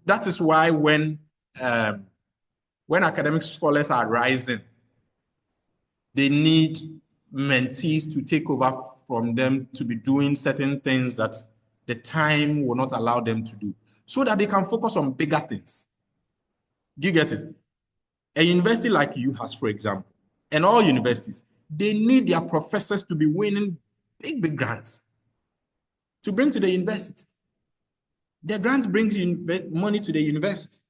that is why when academic scholars are rising, they need mentees to take over from them to be doing certain things that the time will not allow them to do, so that they can focus on bigger things. Do you get it? A university like UHAS, for example, and all universities, they need their professors to be winning big grants to bring to the university. The grants brings money to the university,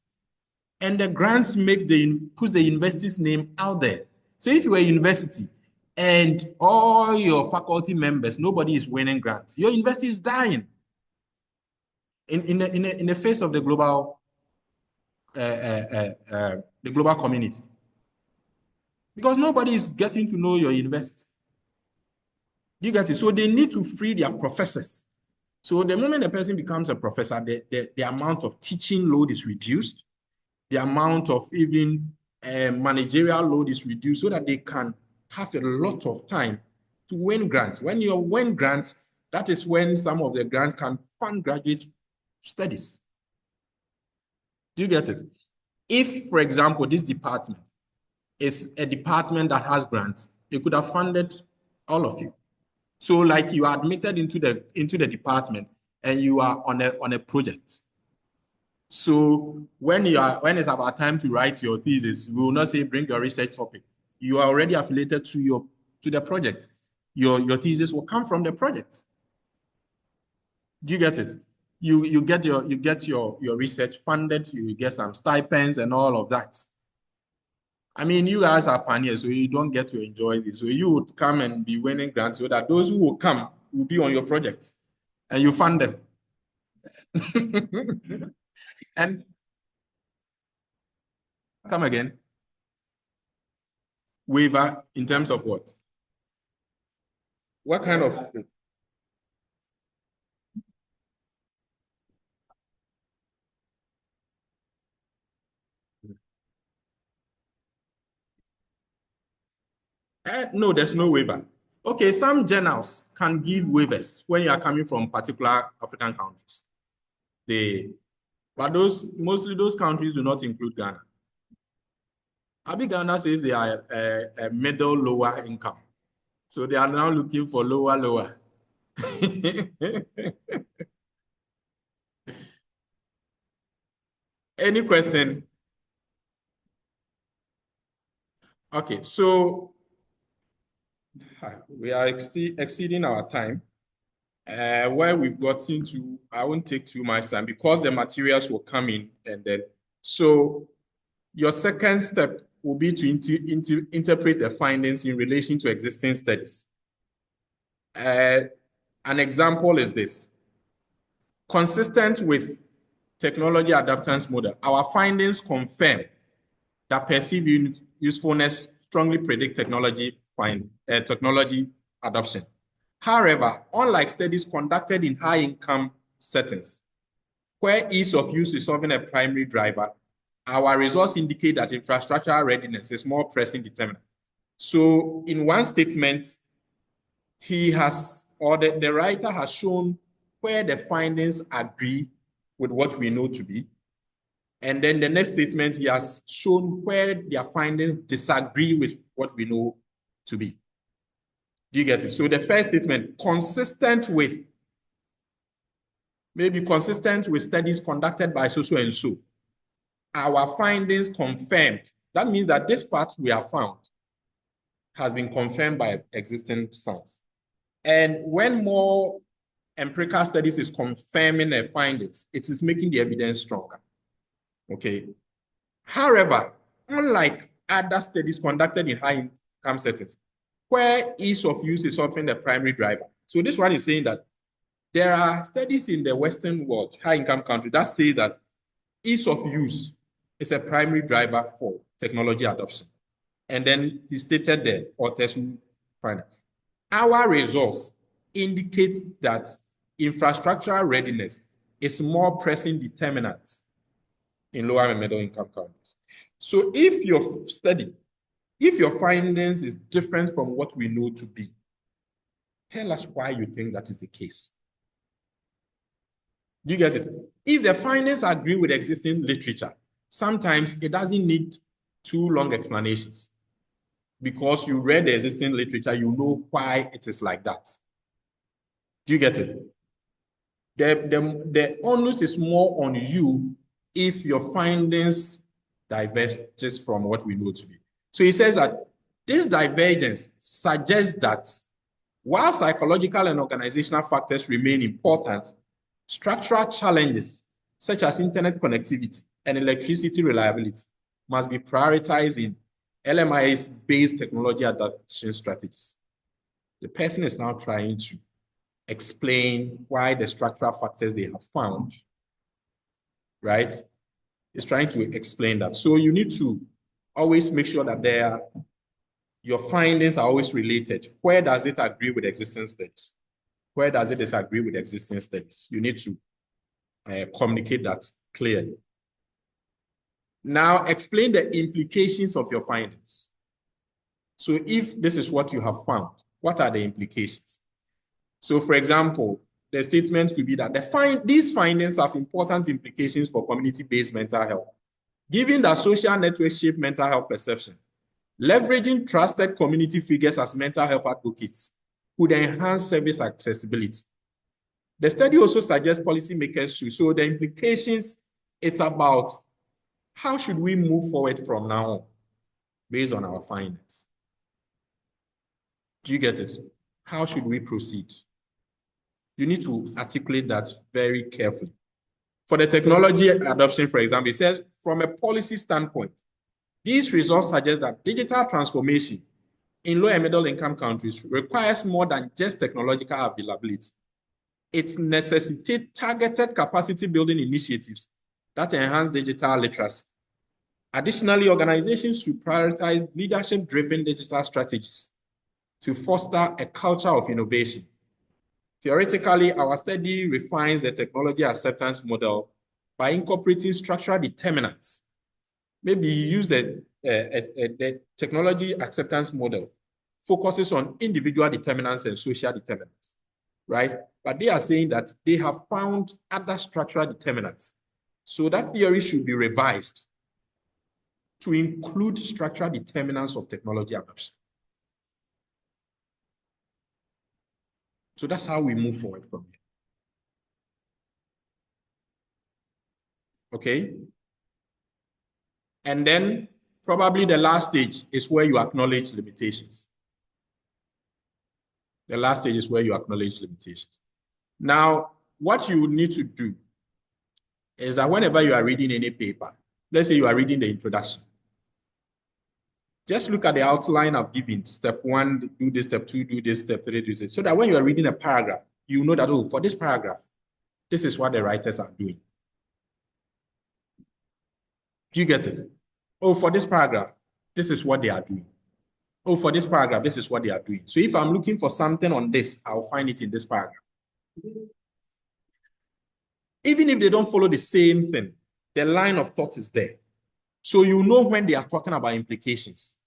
and the grants puts the university's name out there. So if you're a university and all your faculty members, nobody is winning grants, your university is dying in the face of the global community, because nobody is getting to know your university. Do you get it? So they need to free their professors. So the moment a person becomes a professor, the amount of teaching load is reduced. The amount of even managerial load is reduced, so that they can have a lot of time to win grants. When you win grants, that is when some of the grants can fund graduate studies. Do you get it? If, for example, this department is a department that has grants, it could have funded all of you. So like you are admitted into the department and you are on a project. So when it's about time to write your thesis, we will not say bring your research topic. You are already affiliated to the project. Your thesis will come from the project. Do you get it? You get your research funded, you get some stipends and all of that. I mean, you guys are pioneers, so you don't get to enjoy this. So you would come and be winning grants, so that those who will come will be on your project and you fund them. And come again. Waiver in terms of what? What kind of? No, there's no waiver. Okay, some journals can give waivers when you are coming from particular African countries. But mostly those countries do not include Ghana. Ghana says they are a middle lower income. So they are now looking for lower. Any question? Okay, so we are exceeding our time. Where we've gotten to, I won't take too much time because the materials will come in and then. So your second step will be to interpret the findings in relation to existing studies. An example is this. Consistent with technology adaptance model, our findings confirm that perceived usefulness strongly predict technology adoption. However, unlike studies conducted in high-income settings, where ease of use is often a primary driver, our results indicate that infrastructural readiness is more pressing determinant. So in one statement, the writer has shown where the findings agree with what we know to be. And then the next statement, he has shown where their findings disagree with what we know to be. Do you get it? So the first statement, consistent with studies conducted by so and so. Our findings confirmed. That means that this part we have found has been confirmed by existing science. And when more empirical studies is confirming their findings, it is making the evidence stronger. Okay. However, unlike other studies conducted in high-income settings, where ease of use is often the primary driver. So this one is saying that there are studies in the Western world, high-income countries, that say that ease of use is a primary driver for technology adoption. And then he stated the authors who find it. Our results indicate that infrastructural readiness is more pressing determinant in lower and middle income countries. So if your findings is different from what we know to be, tell us why you think that is the case. Do you get it? If the findings agree with existing literature, sometimes it doesn't need too long explanations. Because you read the existing literature, you know why it is like that. Do you get it? The onus is more on you if your findings diverges from what we know to be. So he says that this divergence suggests that while psychological and organizational factors remain important, structural challenges such as internet connectivity and electricity reliability must be prioritized in LMIA-based technology adoption strategies. The person is now trying to explain why the structural factors they have found, right? Is trying to explain that. So you need to always make sure that your findings are always related. Where does it agree with existing studies? Where does it disagree with existing studies? You need to communicate that clearly. Now, explain the implications of your findings. So if this is what you have found, what are the implications? So for example, the statement could be that these findings have important implications for community-based mental health. Given that social networks shape mental health perception, leveraging trusted community figures as mental health advocates could enhance service accessibility. The study also suggests policymakers should. So the implications, it's about how should we move forward from now on based on our findings? Do you get it? How should we proceed? You need to articulate that very carefully. For the technology adoption, for example, it says, from a policy standpoint, these results suggest that digital transformation in low and middle income countries requires more than just technological availability. It necessitates targeted capacity building initiatives that enhance digital literacy. Additionally, organizations should prioritize leadership-driven digital strategies to foster a culture of innovation. Theoretically, our study refines the technology acceptance model by incorporating structural determinants. Maybe you use the technology acceptance model, focuses on individual determinants and social determinants, right? But they are saying that they have found other structural determinants. So that theory should be revised to include structural determinants of technology adoption. So that's how we move forward from here. Okay? And then probably the last stage is where you acknowledge limitations. The last stage is where you acknowledge limitations. Now, what you need to do is that whenever you are reading any paper, let's say you are reading the introduction, just look at the outline I've given. Step 1, do this. Step 2, do this. Step 3, do this. So that when you are reading a paragraph, you know that, oh, for this paragraph, This is what the writers are doing. Do you get it? Oh, for this paragraph, this is what they are doing. Oh, for this paragraph, this is what they are doing. So if I'm looking for something on this, I'll find it in this paragraph. Even if they don't follow the same thing, the line of thought is there. So you know when they are talking about implications.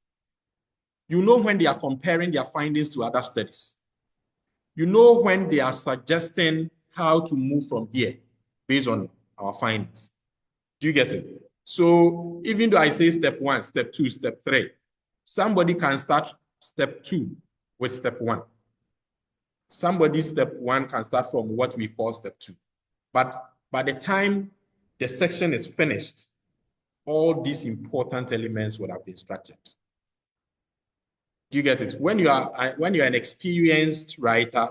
You know when they are comparing their findings to other studies. You know when they are suggesting how to move from here based on our findings. Do you get it? So even though I say step 1, step 2, step 3, somebody can start step 2 with step 1. Somebody step 1 can start from what we call step 2. But by the time the section is finished, all these important elements would have been structured. Do you get it? When you're an experienced writer,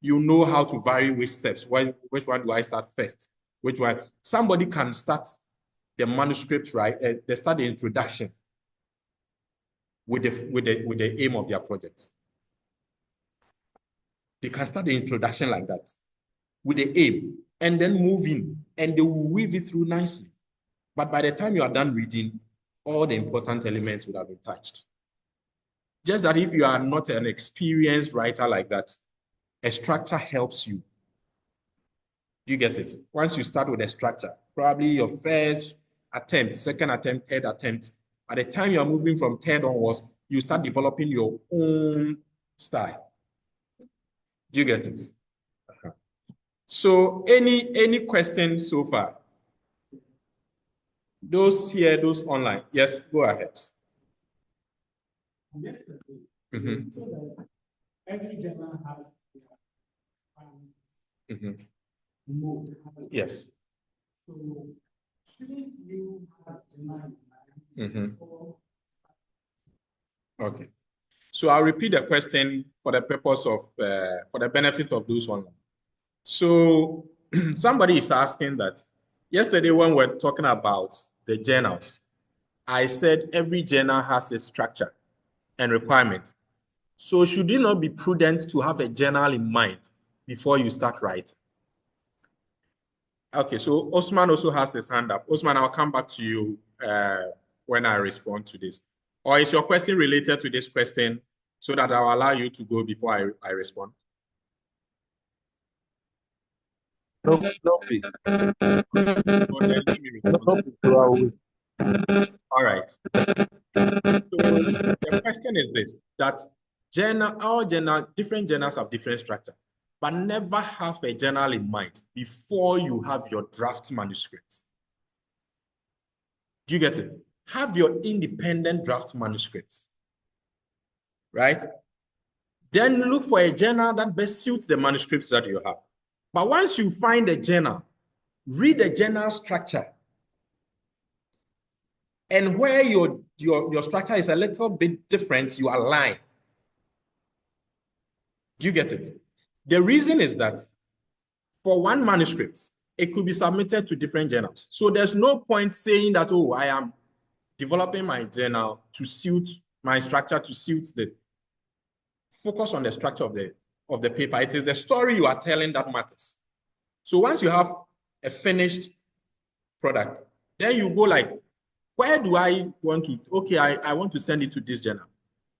you know how to vary which steps. Which one do I start first? Which one? Somebody can start the manuscript, right? They start the introduction with the aim of their project. They can start the introduction like that with the aim and then move in, and they will weave it through nicely. But by the time you are done reading, all the important elements would have been touched. Just that if you are not an experienced writer like that, a structure helps you. Do you get it? Once you start with a structure, probably your first attempt, second attempt, third attempt, by the time you are moving from third onwards, you start developing your own style. Do you get it? So any questions so far? Those here, those online. Yes, go ahead. Mm-hmm. So that every journal has mode. Yes. So shouldn't you have journal Okay. So I'll repeat the question for the purpose of, for the benefit of those online. So somebody is asking that, yesterday when we're talking about the journals, I said every journal has a structure and requirement. So should it not be prudent to have a journal in mind before you start writing? Okay, so Osman also has his hand up. Osman, I'll come back to you when I respond to this. Or is your question related to this question so that I'll allow you to go before I respond? No, please. Well, then let me respond. All right. So the question is this, that different journals have different structure, but never have a journal in mind before you have your draft manuscript. Do you get it? Have your independent draft manuscripts, right? Then look for a journal that best suits the manuscripts that you have. But once you find a journal, read the journal structure. And where your structure is a little bit different, you align. Do you get it? The reason is that for one manuscript, it could be submitted to different journals. So there's no point saying that, oh, I am developing my journal to suit my structure, to suit the focus on the structure of the paper. It is the story you are telling that matters. So once you have a finished product, then you go like, where do I want to, okay, I want to send it to this journal.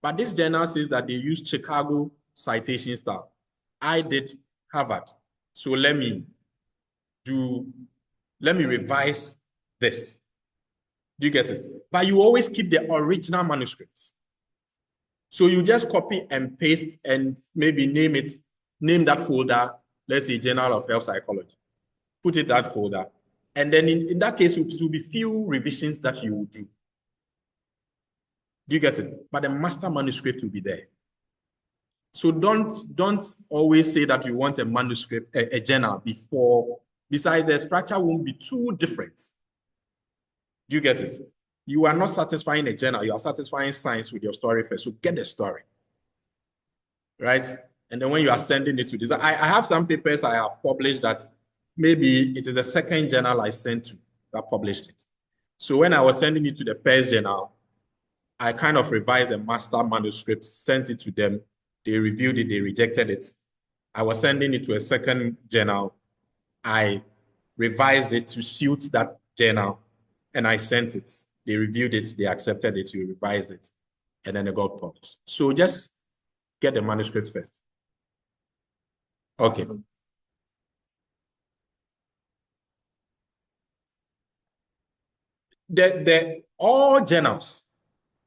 But this journal says that they use Chicago citation style. I did Harvard. So let me revise this. Do you get it? But you always keep the original manuscripts. So you just copy and paste and maybe name that folder, let's say Journal of Health Psychology. Put it that folder. And then in that case, it will be few revisions that you will do. Do you get it? But the master manuscript will be there. So don't always say that you want a manuscript, a journal before. Besides, the structure won't be too different. Do you get it? You are not satisfying a journal. You are satisfying science with your story first. So get the story, right? And then when you are sending it to this, I have some papers I have published that maybe it is a second journal I sent to that published it. So when I was sending it to the first journal, I kind of revised a master manuscript, sent it to them. They reviewed it, they rejected it. I was sending it to a second journal. I revised it to suit that journal, and I sent it. They reviewed it, they accepted it, we revised it, and then it got published. So just get the manuscript first. Okay. All journals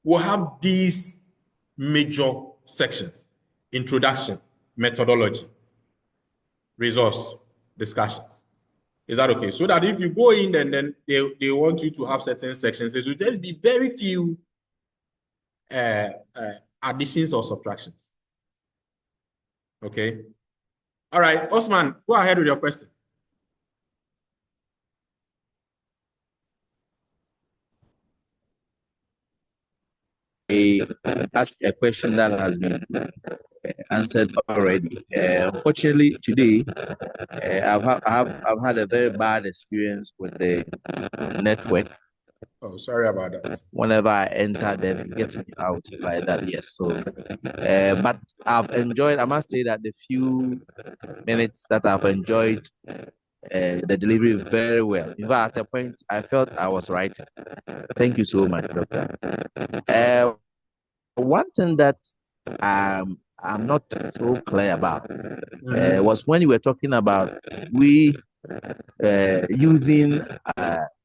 will have these major sections: introduction, methodology, resource, discussions. Is that okay? So that if you go in and then they want you to have certain sections, there will just be very few additions or subtractions. Okay. All right, Osman, go ahead with your question. Ask a question that has been answered already. Unfortunately, today I've had a very bad experience with the network. Oh, sorry about that. Whenever I enter, then it gets me out like that. Yes. So, but I've enjoyed. I must say that the few minutes that I've enjoyed the delivery very well. In fact, at a point, I felt I was right. Thank you so much, Doctor. One thing that I'm not so clear about was when you were talking about we using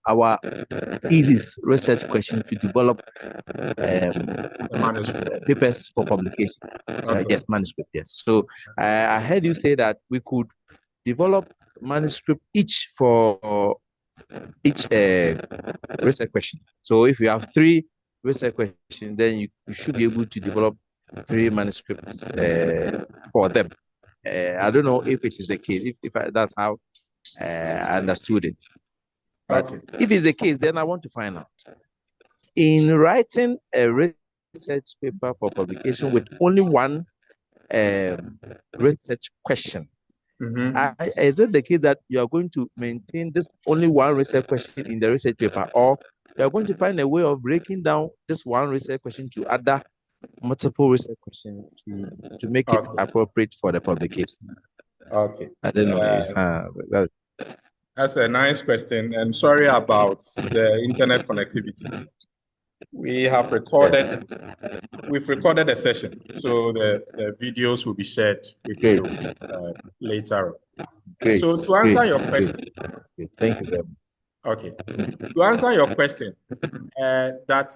our thesis research question to develop papers for publication. Okay. Yes, manuscript. Yes. So I heard you say that we could develop manuscript each for each research question. So if you have 3 research questions, then you should be able to develop 3 manuscripts for them. I don't know if it is the case, if that's how I understood it. But if it's the case, then I want to find out. In writing a research paper for publication with only one research question, is it the case that you are going to maintain this only one research question in the research paper, or you are going to find a way of breaking down this one research question to other multiple research questions to make it appropriate for the publication? Okay. I don't know. That's a nice question, and sorry about the internet connectivity. We've recorded a session, so the videos will be shared with you later on. Great. So to answer your question, thank you very much. Okay, to answer your question, that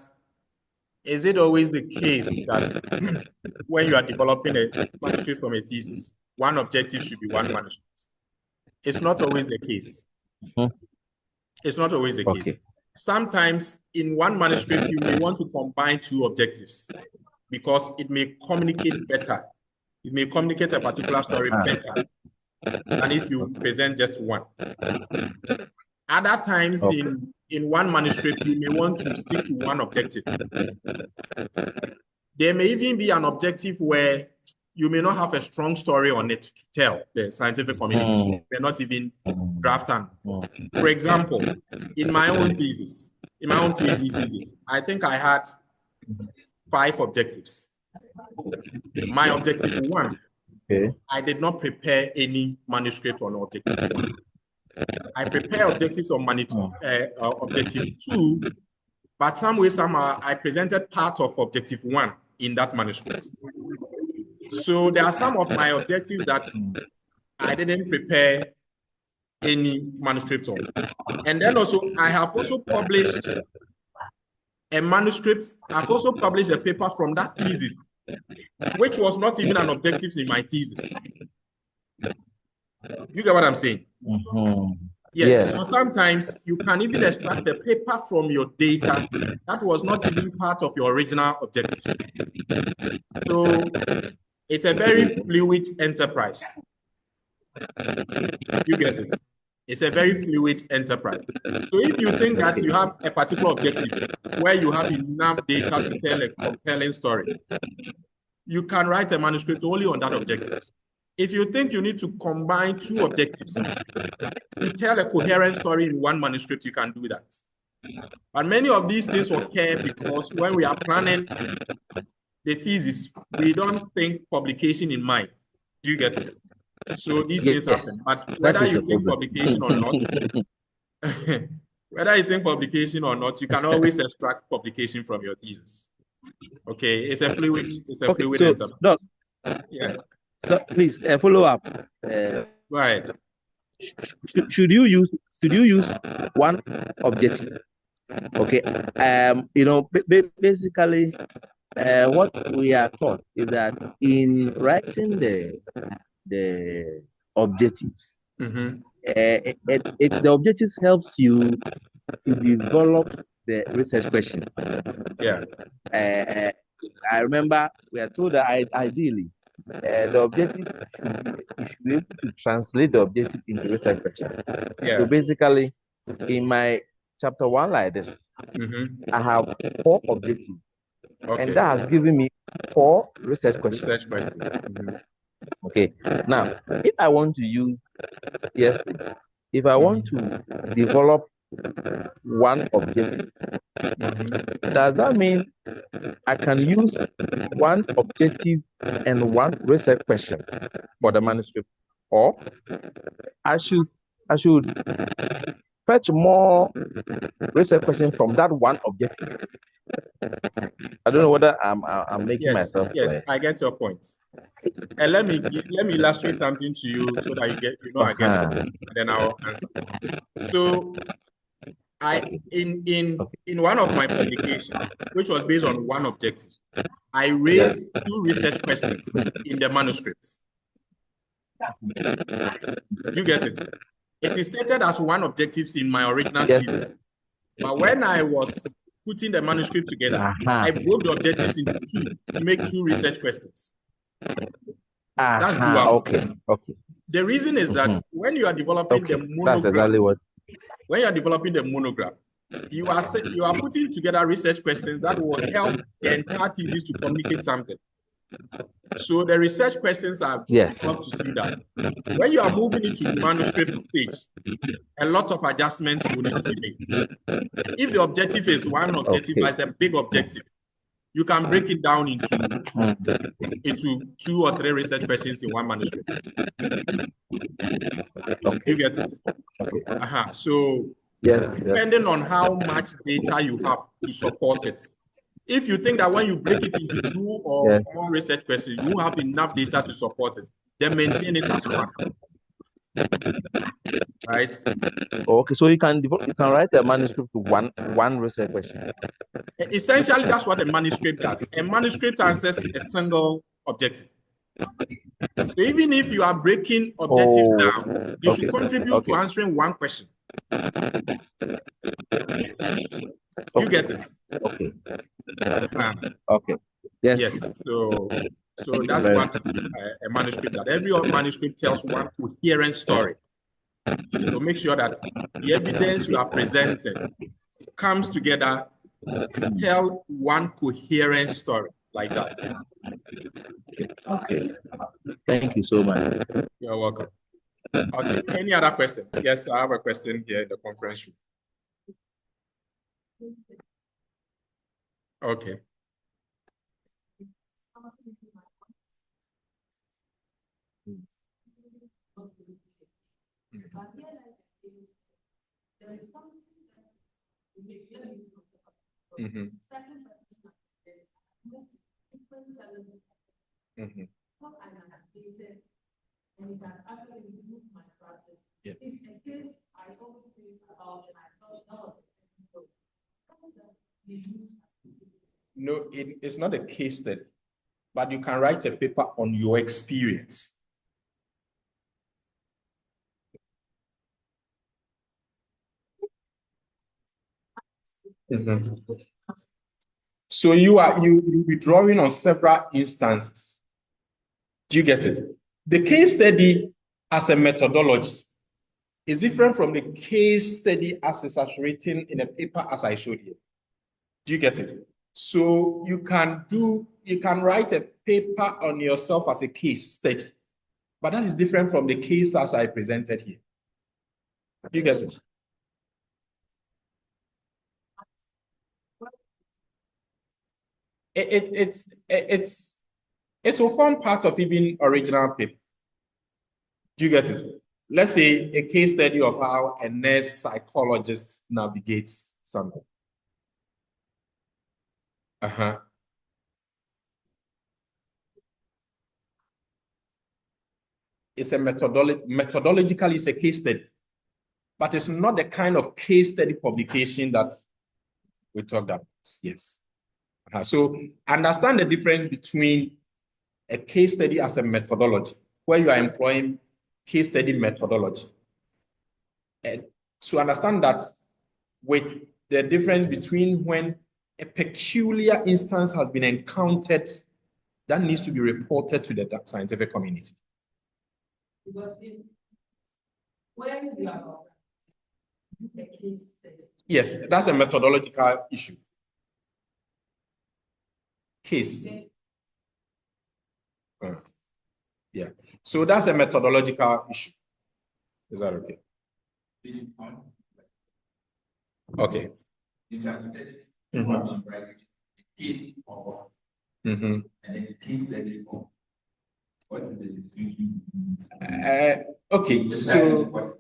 is it always the case that when you are developing a manuscript from a thesis, one objective should be one manuscript? It's not always the case. It's not always the case. Sometimes in one manuscript, you may want to combine 2 objectives because it may communicate better. It may communicate a particular story better than if you present just one. Other times in one manuscript, you may want to stick to one objective. There may even be an objective where you may not have a strong story on it to tell the scientific community. So you may not even draft an. For example, in my own thesis, PhD thesis, I think I had 5 objectives. My objective 1, I did not prepare any manuscript on objective 1. I prepare objectives on objective 2, but some way, somehow, I presented part of objective 1 in that manuscript. So there are some of my objectives that I didn't prepare any manuscript on. And then also, I have also published a manuscript. I've also published a paper from that thesis, which was not even an objective in my thesis. You get what I'm saying? Yes. So sometimes you can even extract a paper from your data that was not even part of your original objectives. So it's a very fluid enterprise. You get it? It's a very fluid enterprise. So if you think that you have a particular objective where you have enough data to tell a compelling story, you can write a manuscript only on that objective. If you think you need to combine 2 objectives to tell a coherent story in one manuscript, you can do that. But many of these things occur because when we are planning the thesis, we don't think publication in mind. Do you get it? So these things Yes, happen. But that whether is you the think problem. publication or not, whether you think publication or not, you can always extract publication from your thesis. Okay, it's a fluid Okay, so enterprise. Doc, Yeah. Doc, please follow up. Go ahead. Should you use one objective? Okay, basically, what we are taught is that in writing the objectives, the objectives helps you to develop the research question. Yeah. I remember we are told that ideally the objective you should be able to translate the objective into research question. Yeah. So basically, in my chapter 1 like this, I have 4 objectives, and that has given me 4 research questions. Research questions. Okay. Now, if I want to use if I want to develop one objective, does that mean I can use one objective and one research question for the manuscript, or I should fetch more research questions from that one objective? I don't know whether I'm making myself clear. Yes, I get your point. And let me illustrate something to you so that I get it, and then I'll answer. So in one of my publications, which was based on one objective, I raised 2 research questions in the manuscript. You get it? It is stated as one objective in my original thesis. But when I was putting the manuscript together, I broke the objectives into 2 to make 2 research questions. That's doable. Okay. The reason is that when you are developing the monograph, that's exactly what. When you are developing the monograph, you are putting together research questions that will help the entire thesis to communicate something. So the research questions are difficult to see that. When you are moving into the manuscript stage, a lot of adjustments will need to be made. If the objective is one objective, as a big objective, you can break it down into 2 or 3 research questions in one manuscript. You get it? So depending on how much data you have to support it, if you think that when you break it into 2 or more research questions, you have enough data to support it, then maintain it as one. Right? Okay, so you can write a manuscript to one research question. Essentially, that's what a manuscript does. A manuscript answers a single objective. So even if you are breaking objectives down, you should contribute to answering one question. You get it? Okay. Yes. So that's what a manuscript does. Every manuscript tells one coherent story. So make sure that the evidence you are presenting comes together to tell one coherent story like that. Okay. Thank you so much. You're welcome. Okay. Any other question? Yes, I have a question here in the conference room. Okay. No, it's not a case study, but you can write a paper on your experience. So you'll be drawing on several instances. Do you get it? The case study as a methodology is different from the case study as it's written in a paper as I showed you. Do you get it? So you can write a paper on yourself as a case study, but that is different from the case as I presented here. Do you get it? It will form part of even original paper. Do you get it? Let's say a case study of how a nurse psychologist navigates something. It's a methodologically it's a case study, but it's not the kind of case study publication that we talked about. Yes. So understand the difference between a case study as a methodology, where you are employing case study methodology. And to understand that with the difference between when a peculiar instance has been encountered that needs to be reported to the scientific community. Because when you are a case study. Yes, that's a methodological issue. Case. Yeah. So that's a methodological issue. Is that okay? Okay. And then case study form. What is the distinction? Okay, so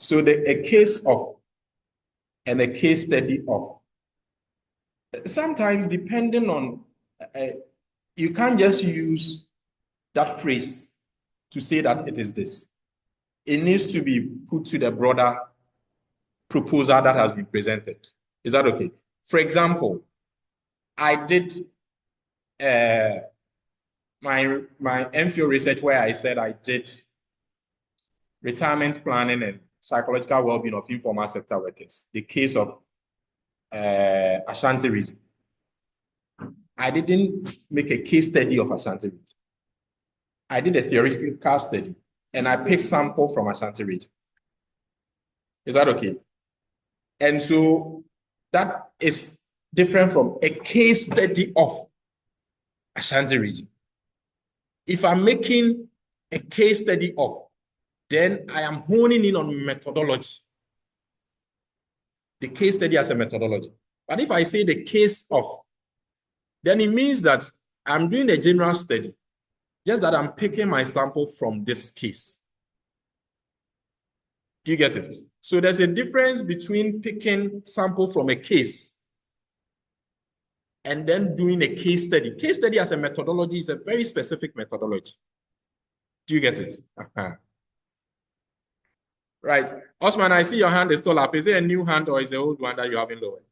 a case of and a case study of. Sometimes depending on, you can't just use that phrase to say that it is this. It needs to be put to the broader proposal that has been presented. Is that okay? For example, I did my MPhil research where I said I did retirement planning and psychological well-being of informal sector workers, the case of Ashanti region. I didn't make a case study of Ashanti region. I did a theoretical study and I picked sample from Ashanti region. Is that okay? And so that is different from a case study of Ashanti region. If I'm making a case study of, then I am honing in on methodology. The case study as a methodology. But if I say the case of, then it means that I'm doing a general study, just that I'm picking my sample from this case. Do you get it? So there's a difference between picking sample from a case and then doing a case study. Case study as a methodology is a very specific methodology. Do you get it? Right. Osman, I see your hand is still up. Is it a new hand or is it an old one that you haven't lowered?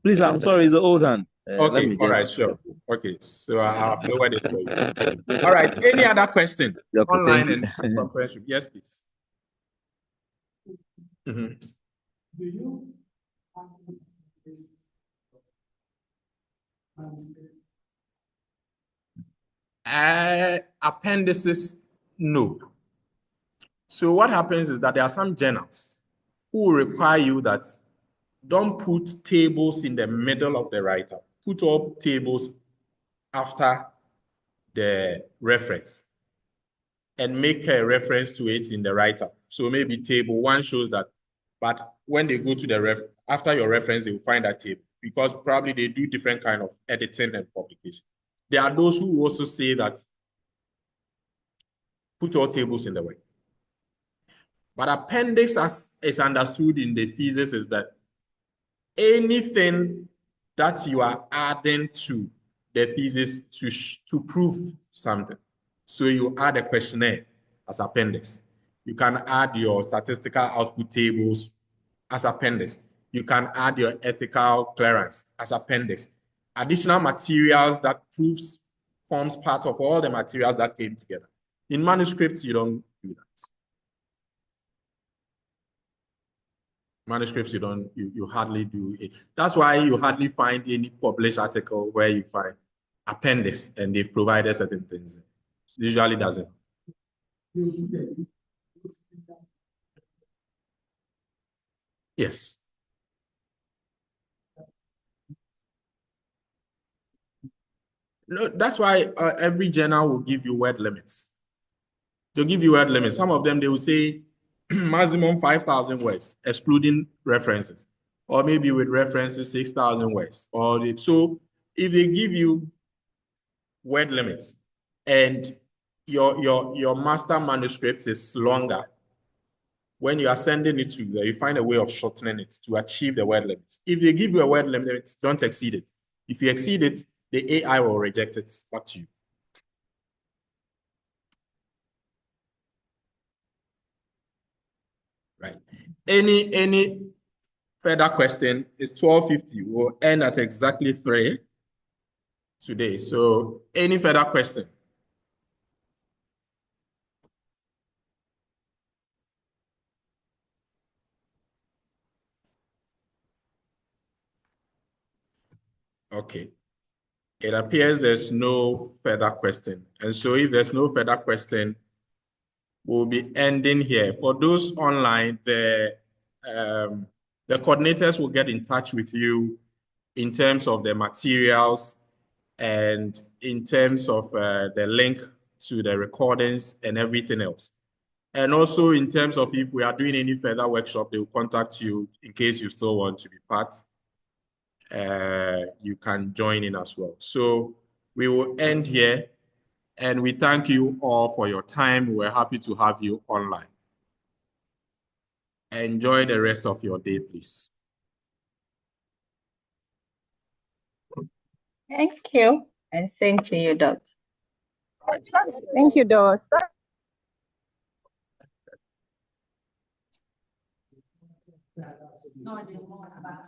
Please, I'm sorry, it's the old hand. Okay, all right, sure. Okay, so I have lowered it for you. All right, any other question? Okay, online and comprehension? Yes, please. Do you appendices? No. So what happens is that there are some journals who will require you that don't put tables in the middle of the write-up. Put all tables after the reference and make a reference to it in the write-up. So maybe table 1 shows that, but when they go to the after your reference, they will find that table because probably they do different kind of editing and publication. There are those who also say that put all tables in the way. But appendix, as is understood in the thesis, is that anything that you are adding to the thesis to prove something. So you add a questionnaire as appendix. You can add your statistical output tables as appendix. You can add your ethical clearance as appendix. Additional materials that forms part of all the materials that came together. In manuscripts, you don't do that. Manuscripts, you hardly do it. That's why you hardly find any published article where you find appendix and they've provided certain things. It usually doesn't. Yes. No, that's why every journal will give you word limits. They'll give you word limits. Some of them, they will say maximum 5,000 words, excluding references, or maybe with references 6,000 words. So if they give you word limits and your master manuscript is longer, when you are sending it to you find a way of shortening it to achieve the word limit. If they give you a word limit, don't exceed it. If you exceed it, the AI will reject it back to you. Right. Any further question? It's 12:50. We'll end at exactly 3 today. So any further question? Okay. It appears there's no further question. And so if there's no further question, we'll be ending here. For those online, the coordinators will get in touch with you in terms of the materials and in terms of the link to the recordings and everything else. And also in terms of if we are doing any further workshop, they will contact you in case you still want to be part. You can join in as well. So we will end here, and we thank you all for your time. We're happy to have you online. Enjoy the rest of your day, please. Thank you. And same to you, Doc. Thank you, Doc. No, I didn't know about